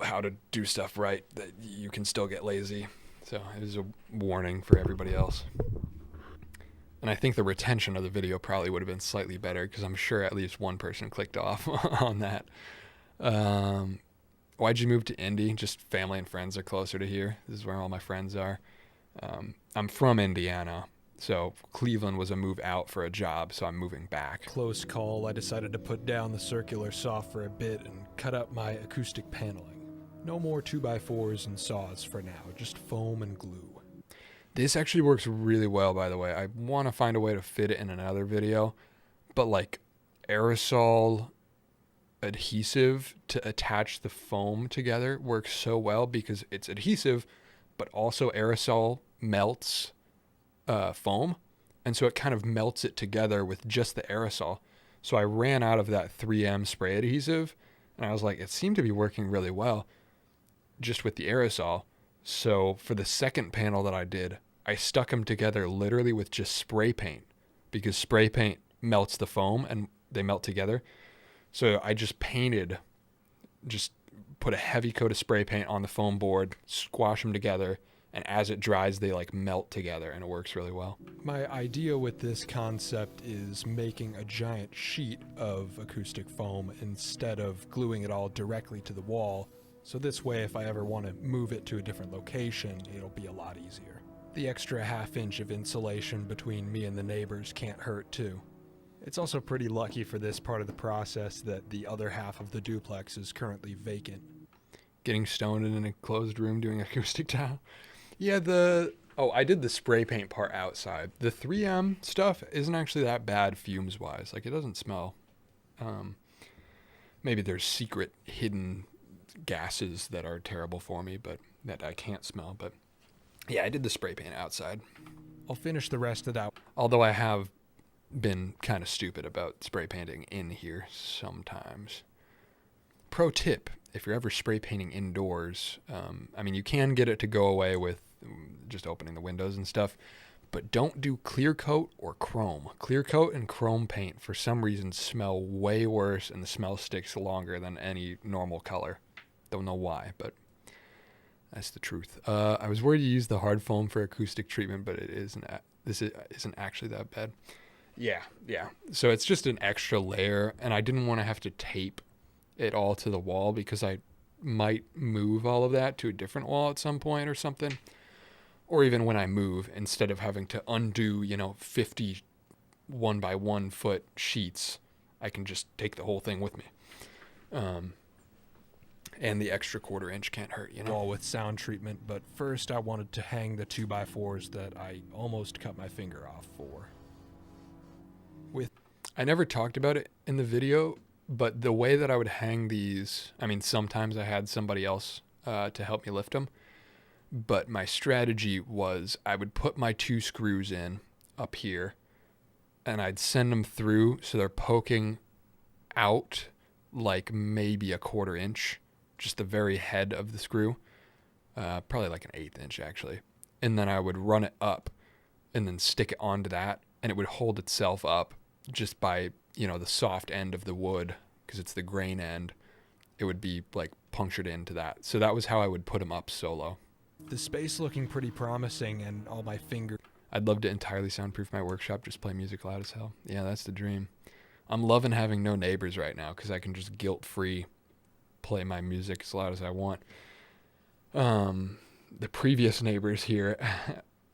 how to do stuff right, that you can still get lazy. So it was a warning for everybody else. And I think the retention of the video probably would have been slightly better because I'm sure at least one person clicked off on that. Why'd you move to Indy? Just family and friends are closer to here. This is where all my friends are. I'm from Indiana, so Cleveland was a move out for a job, so I'm moving back. close call, I decided to put down the circular saw for a bit and cut up my acoustic paneling. No more 2x4s and saws for now, just foam and glue. This actually works really well, by the way. I want to find a way to fit it in another video, but like aerosol adhesive to attach the foam together works so well because it's adhesive, but also aerosol melts foam, and so it kind of melts it together with just the aerosol. So I ran out of that 3M spray adhesive, and I was like, it seemed to be working really well just with the aerosol. So for the second panel that I did, I stuck them together literally with just spray paint because spray paint melts the foam and they melt together. So I just put a heavy coat of spray paint on the foam board, squash them together, and as it dries, they like melt together and it works really well. My idea with this concept is making a giant sheet of acoustic foam instead of gluing it all directly to the wall. So this way, if I ever want to move it to a different location, it'll be a lot easier. The extra 1/2 inch of insulation between me and the neighbors can't hurt too. It's also pretty lucky for this part of the process that the other half of the duplex is currently vacant. Getting stoned in a closed room doing acoustic tile. Yeah, I did the spray paint part outside. The 3M stuff isn't actually that bad fumes wise. Like, it doesn't smell. Maybe there's secret hidden gases that are terrible for me, but that I can't smell. But yeah, I did the spray paint outside. I'll finish the rest of that. Although I have been kind of stupid about spray painting in here sometimes. pro tip, if you're ever spray painting indoors, I mean, you can get it to go away with just opening the windows and stuff, but don't do clear coat or chrome. Clear coat and chrome paint, for some reason, smell way worse, and the smell sticks longer than any normal color. Don't know why, but that's the truth. I was worried to use the hard foam for acoustic treatment, but this isn't actually that bad. Yeah. So it's just an extra layer, and I didn't want to have to tape it all to the wall because I might move all of that to a different wall at some point or something. Or even when I move, instead of having to undo, 50 1 by 1 foot sheets, I can just take the whole thing with me. And the extra 1/4 inch can't hurt, Wall with sound treatment, but first I wanted to hang the 2x4s that I almost cut my finger off for. I never talked about it in the video, but the way that I would hang these, I mean, sometimes I had somebody else to help me lift them, but my strategy was I would put my 2 screws in up here, and I'd send them through so they're poking out like maybe a 1/4 inch, just the very head of the screw, probably like an 1/8 inch actually. And then I would run it up and then stick it onto that, and it would hold itself up just by, the soft end of the wood, because it's the grain end. It would be like punctured into that. So that was how I would put them up solo. The space looking pretty promising, and all my fingers. I'd love to entirely soundproof my workshop, just play music loud as hell. Yeah, that's the dream. I'm loving having no neighbors right now because I can just guilt-free play my music as loud as I want. The previous neighbors here,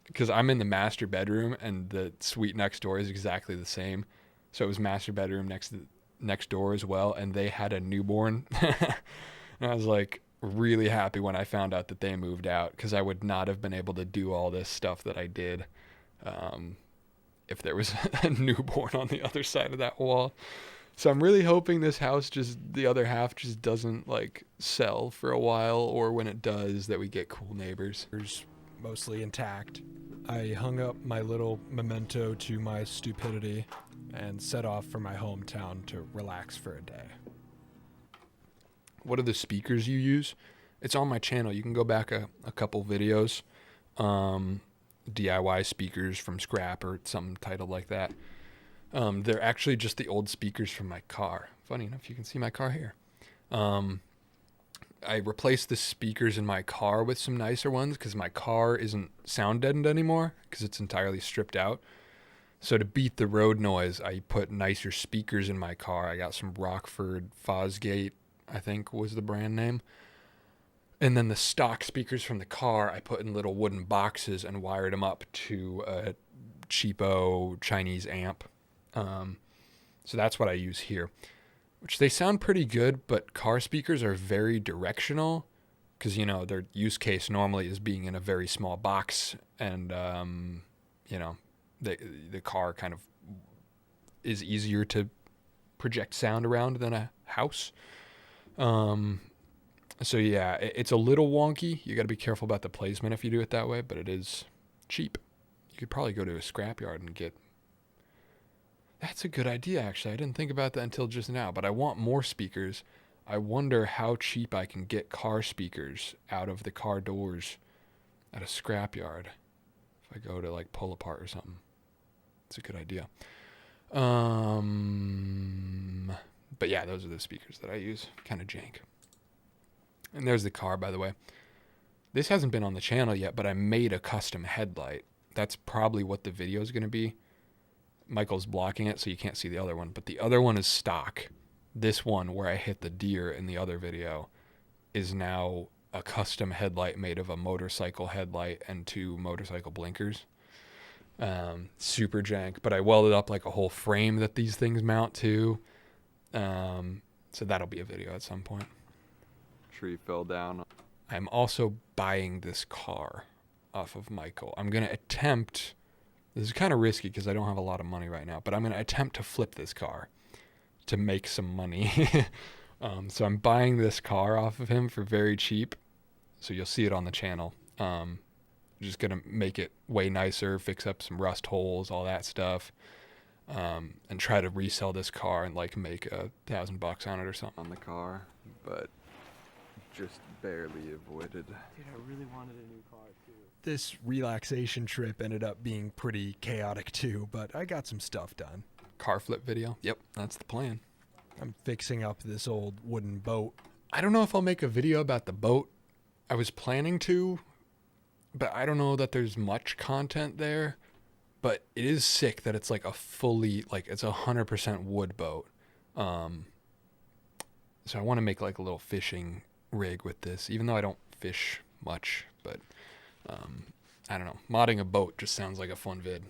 because I'm in the master bedroom and the suite next door is exactly the same. So it was master bedroom next door as well, and they had a newborn. And I was like really happy when I found out that they moved out, because I would not have been able to do all this stuff that I did if there was a newborn on the other side of that wall. So I'm really hoping this house, just the other half, just doesn't like sell for a while, or when it does, that we get cool neighbors. Mostly intact. I hung up my little memento to my stupidity and set off for my hometown to relax for a day. What are the speakers you use? It's on my channel. You can go back a couple videos. DIY speakers from scrap or something titled like that. They're actually just the old speakers from my car. Funny enough, you can see my car here. I replaced the speakers in my car with some nicer ones because my car isn't sound deadened anymore because it's entirely stripped out. So to beat the road noise, I put nicer speakers in my car. I got some Rockford Fosgate, I think was the brand name. And then the stock speakers from the car, I put in little wooden boxes and wired them up to a cheapo Chinese amp. So that's what I use here, which they sound pretty good, but car speakers are very directional because, their use case normally is being in a very small box, and, the car kind of is easier to project sound around than a house. So yeah, it's a little wonky. You got to be careful about the placement if you do it that way, but it is cheap. You could probably go to a scrapyard and get... That's a good idea, actually. I didn't think about that until just now, but I want more speakers. I wonder how cheap I can get car speakers out of the car doors at a scrapyard. If I go to pull apart or something. It's a good idea. But yeah, those are the speakers that I use. Kind of jank. And there's the car, by the way. This hasn't been on the channel yet, but I made a custom headlight. That's probably what the video is going to be. Michael's blocking it, so you can't see the other one. But the other one is stock. This one, where I hit the deer in the other video, is now a custom headlight made of a motorcycle headlight and 2 motorcycle blinkers. Super jank. But I welded up a whole frame that these things mount to. So that'll be a video at some point. Tree fell down. I'm also buying this car off of Michael. I'm going to attempt, this is kind of risky because I don't have a lot of money right now, but I'm going to attempt to flip this car to make some money. So I'm buying this car off of him for very cheap. So you'll see it on the channel. Just going to make it way nicer, fix up some rust holes, all that stuff. and try to resell this car and like make $1,000 on it or something. on the car, but just barely avoided. Dude, I really wanted a new car too. This relaxation trip ended up being pretty chaotic too, but I got some stuff done. Car flip video. Yep, that's the plan. I'm fixing up this old wooden boat. I don't know if I'll make a video about the boat. I was planning to, but I don't know that there's much content there. But it is sick that it's like a fully, like it's 100% wood boat. So I want to make like a little fishing rig with this, even though I don't fish much. But I don't know. Modding a boat just sounds like a fun vid,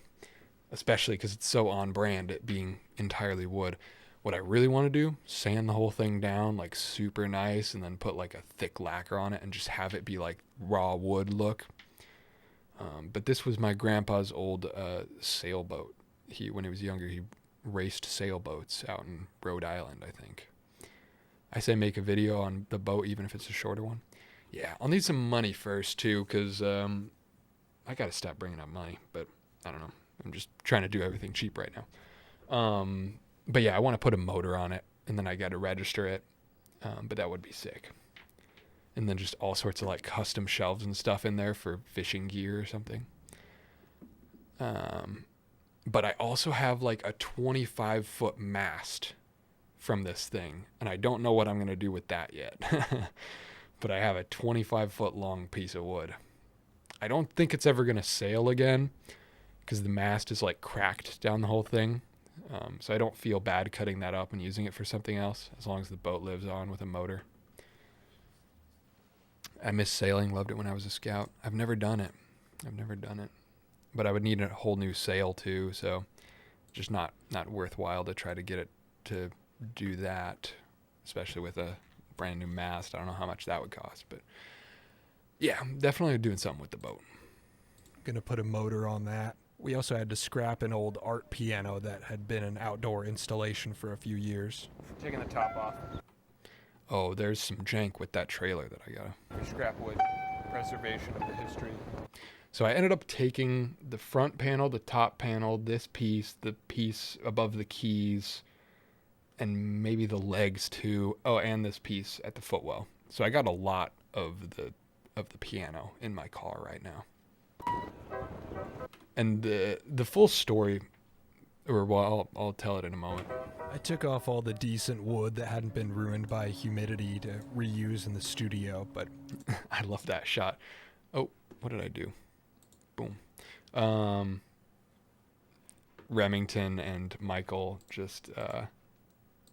especially because it's so on brand, it being entirely wood. What I really want to do, sand the whole thing down like super nice and then put like a thick lacquer on it and just have it be like raw wood look. But this was my grandpa's old sailboat. When he was younger, he raced sailboats out in Rhode Island, I think. I say make a video on the boat, even if it's a shorter one. Yeah, I'll need some money first, too, because I got to stop bringing up money. But I don't know. I'm just trying to do everything cheap right now. But yeah, I want to put a motor on it, and then I got to register it. But that would be sick. And then just all sorts of like custom shelves and stuff in there for fishing gear or something. But I also have like a 25-foot mast from this thing. And I don't know what I'm going to do with that yet. But I have a 25-foot long piece of wood. I don't think it's ever going to sail again because the mast is like cracked down the whole thing. So I don't feel bad cutting that up and using it for something else as long as the boat lives on with a motor. I miss sailing, loved it when I was a scout. I've never done it. But I would need a whole new sail too, so just not worthwhile to try to get it to do that, especially with a brand new mast. I don't know how much that would cost, but yeah, I'm definitely doing something with the boat. Gonna put a motor on that. We also had to scrap an old art piano that had been an outdoor installation for a few years. Taking the top off. Oh, there's some jank with that trailer that I got. Scrap wood. Preservation of the history. So I ended up taking the front panel, the top panel, this piece, the piece above the keys, and maybe the legs too. Oh, and this piece at the footwell. So I got a lot of the piano in my car right now. And the full story, I'll tell it in a moment. I took off all the decent wood that hadn't been ruined by humidity to reuse in the studio, but I love that shot. Oh, what did I do? Boom. Remington and Michael just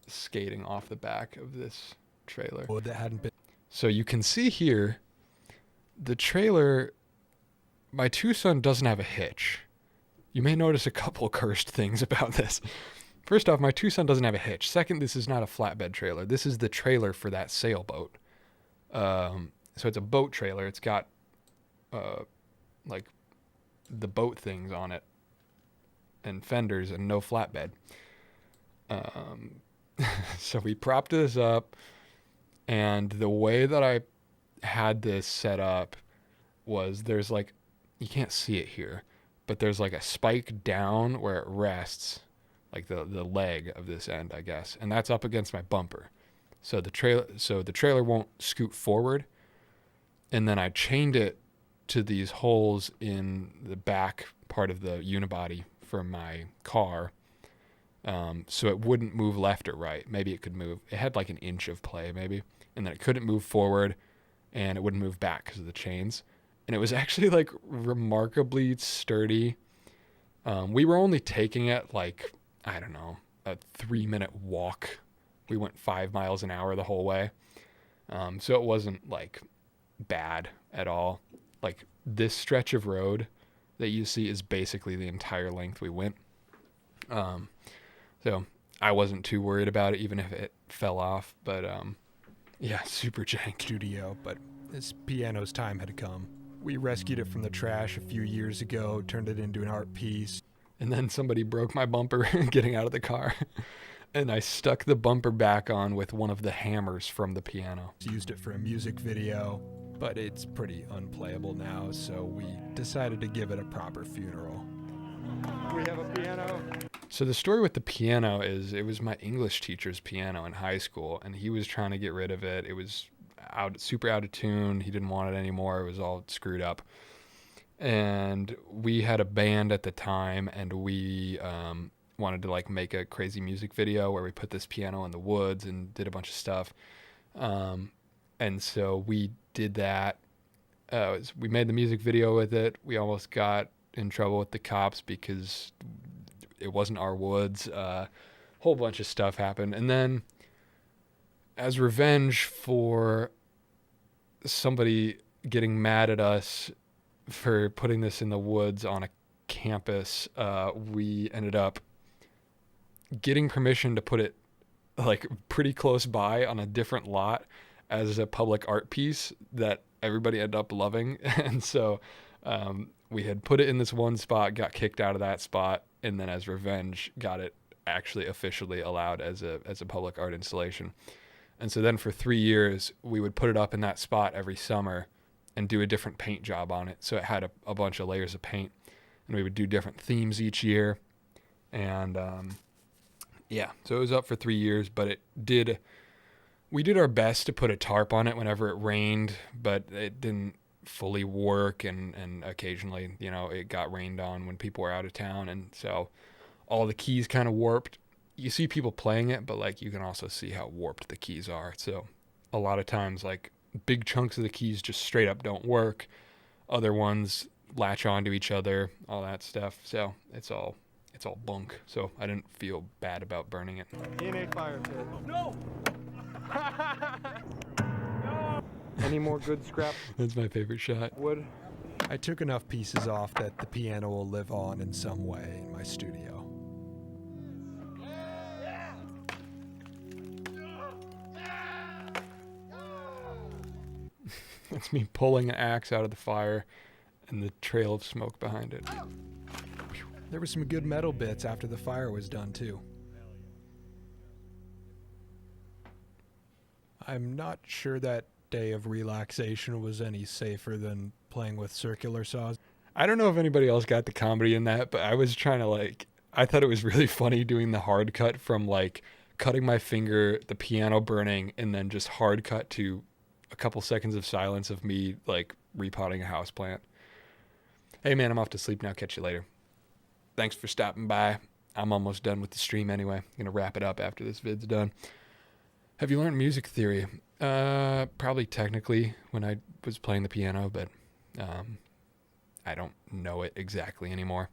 skating off the back of this trailer. wood that hadn't been. So you can see here, the trailer, my Tucson doesn't have a hitch. You may notice a couple cursed things about this. First off, my Tucson doesn't have a hitch. Second, this is not a flatbed trailer. This is the trailer for that sailboat. So it's a boat trailer. It's got like the boat things on it and fenders and no flatbed. So we propped this up, and the way that I had this set up was there's like, you can't see it here, but there's like a spike down where it rests, like the leg of this end, I guess, and that's up against my bumper. So the trailer won't scoot forward. And then I chained it to these holes in the back part of the unibody for my car, so it wouldn't move left or right. Maybe it could move. It had like an inch of play maybe, and then it couldn't move forward, and it wouldn't move back because of the chains. And it was actually like remarkably sturdy. We were only taking it like, I don't know, a 3-minute walk. We went 5 miles an hour the whole way. So it wasn't like bad at all. Like this stretch of road that you see is basically the entire length we went. So I wasn't too worried about it, even if it fell off. But yeah, super jank. Studio, but this piano's time had come. We rescued it from the trash a few years ago, turned it into an art piece. And then somebody broke my bumper getting out of the car. And I stuck the bumper back on with one of the hammers from the piano. Used it for a music video, but it's pretty unplayable now, so we decided to give it a proper funeral. We have a piano. So the story with the piano is it was my English teacher's piano in high school, and he was trying to get rid of it. It was super out of tune. He didn't want it anymore. It was all screwed up. And we had a band at the time, and we wanted to like make a crazy music video where we put this piano in the woods and did a bunch of stuff. And so we did that. We made the music video with it. We almost got in trouble with the cops because it wasn't our woods. Whole bunch of stuff happened. And then as revenge for somebody getting mad at us for putting this in the woods on a campus, we ended up getting permission to put it like pretty close by on a different lot as a public art piece that everybody ended up loving. And so we had put it in this one spot, got kicked out of that spot, and then as revenge got it actually officially allowed as a public art installation. And so then for 3 years we would put it up in that spot every summer and do a different paint job on it. So it had a bunch of layers of paint, and we would do different themes each year. And yeah, so it was up for 3 years, but we did our best to put a tarp on it whenever it rained, but it didn't fully work. And occasionally, it got rained on when people were out of town. And so all the keys kind of warped. You see people playing it, but like you can also see how warped the keys are. So a lot of times, like big chunks of the keys just straight up don't work. Other ones latch onto each other, all that stuff. So it's all bunk. So I didn't feel bad about burning it. In a fire pit. No! Any more good scrap That's my favorite shot. wood? I took enough pieces off that the piano will live on in some way in my studio. That's me pulling an axe out of the fire and the trail of smoke behind it. There were some good metal bits after the fire was done too. I'm not sure that day of relaxation was any safer than playing with circular saws. I don't know if anybody else got the comedy in that, but I was trying to I thought it was really funny doing the hard cut from cutting my finger, the piano burning, and then just hard cut to a couple seconds of silence of me repotting a houseplant. Hey man, I'm off to sleep now. Catch you later. Thanks for stopping by. I'm almost done with the stream anyway. I'm gonna wrap it up after this vid's done. Have you learned music theory? Probably technically when I was playing the piano, but I don't know it exactly anymore.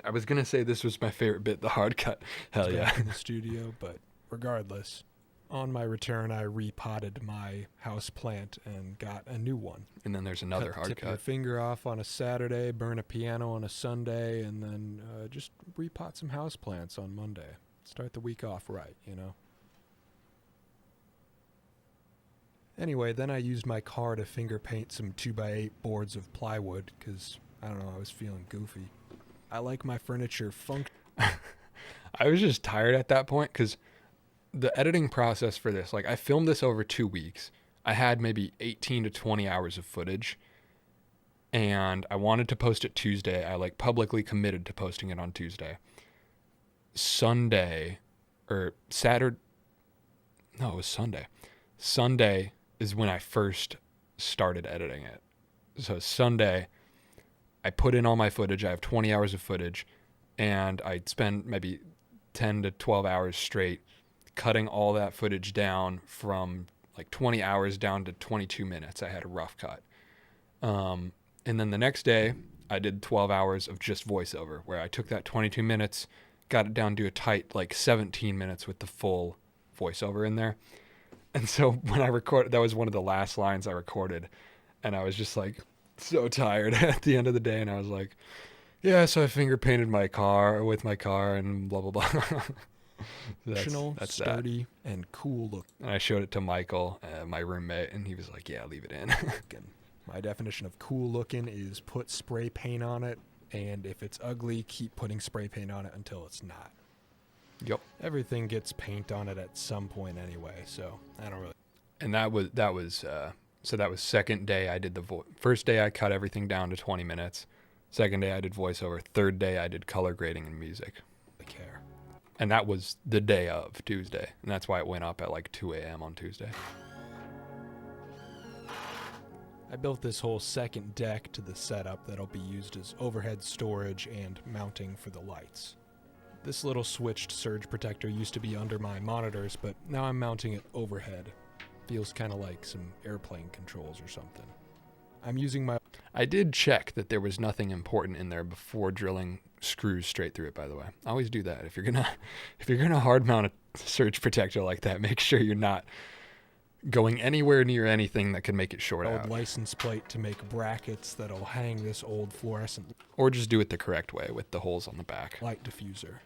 I was gonna say this was my favorite bit, the hard cut. Hell yeah. Back in the studio, but regardless, on my return, I repotted my house plant and got a new one. And then there's another Cut the hard tip of your cut. finger off on a Saturday, burn a piano on a Sunday, and then just repot some house plants on Monday. Start the week off right, Anyway, then I used my car to finger paint some 2x8 boards of plywood because, I don't know, I was feeling goofy. I like my furniture I was just tired at that point because the editing process for this, I filmed this over 2 weeks. I had maybe 18 to 20 hours of footage, and I wanted to post it Tuesday. I publicly committed to posting it on Tuesday. Sunday, or Saturday, no, it was Sunday. Sunday is when I first started editing it. So Sunday, I put in all my footage. I have 20 hours of footage, and I spend maybe 10 to 12 hours straight cutting all that footage down from 20 hours down to 22 minutes. I had a rough cut. And then the next day, I did 12 hours of just voiceover, where I took that 22 minutes, got it down to a tight 17 minutes with the full voiceover in there. And so when I recorded, that was one of the last lines I recorded, and I was just so tired at the end of the day, and I was like, yeah, so I finger painted my car and blah, blah, blah. functional, that's sturdy, and cool look. And I showed it to Michael, my roommate, and he was like, yeah, leave it in. My definition of cool looking is put spray paint on it, and if it's ugly, keep putting spray paint on it until it's not. Yep. Everything gets paint on it at some point anyway, so I don't really. And that was second day I did first day I cut everything down to 20 minutes. Second day I did voiceover. Third day I did color grading and music. care. And that was the day of Tuesday. And that's why it went up at like 2 a.m. on Tuesday. I built this whole second deck to the setup that'll be used as overhead storage and mounting for the lights. This little switched surge protector used to be under my monitors, but now I'm mounting it overhead. Feels kind of like some airplane controls or something. I'm using my... I did check that there was nothing important in there before drilling screws straight through it, by the way. I always do that. If you're gonna hard mount a surge protector like that, make sure you're not going anywhere near anything that could make it short old out. license plate to make brackets that'll hang this old fluorescent Or just do it the correct way with the holes on the back. light diffuser.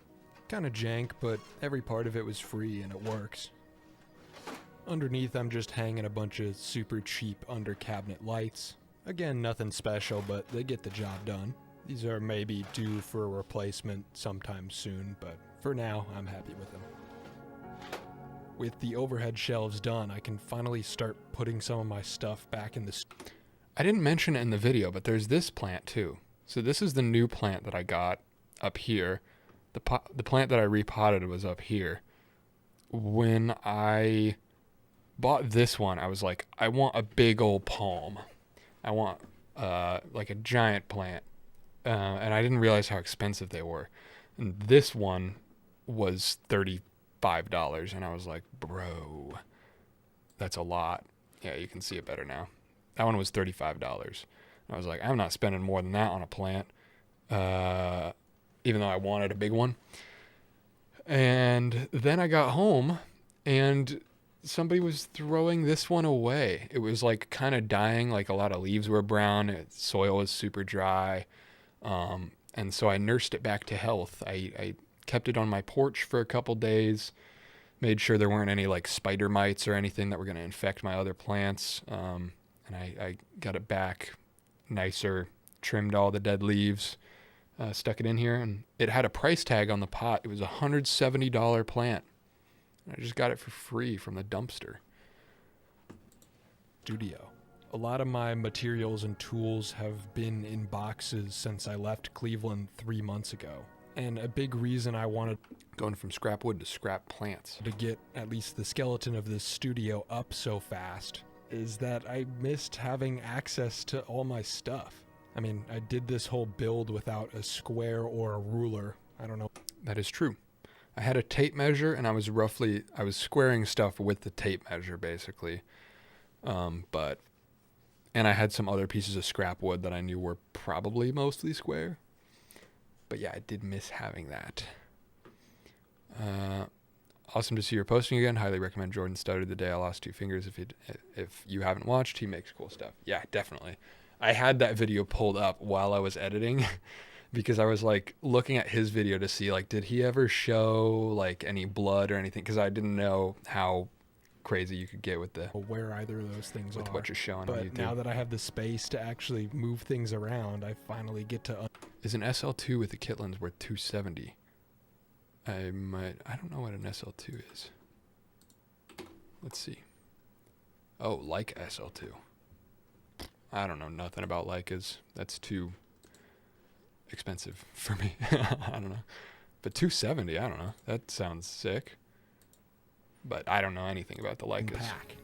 Kind of jank, but every part of it was free and it works. Underneath, I'm just hanging a bunch of super cheap under cabinet lights. Again, nothing special, but they get the job done. These are maybe due for a replacement sometime soon, but for now, I'm happy with them. With the overhead shelves done, I can finally start putting some of my stuff back in the... I didn't mention it in the video, but there's this plant too. So this is the new plant that I got up here. The plant that I repotted was up here. When I bought this one, I was like, I want a big old palm. I want like a giant plant. And I didn't realize how expensive they were. And this one was $35. And I was like, bro, that's a lot. Yeah, you can see it better now. That one was $35. I was like, I'm not spending more than that on a plant. Even though I wanted a big one. And then I got home and somebody was throwing this one away. It was like kind of dying, like a lot of leaves were brown, soil was super dry. And so I nursed it back to health. I kept it on my porch for a couple days, made sure there weren't any like spider mites or anything that were going to infect my other plants. And I got it back nicer, trimmed all the dead leaves. Stuck it in here, and it had a price tag on the pot. It was a $170 plant. I just got it for free from the dumpster. Studio. A lot of my materials and tools have been in boxes since I left Cleveland 3 months ago. And a big reason I wanted Going from scrap wood to scrap plants. to get at least the skeleton of this studio up so fast is that I missed having access to all my stuff. I mean, I did this whole build without a square or a ruler. I don't know. That is true. I had a tape measure, and I was squaring stuff with the tape measure, basically. And I had some other pieces of scrap wood that I knew were probably mostly square. But yeah, I did miss having that. Awesome to see you're posting again. Highly recommend Jordan Stuttered the Day I Lost 2 Fingers. If you haven't watched, he makes cool stuff. Yeah, definitely. I had that video pulled up while I was editing because I was like looking at his video to see like, did he ever show like any blood or anything? Because I didn't know how crazy you could get with Where either of those things are. what you're showing on But YouTube. now that I have the space to actually move things around, I finally get to... Is an SL2 with the kit lens worth $270? I don't know what an SL2 is. Let's see. Oh, Leica SL2. I don't know nothing about Leicas. That's too expensive for me. I don't know. But $270, I don't know. That sounds sick. But I don't know anything about the Leicas. unpack.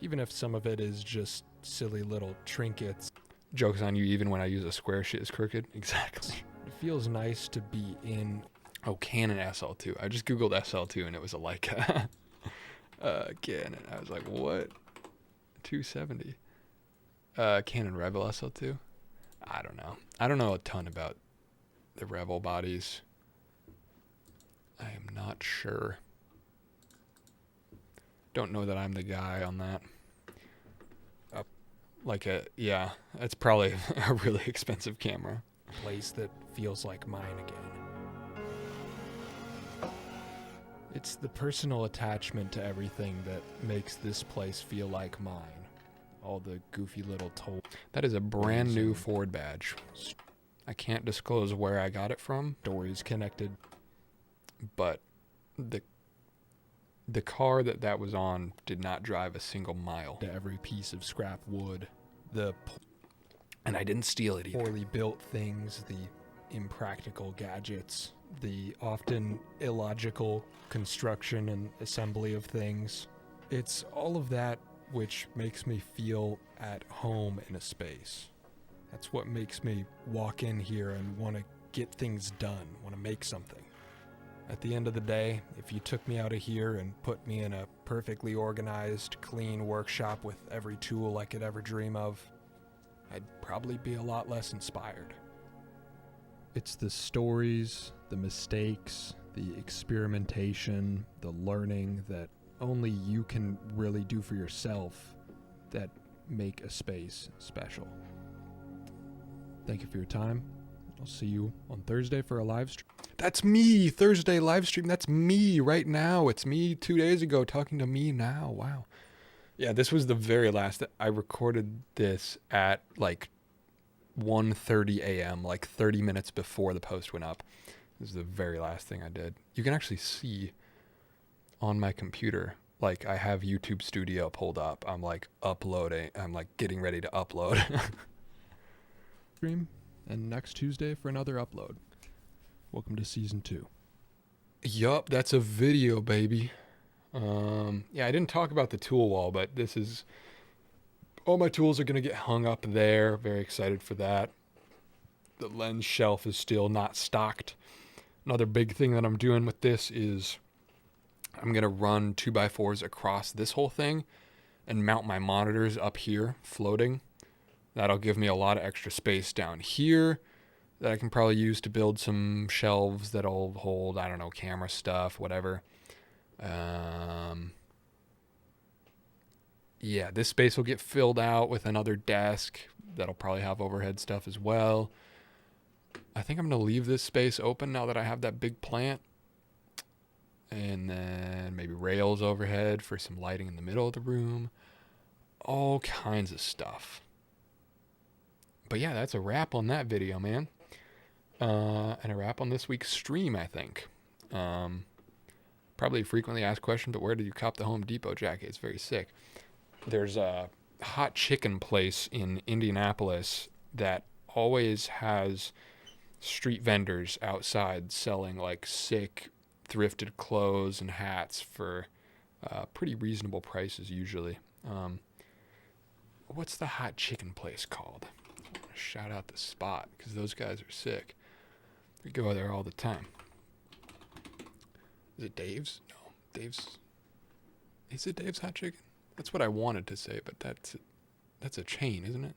Even if some of it is just silly little trinkets. Joke's on you, even when I use a square, shit is crooked. Exactly. It feels nice to be in... Oh, Canon SL2. I just Googled SL2 and it was a Leica. Canon. I was like, what? $270. Canon Rebel SL2? I don't know. I don't know a ton about the Rebel bodies. I am not sure. Don't know that I'm the guy on that. Yeah, that's probably a really expensive camera. place that feels like mine again. It's the personal attachment to everything that makes this place feel like mine. All the goofy little toys. That is a brand new Ford badge. I can't disclose where I got it from, Stories connected. but the car that was on did not drive a single mile. To every piece of scrap wood. The And I didn't steal it either. poorly built things, the impractical gadgets, the often illogical construction and assembly of things. It's all of that which makes me feel at home in a space. That's what makes me walk in here and want to get things done, want to make something. At the end of the day, if you took me out of here and put me in a perfectly organized, clean workshop with every tool I could ever dream of, I'd probably be a lot less inspired. It's the stories, the mistakes, the experimentation, the learning that only you can really do for yourself that make a space special. Thank you for your time. I'll see you on Thursday for a live stream. That's me, Thursday live stream. That's me right now. It's me 2 days ago talking to me now. Wow. Yeah, this was the very last. I recorded this at like 1:30 a.m., like 30 minutes before the post went up. This is the very last thing I did. You can actually see on my computer, like I have YouTube Studio pulled up. I'm like uploading. I'm like getting ready to upload. Stream and next Tuesday for another upload. Welcome to season 2. Yup, that's a video, baby. Yeah, I didn't talk about the tool wall, but this is all my tools are gonna get hung up there. Very excited for that. The lens shelf is still not stocked. Another big thing that I'm doing with this is I'm going to run 2x4s across this whole thing and mount my monitors up here floating. That'll give me a lot of extra space down here that I can probably use to build some shelves that'll hold, I don't know, camera stuff, whatever. Yeah, this space will get filled out with another desk that'll probably have overhead stuff as well. I think I'm going to leave this space open now that I have that big plant. And then maybe rails overhead for some lighting in the middle of the room. All kinds of stuff. But yeah, that's a wrap on that video, man. And a wrap on this week's stream, I think. Probably a frequently asked question, but where did you cop the Home Depot jacket? It's very sick. There's a hot chicken place in Indianapolis that always has street vendors outside selling like sick thrifted clothes and hats for pretty reasonable prices usually. What's the hot chicken place called? I want to shout out the spot because those guys are sick. We go there all the time. Is it Dave's? No, Dave's. Is it Dave's Hot Chicken? That's what I wanted to say, but that's a chain, isn't it?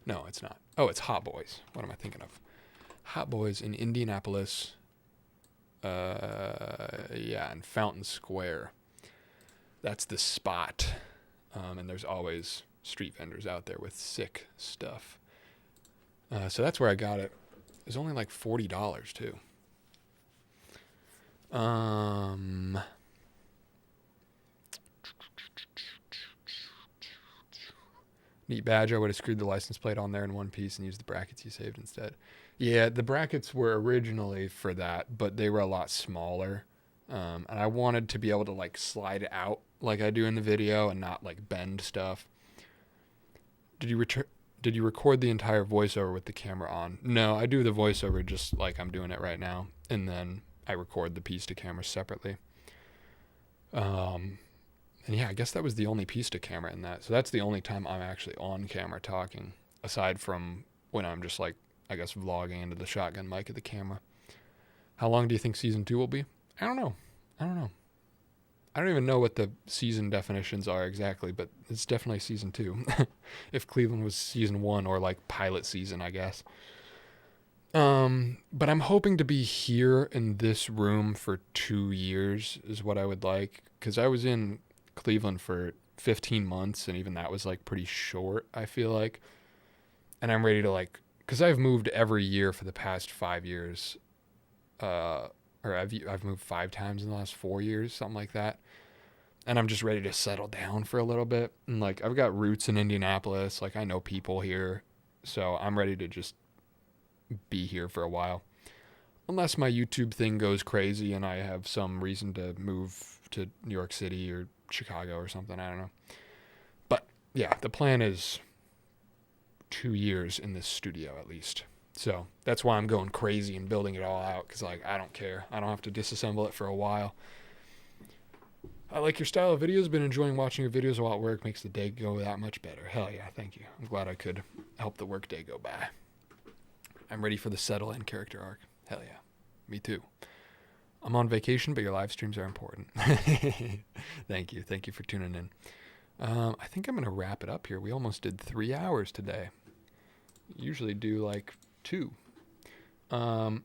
No, it's not. Oh, it's Hot Boys. What am I thinking of? Hot Boys in Indianapolis. Yeah, in Fountain Square. That's the spot. And there's always street vendors out there with sick stuff. So that's where I got it. It was only like $40 too. Neat badge. I would have screwed the license plate on there in one piece and used the brackets you saved instead. Yeah, the brackets were originally for that, but they were a lot smaller. And I wanted to be able to like slide it out like I do in the video and not like bend stuff. Did you record the entire voiceover with the camera on? No, I do the voiceover just like I'm doing it right now, and then I record the piece to camera separately. And yeah, I guess that was the only piece to camera in that. So that's the only time I'm actually on camera talking, aside from when I'm just like, I guess, vlogging into the shotgun mic of the camera. How long do you think season 2 will be? I don't know. I don't even know what the season definitions are exactly, but it's definitely season 2. If Cleveland was season 1 or like pilot season, I guess. But I'm hoping to be here in this room for 2 years is what I would like. Because I was in Cleveland for 15 months, and even that was like pretty short, I feel like. And I'm ready to like, because I've moved every year for the past 5 years. Or I've moved 5 times in the last 4 years, something like that. And I'm just ready to settle down for a little bit. And like, I've got roots in Indianapolis. Like, I know people here. So I'm ready to just be here for a while. Unless my YouTube thing goes crazy and I have some reason to move to New York City or Chicago or something. I don't know. But yeah, the plan is 2 years in this studio at least. So that's why I'm going crazy and building it all out, because like I don't care. I don't have to disassemble it for a while. I like your style of videos. Been enjoying watching your videos while at work. Makes the day go that much better. Hell yeah, thank you. I'm glad I could help the work day go by. I'm ready for the settle in character arc. Hell yeah. Me too. I'm on vacation, but your live streams are important. Thank you. Thank you for tuning in. I think I'm going to wrap it up here. We almost did 3 hours today. Usually do like 2. I'll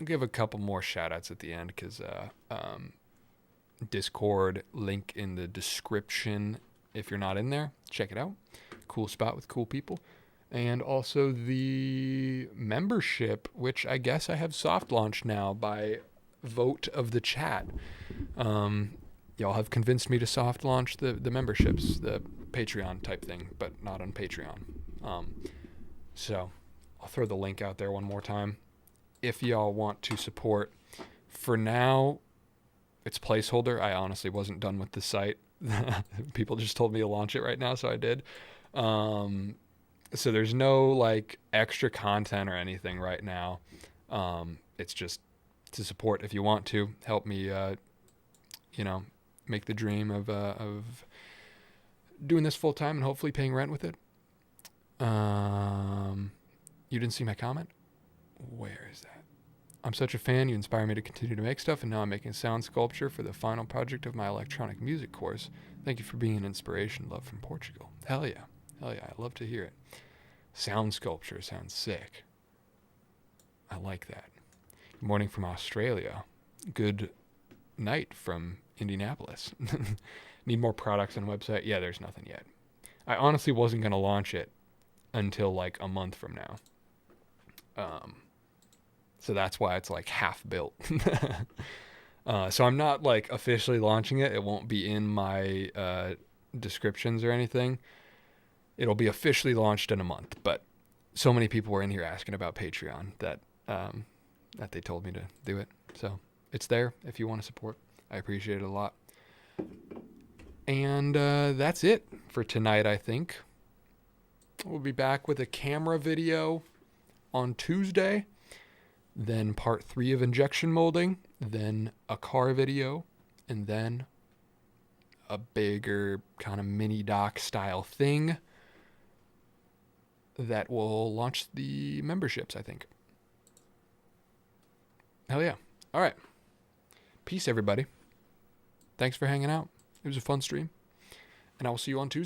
give a couple more shout outs at the end because Discord link in the description. If you're not in there, check it out. Cool spot with cool people. And also the membership, which I guess I have soft launched now by vote of the chat. Y'all have convinced me to soft launch the memberships, the Patreon type thing, but not on Patreon. So I'll throw the link out there one more time. If y'all want to support, for now, it's placeholder. I honestly wasn't done with the site. People just told me to launch it right now, so I did. So there's no like extra content or anything right now. It's just to support. If you want to help me, make the dream of doing this full time and hopefully paying rent with it. You didn't see my comment? Where is that? I'm such a fan. You inspire me to continue to make stuff, and now I'm making sound sculpture for the final project of my electronic music course. Thank you for being an inspiration. Love from Portugal. Hell yeah. Hell yeah. I love to hear it. Sound sculpture sounds sick. I like that. Good morning from Australia. Good night from Indianapolis. Need more products on the website? Yeah, there's nothing yet. I honestly wasn't going to launch it until like a month from now. So that's why it's like half built. So I'm not like officially launching it. It won't be in my descriptions or anything. It'll be officially launched in a month. But so many people were in here asking about Patreon that they told me to do it. So it's there if you want to support. I appreciate it a lot. And that's it for tonight, I think. We'll be back with a camera video on Tuesday. Then part 3 of injection molding. Then a car video. And then a bigger kind of mini doc style thing that will launch the memberships, I think. Hell yeah. All right. Peace, everybody. Thanks for hanging out. It was a fun stream. And I will see you on Tuesday.